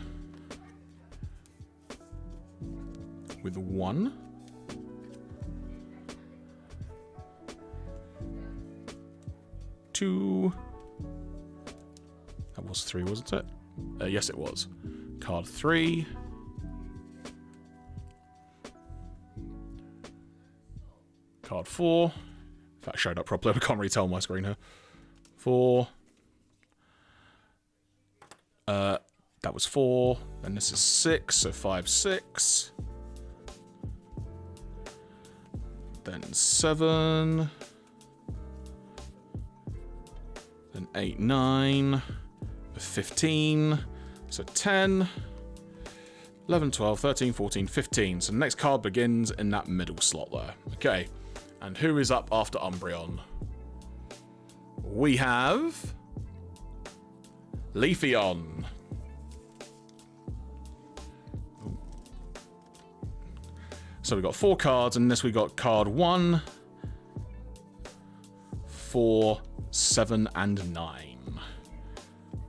with 1. 2. That was 3, wasn't it? Yes, it was. Card 3. Card 4. If that showed up properly, I can't really tell on my screen here. 4. That was 4. Then this is 6, so 5, 6. Then 7. Then 8, 9. 15. So 10. 11, 12, 13, 14, 15. So the next card begins in that middle slot there. Okay. And who is up after Umbreon? We have Leafeon. So we've got 4 cards, and this we got card 1, 4, 7, and 9.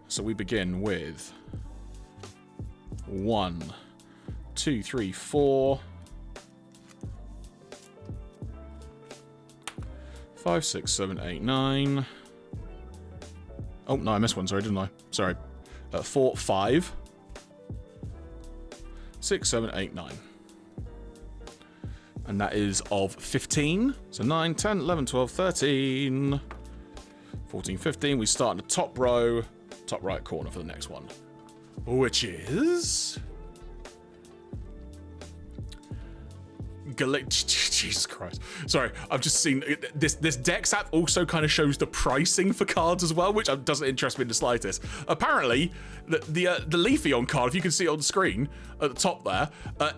So we begin with 1, 2, 3, 4, 5, 6, 7, 8, 9. Oh, no, I missed one, sorry, didn't I? Sorry. 4, 5, 6, 7, 8, 9. And that is of 15. So 9, 10, 11, 12, 13, 14, 15. We start in the top row, top right corner for the next one. Which is... Jesus Christ. Sorry, I've just seen this Dex app also kind of shows the pricing for cards as well, which doesn't interest me in the slightest. Apparently, the Leafeon card, if you can see it on the screen at the top there,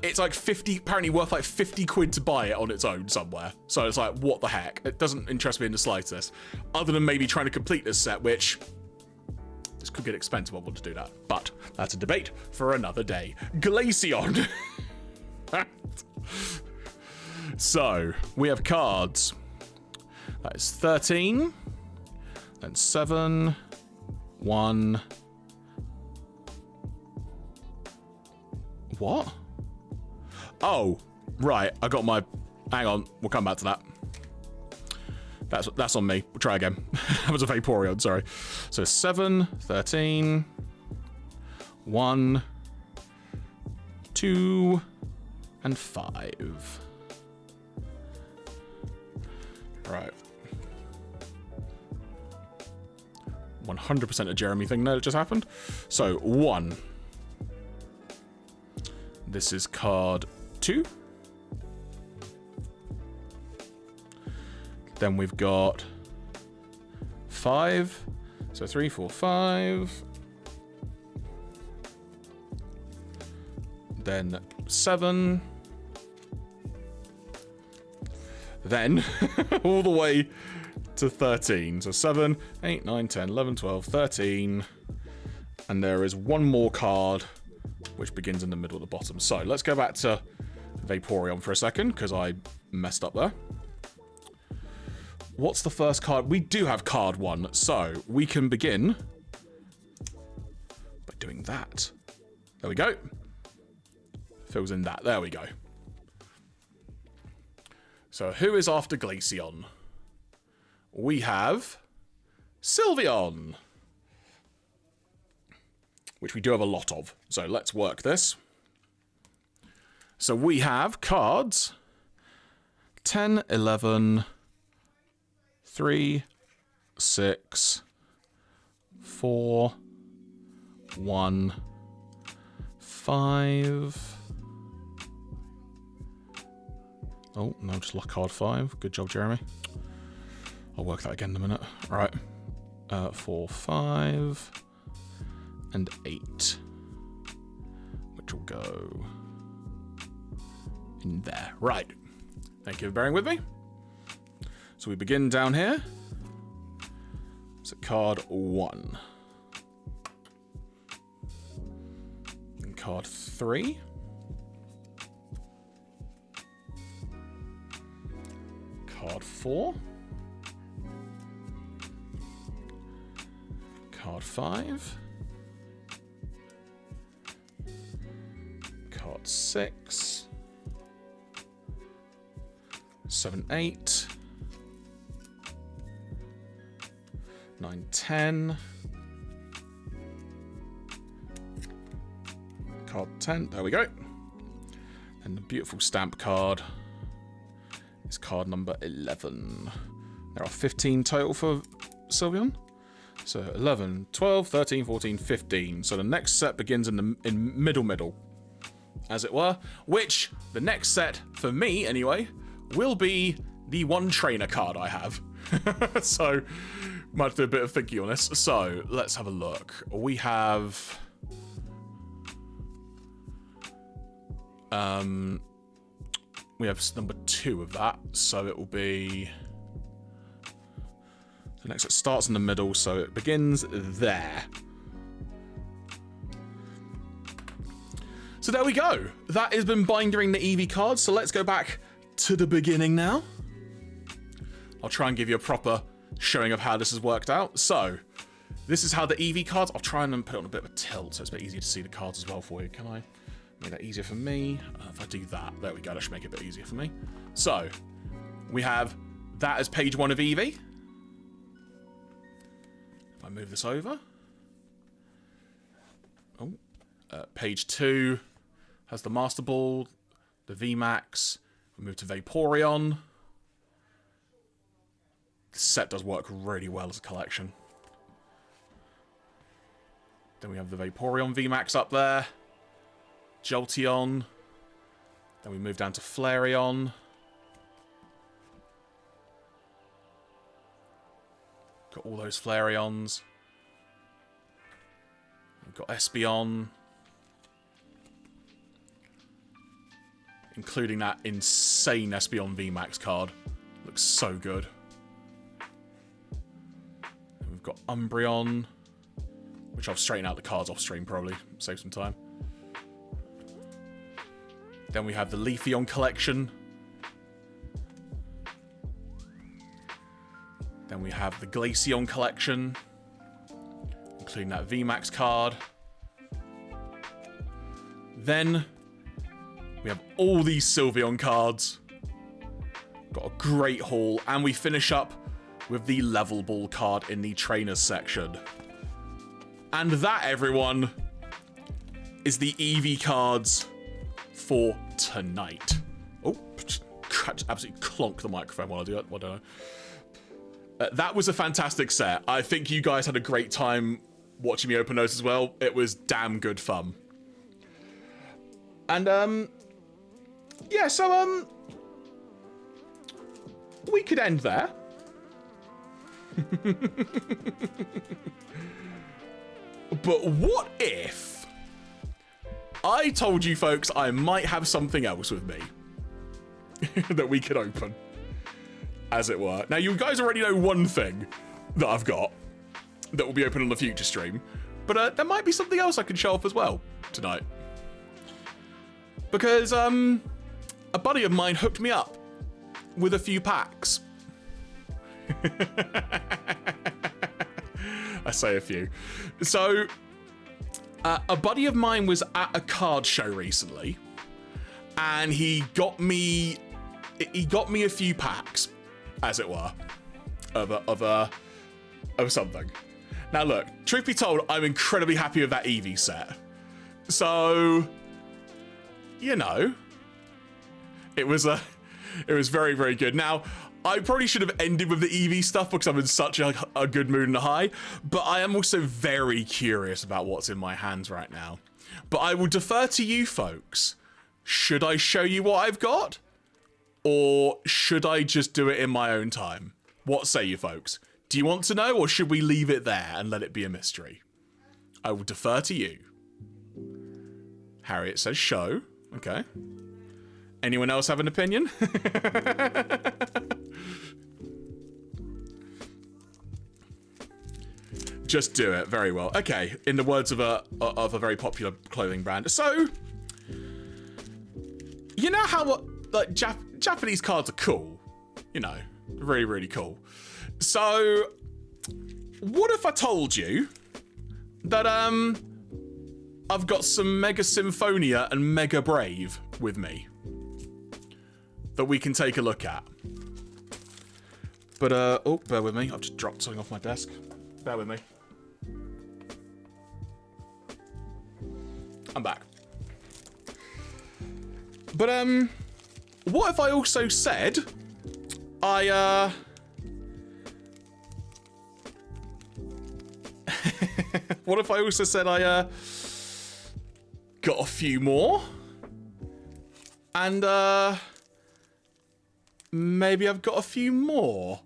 it's like 50, apparently worth like 50 quid to buy it on its own somewhere. So it's like, what the heck? It doesn't interest me in the slightest. Other than maybe trying to complete this set, which... this could get expensive, I want to do that. But that's a debate for another day. Glaceon. So, we have cards. That is 13. Then 7. 1. What? Oh, right. I got my... hang on. We'll come back to that. That's on me. We'll try again. That was a Vaporeon, sorry. So 7, 13, 1, 2, and 5. Right. 100% a Jeremy thing there that just happened. So 1. This is card 2. Then we've got 5. So 3, 4, 5. Then 7. Then all the way to 13. So 7, 8, 9, 10, 11, 12, 13. And there is one more card which begins in the middle at the bottom. So let's go back to Vaporeon for a second because I messed up there. What's the first card? We do have card 1, so we can begin by doing that. There we go. Fills in that. There we go. So who is after Glaceon? We have Sylveon, which we do have a lot of. So let's work this. So we have cards 10, 11, 3, 6, 4, 1, 5. Oh, no, just lock card 5. Good job, Jeremy. I'll work that again in a minute. All right. 4, 5, and 8. Which will go in there. Right. Thank you for bearing with me. So we begin down here. It's card 1. And card 3. Card 4. Card 5. Card 6. 7, 8. 9, 10. Card 10. There we go. And the beautiful stamp card is card number 11. There are 15 total for Sylveon. So 11, 12, 13, 14, 15. So the next set begins in middle, as it were. Which, the next set, for me anyway, will be the one trainer card I have. So, might have to do a bit of thinking on this. So, let's have a look. We have... we have number 2 of that, so it will be... The next set starts in the middle, so it begins there. So there we go. That has been bindering the Eevee cards, so let's go back to the beginning now. I'll try and give you a proper showing of how this has worked out. So, this is how the Eevee cards... I'll try and put it on a bit of a tilt, so it's a bit easier to see the cards as well for you. Can I make that easier for me? If I do that, there we go. That should make it a bit easier for me. So, we have that as page 1 of Eevee. If I move this over. Oh. Page 2 has the Master Ball, the VMAX. We move to Vaporeon. This set does work really well as a collection. Then we have the Vaporeon VMAX up there. Jolteon. Then we move down to Flareon. Got all those Flareons. We've got Espeon. Including that insane Espeon VMAX card. Looks so good. And we've got Umbreon. Which I'll straighten out the cards off stream probably. Save some time. Then we have the Leafeon collection. Then we have the Glaceon collection. Including that VMAX card. Then we have all these Sylveon cards. Got a great haul. And we finish up with the Level Ball card in the trainers section. And that, everyone, is the Eevee cards for tonight. Oh, absolutely clonk the microphone while I do that. I don't know. That was a fantastic set. I think you guys had a great time watching me open those as well. It was damn good fun. And, yeah, so, we could end there. But what if I told you folks I might have something else with me that we could open, as it were. Now, you guys already know one thing that I've got that will be open on the future stream, but there might be something else I can show off as well tonight. Because a buddy of mine hooked me up with a few packs. I say a few. So, a buddy of mine was at a card show recently, and he got me a few packs, as it were, of something. Now, look, truth be told, I'm incredibly happy with that Eevee set. So, you know, it was very, very good. Now, I probably should have ended with the Eevee stuff because I'm in such a good mood and a high, but I am also very curious about what's in my hands right now. But I will defer to you folks. Should I show you what I've got? Or should I just do it in my own time? What say you folks? Do you want to know, or should we leave it there and let it be a mystery? I will defer to you. Harriet says show. Okay. Anyone else have an opinion? Just do it. Very well. Okay. In the words of a very popular clothing brand. So, you know how like Japanese cards are cool? You know, really, really cool. So, what if I told you that I've got some Mega Symphonia and Mega Brave with me that we can take a look at? But oh, bear with me. I've just dropped something off my desk. Bear with me. I'm back. But what if I also said what if I also said I got a few more? And maybe I've got a few more.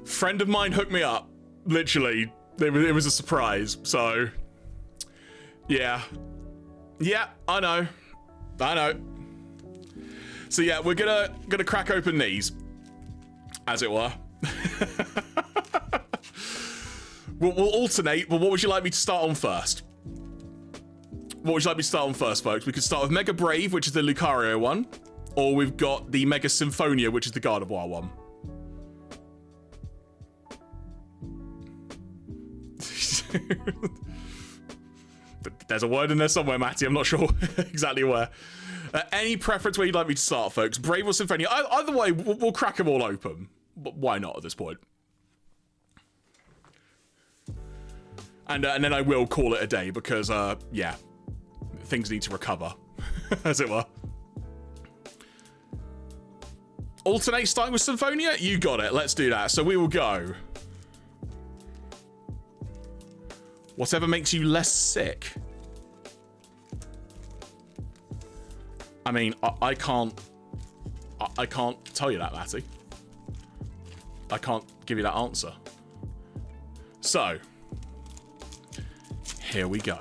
Friend of mine hooked me up. Literally. It was a surprise. So, yeah. Yeah, I know. So yeah, we're gonna crack open these, as it were. we'll alternate, but what would you like me to start on first? What would you like me to start on first, folks? We could start with Mega Brave, which is the Lucario one, or we've got the Mega Symphonia, which is the Gardevoir one. There's a word in there somewhere, Matty. I'm not sure exactly where. Any preference where you'd like me to start, folks? Brave or Symphonia? Either way, we'll crack them all open. But why not at this point? And then I will call it a day because, yeah, things need to recover, as it were. Alternate starting with Symphonia? You got it. Let's do that. So we will go. Whatever makes you less sick. I mean, I can't tell you that, Matty. I can't give you that answer. So, here we go.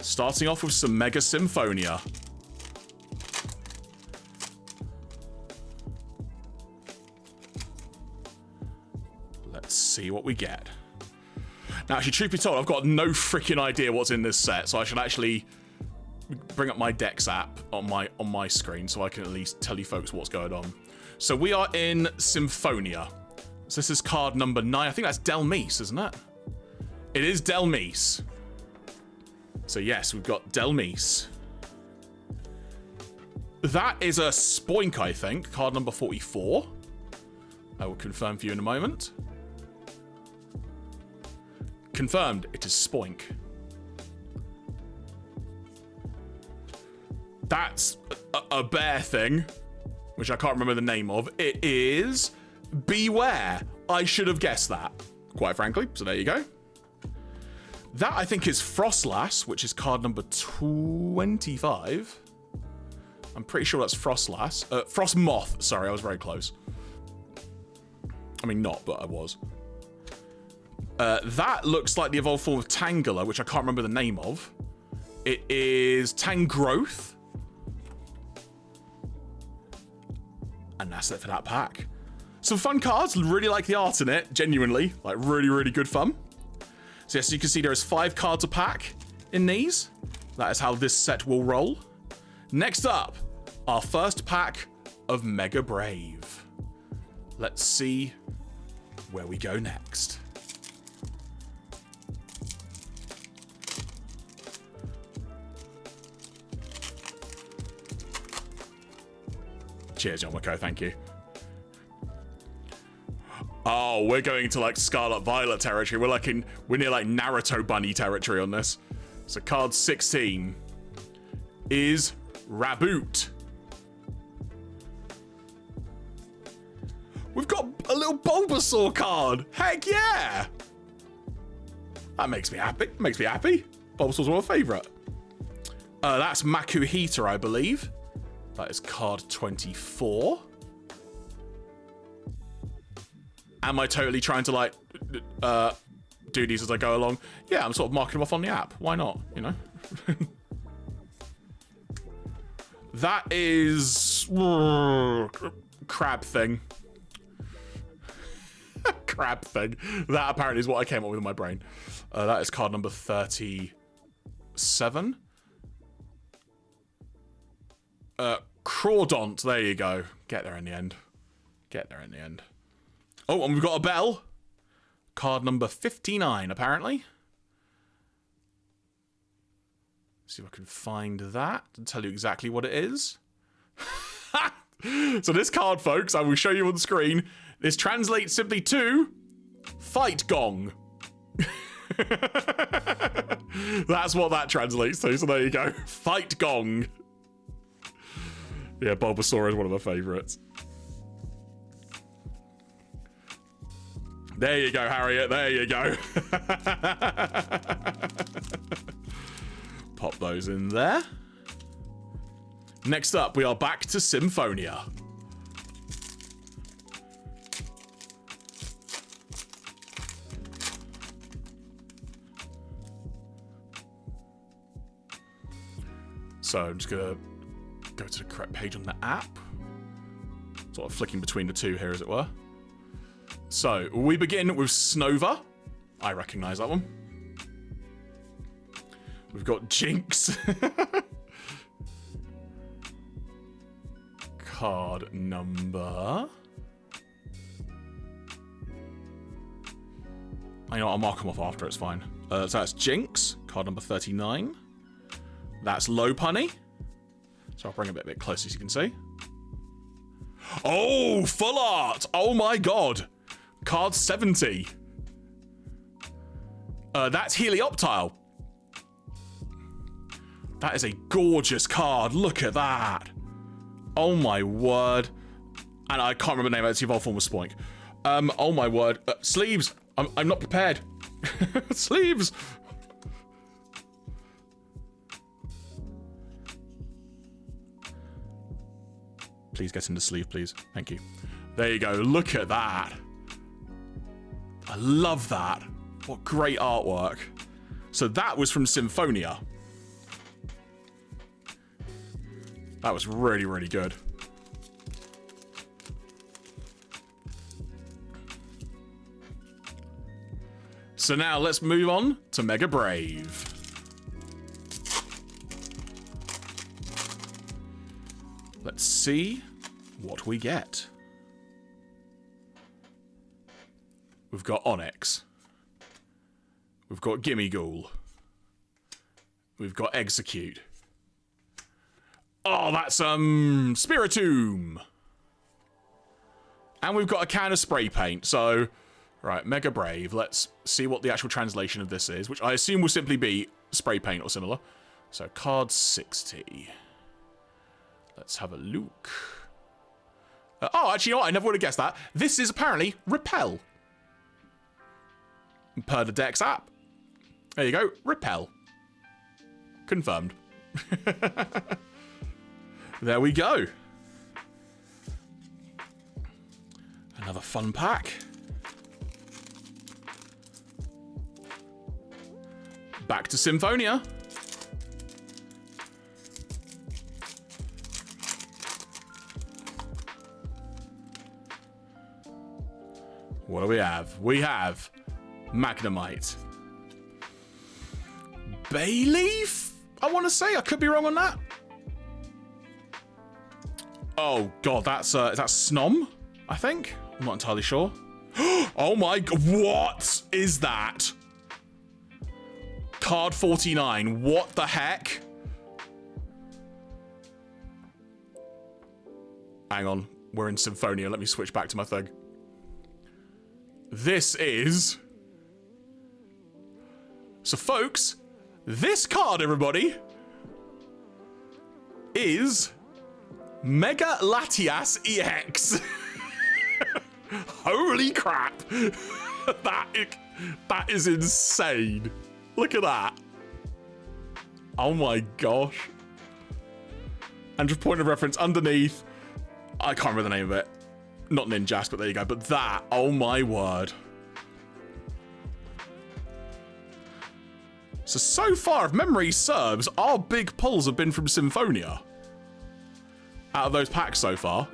Starting off with some Mega Symphonia. Let's see what we get. Now, actually, truth be told, I've got no freaking idea what's in this set, so I should actually bring up my Dex app on my screen so I can at least tell you folks what's going on. So we are in Symphonia. So this is card number 9. I think that's Delmise, isn't it? It is Delmise. So yes, we've got Delmise. That is a Spoink, I think. Card number 44. I will confirm for you in a moment. Confirmed, it is Spoink. That's a bear thing, which I can't remember the name of. It is Beware. I should have guessed that, quite frankly. So there you go. That, I think, is Frostlass, which is card number 25. I'm pretty sure that's Frostlass. Frostmoth. Sorry, I was very close. I mean, not, but I was. That looks like the evolved form of Tangela, which I can't remember the name of. It is Tangrowth. And that's it for that pack. Some fun cards. Really like the art in it. Genuinely. Like, really, really good fun. So yes, you can see there is 5 cards a pack in these. That is how this set will roll. Next up, our first pack of Mega Brave. Let's see where we go next. Cheers, John Wicko, thank you. Oh, we're going to like Scarlet Violet territory. We're near like Naruto Bunny territory on this. So card 16. is Raboot. We've got a little Bulbasaur card. Heck yeah. That makes me happy. Makes me happy. Bulbasaur's my favourite. That's Makuhita, I believe. That is card 24. Am I totally trying to, like, do these as I go along? Yeah, I'm sort of marking them off on the app. Why not, you know? That is... crab thing. Crab thing. That apparently is what I came up with in my brain. That is card number 37. Crawdont, there you go. Get there in the end. Get there in the end. Oh, and we've got a bell. Card number 59, apparently. See if I can find that and tell you exactly what it is. So this card, folks, I will show you on the screen. This translates simply to Fight Gong. That's what that translates to, so there you go. Fight Gong. Yeah, Bulbasaur is one of my favourites. There you go, Harriet. There you go. Pop those in there. Next up, we are back to Symphonia. So I'm just gonna go to the correct page on the app. Sort of flicking between the two here, as it were. So we begin with Snova. I recognise that one. We've got Jinx. Card number... I know, I'll mark them off after, it's fine. So that's Jinx, card number 39. That's Lopunny. So I'll bring it a bit closer so you can see. Oh, full art! Oh my god! Card 70. That's Helioptile. That is a gorgeous card. Look at that. Oh my word. And I can't remember the name. It's the evolved form of Spoink. Oh my word. Sleeves. I'm not prepared. Sleeves. Please get in the sleeve, please. Thank you. There you go. Look at that. I love that. What great artwork. So that was from Symphonia. That was really, really good. So now let's move on to Mega Brave. Let's see what we get. We've got Onyx. We've got Gimmighoul. We've got Execute. Oh, that's Spiritomb. And we've got a can of spray paint. So, right, Mega Brave. Let's see what the actual translation of this is, which I assume will simply be spray paint or similar. So, card 60. Let's have a look. Oh, actually, you know what? I never would have guessed that. This is apparently Repel. Per the Dex app. There you go. Repel. Confirmed. There we go. Another fun pack. Back to Symphonia. What do we have? We have Magnemite. Bayleaf? I want to say. I could be wrong on that. Oh, God. That's, is that Snom? I think? I'm not entirely sure. Oh, my God. What is that? Card 49. What the heck? Hang on. We're in Symphonia. Let me switch back to my thing. This is... So, folks, this card, everybody, is Mega Latias EX. Holy crap. That is insane. Look at that. Oh my gosh. And just point of reference underneath. I can't remember the name of it. Not Ninjas, but there you go. But that, oh my word. So far, if memory serves, our big pulls have been from Symphonia. Out of those packs so far.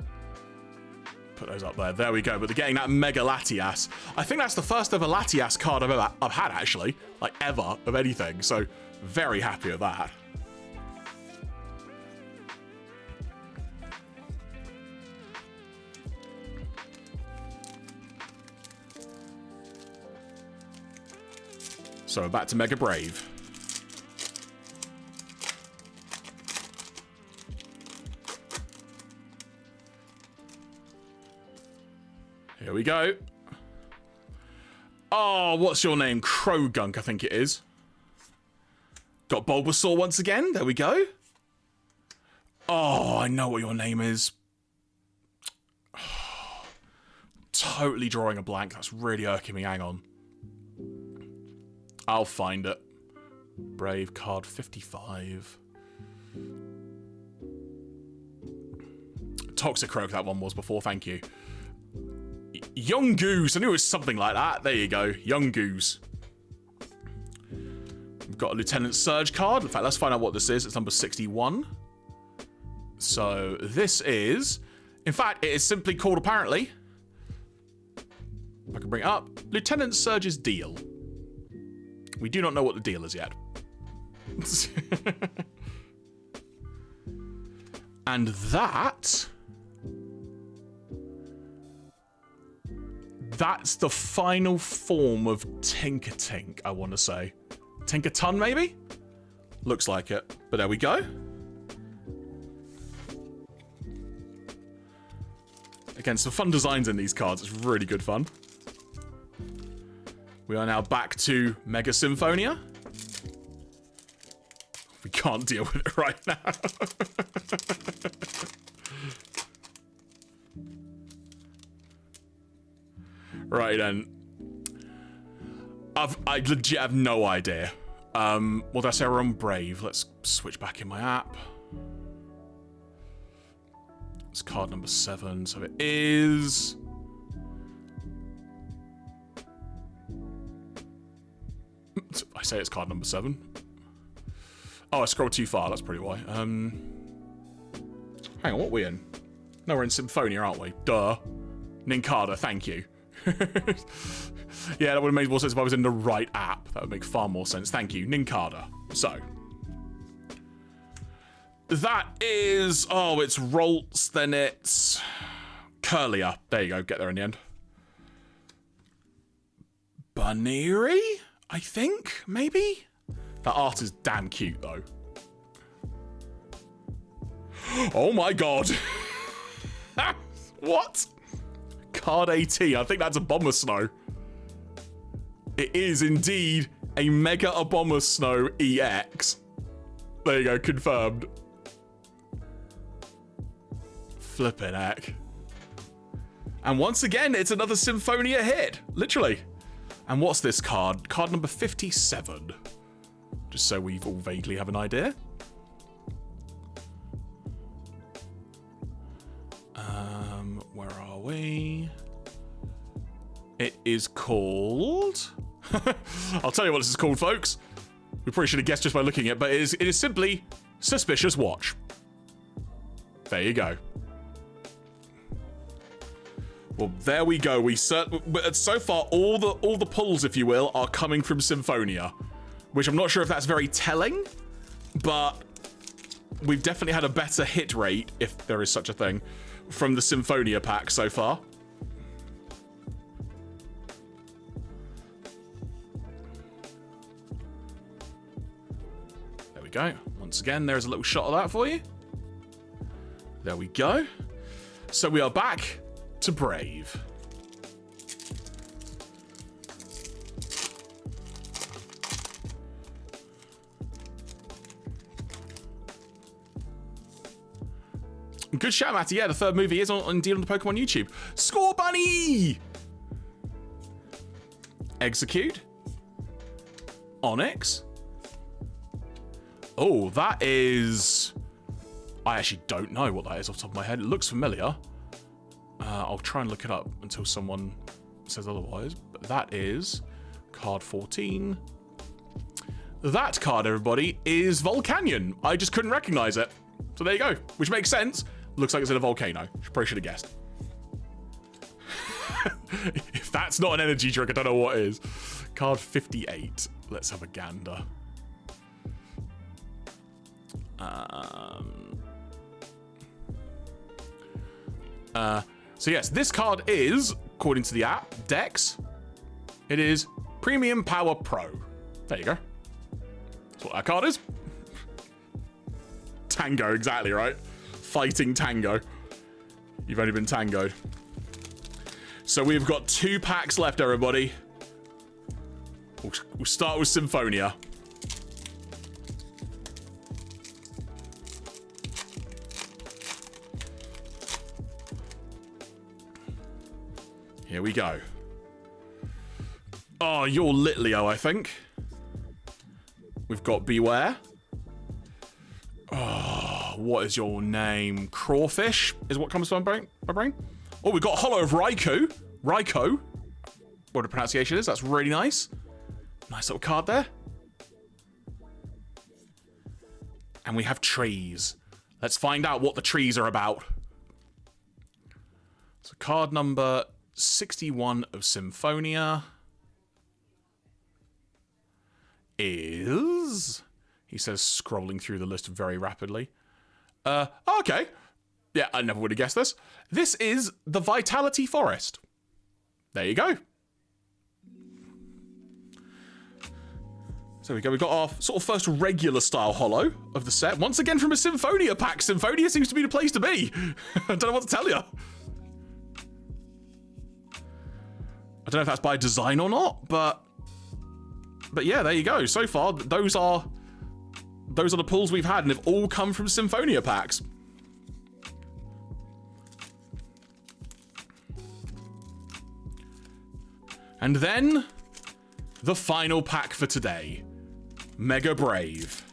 Put those up there. There we go. But they're getting that Mega Latias. I think that's the first ever Latias card I've had, actually. Like, ever, of anything. So, very happy with that. So, back to Mega Brave. Here we go. Oh, what's your name? Crowgunk, I think it is. Got Bulbasaur once again. There we go. Oh, I know what your name is. Totally drawing a blank. That's really irking me. Hang on. I'll find it. Brave card 55. Toxicroak, that one was before. Thank you. Young Goose. I knew it was something like that. There you go. Young Goose. We've got a Lieutenant Surge card. In fact, let's find out what this is. It's number 61. So this is... In fact, it is simply called, apparently... If I can bring it up. Lieutenant Surge's Deal. We do not know what the deal is yet. And that... That's the final form of Tinkertink, I want to say. Tinkerton, maybe? Looks like it. But there we go. Again, some fun designs in these cards. It's really good fun. We are now back to Mega Symphonia. We can't deal with it right now. Right then. I legit have no idea. What did I say? We're on Brave. Let's switch back in my app. It's card number 7, so it is... I say it's card number 7. Oh, I scrolled too far. That's probably why. Hang on, what are we in? No, we're in Symphonia, aren't we? Duh. Ninkada, thank you. Yeah, that would have made more sense if I was in the right app. That would make far more sense. Thank you, Ninkada. So. That is... Oh, it's Roltz, then it's... Curlier. There you go, get there in the end. Baneri? I think, maybe? That art is damn cute, though. Oh my god. What? Card 18. I think that's a Bomber Snow. It is indeed a Mega Abomasnow EX. There you go, confirmed. Flippin' heck. And once again, it's another Symphonia hit. Literally. And what's this card? Card number 57. Just so we all vaguely have an idea. Where are we? It is called... I'll tell you what this is called, folks. We probably should have guessed just by looking at it, but it is simply Suspicious Watch. There you go. Well, there we go. So far, all the pulls, if you will, are coming from Symphonia, which I'm not sure if that's very telling, but we've definitely had a better hit rate, if there is such a thing, from the Symphonia pack so far. There we go. Once again, there's a little shot of that for you. There we go. So we are back to Brave. Good shout, Matty. Yeah, the third movie is indeed on the Pokemon YouTube. Score Bunny! Execute. Onyx. Oh, that is... I actually don't know what that is off the top of my head. It looks familiar. I'll try and look it up until someone says otherwise. But that is card 14. That card, everybody, is Volcanion. I just couldn't recognize it. So there you go, which makes sense. Looks like it's in a volcano. Probably should have guessed. If that's not an energy drink, I don't know what is. Card 58. Let's have a gander. So yes, this card is, according to the app, Dex. It is Premium Power Pro. There you go. That's what that card is. Tango, exactly right. Fighting Tango. You've only been tangoed. So we've got 2 packs left, everybody. We'll start with Symphonia. Here we go. Oh, you're Litleo, I think. We've got Beware. Oh, what is your name? Crawfish is what comes to my brain. Oh, we've got Hollow of Raikou. Raikou. What the pronunciation is. That's really nice. Nice little card there. And we have trees. Let's find out what the trees are about. So card number 61 of Symphonia is... He says, scrolling through the list very rapidly. Okay. Yeah, I never would have guessed this. This is the Vitality Forest. There you go. So we go. We've got our sort of first regular style holo of the set. Once again from a Symphonia pack. Symphonia seems to be the place to be. I don't know what to tell you. I don't know if that's by design or not, but yeah, there you go. So far, those are the pulls we've had, and they've all come from Symphonia packs. And then, the final pack for today. Mega Brave.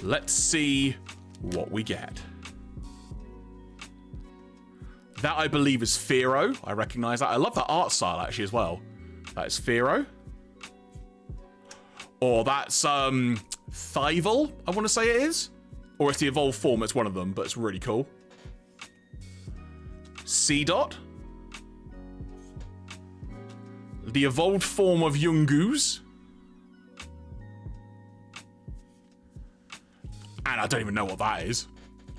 Let's see what we get. That, I believe, is Fearow. I recognize that. I love that art style, actually, as well. That is Fearow. Or that's, Thival, I want to say it is. Or it's the evolved form, it's one of them, but it's really cool. Seedot. The evolved form of Yungoos. And I don't even know what that is.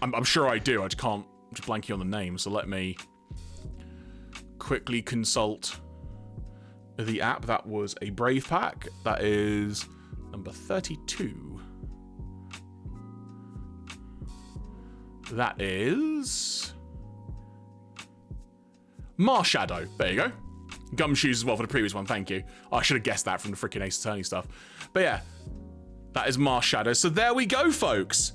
I'm sure I do, I just can't, I'm just blanking on the name, so let me quickly consult the app. That was a Brave pack. That is number 32. That is Marshadow. There you go. Gumshoes as well for the previous one, thank you. I should have guessed that from the freaking Ace Attorney stuff. But yeah, that is Marshadow. So there we go, folks.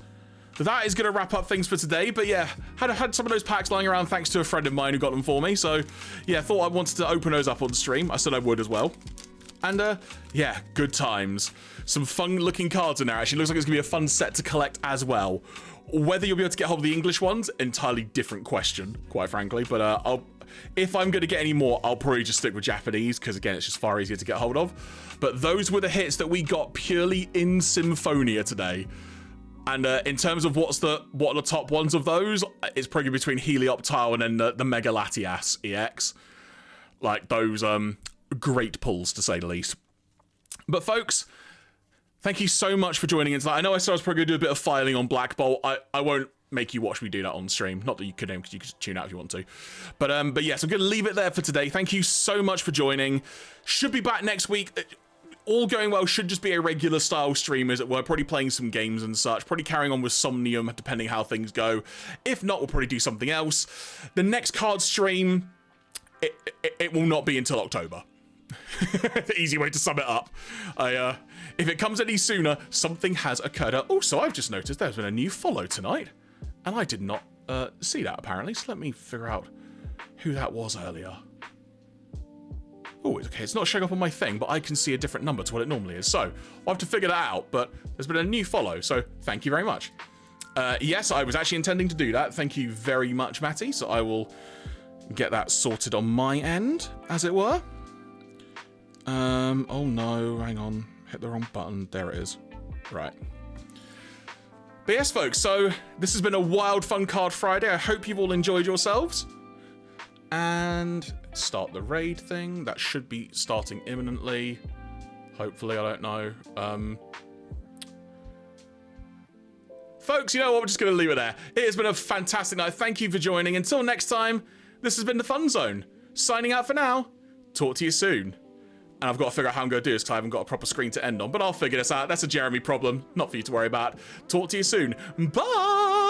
That is going to wrap up things for today. But yeah, had some of those packs lying around thanks to a friend of mine who got them for me. So yeah, thought I wanted to open those up on stream. I said I would as well. And yeah, good times. Some fun looking cards in there. Actually, looks like it's going to be a fun set to collect as well. Whether you'll be able to get hold of the English ones, entirely different question, quite frankly. But if I'm going to get any more, I'll probably just stick with Japanese, because again, it's just far easier to get hold of. But those were the hits that we got purely in Symphonia today. And in terms of what are the top ones of those, it's probably between Helioptile and then the Mega Latias EX. Like those great pulls, to say the least. But folks, thank you so much for joining in tonight. I know I said I was probably going to do a bit of filing on Black Bolt. I won't make you watch me do that on stream. Not that you could, because you could tune out if you want to. But yes, I'm going to leave it there for today. Thank you so much for joining. Should be back next week. All going well, should just be a regular style stream, as it were. Probably playing some games and such. Probably carrying on with Somnium, depending how things go. If not, we'll probably do something else. The next card stream, it will not be until October. The easy way to sum it up. If it comes any sooner, something has occurred. Also, I've just noticed there's been a new follow tonight, and I did not see that apparently. So let me figure out who that was earlier. Oh, okay, it's not showing up on my thing, but I can see a different number to what it normally is. So I'll have to figure that out, but there's been a new follow, so thank you very much. Yes, I was actually intending to do that. Thank you very much, Matty. So I will get that sorted on my end, as it were. Oh no, hang on. Hit the wrong button. There it is. Right. But yes, folks, so this has been a wild fun card Friday. I hope you've all enjoyed yourselves. And start the raid thing. That should be starting imminently. Hopefully, I don't know. Folks, you know what? We're just going to leave it there. It has been a fantastic night. Thank you for joining. Until next time, this has been the Fun Zone. Signing out for now. Talk to you soon. And I've got to figure out how I'm going to do this because I haven't got a proper screen to end on. But I'll figure this out. That's a Jeremy problem. Not for you to worry about. Talk to you soon. Bye!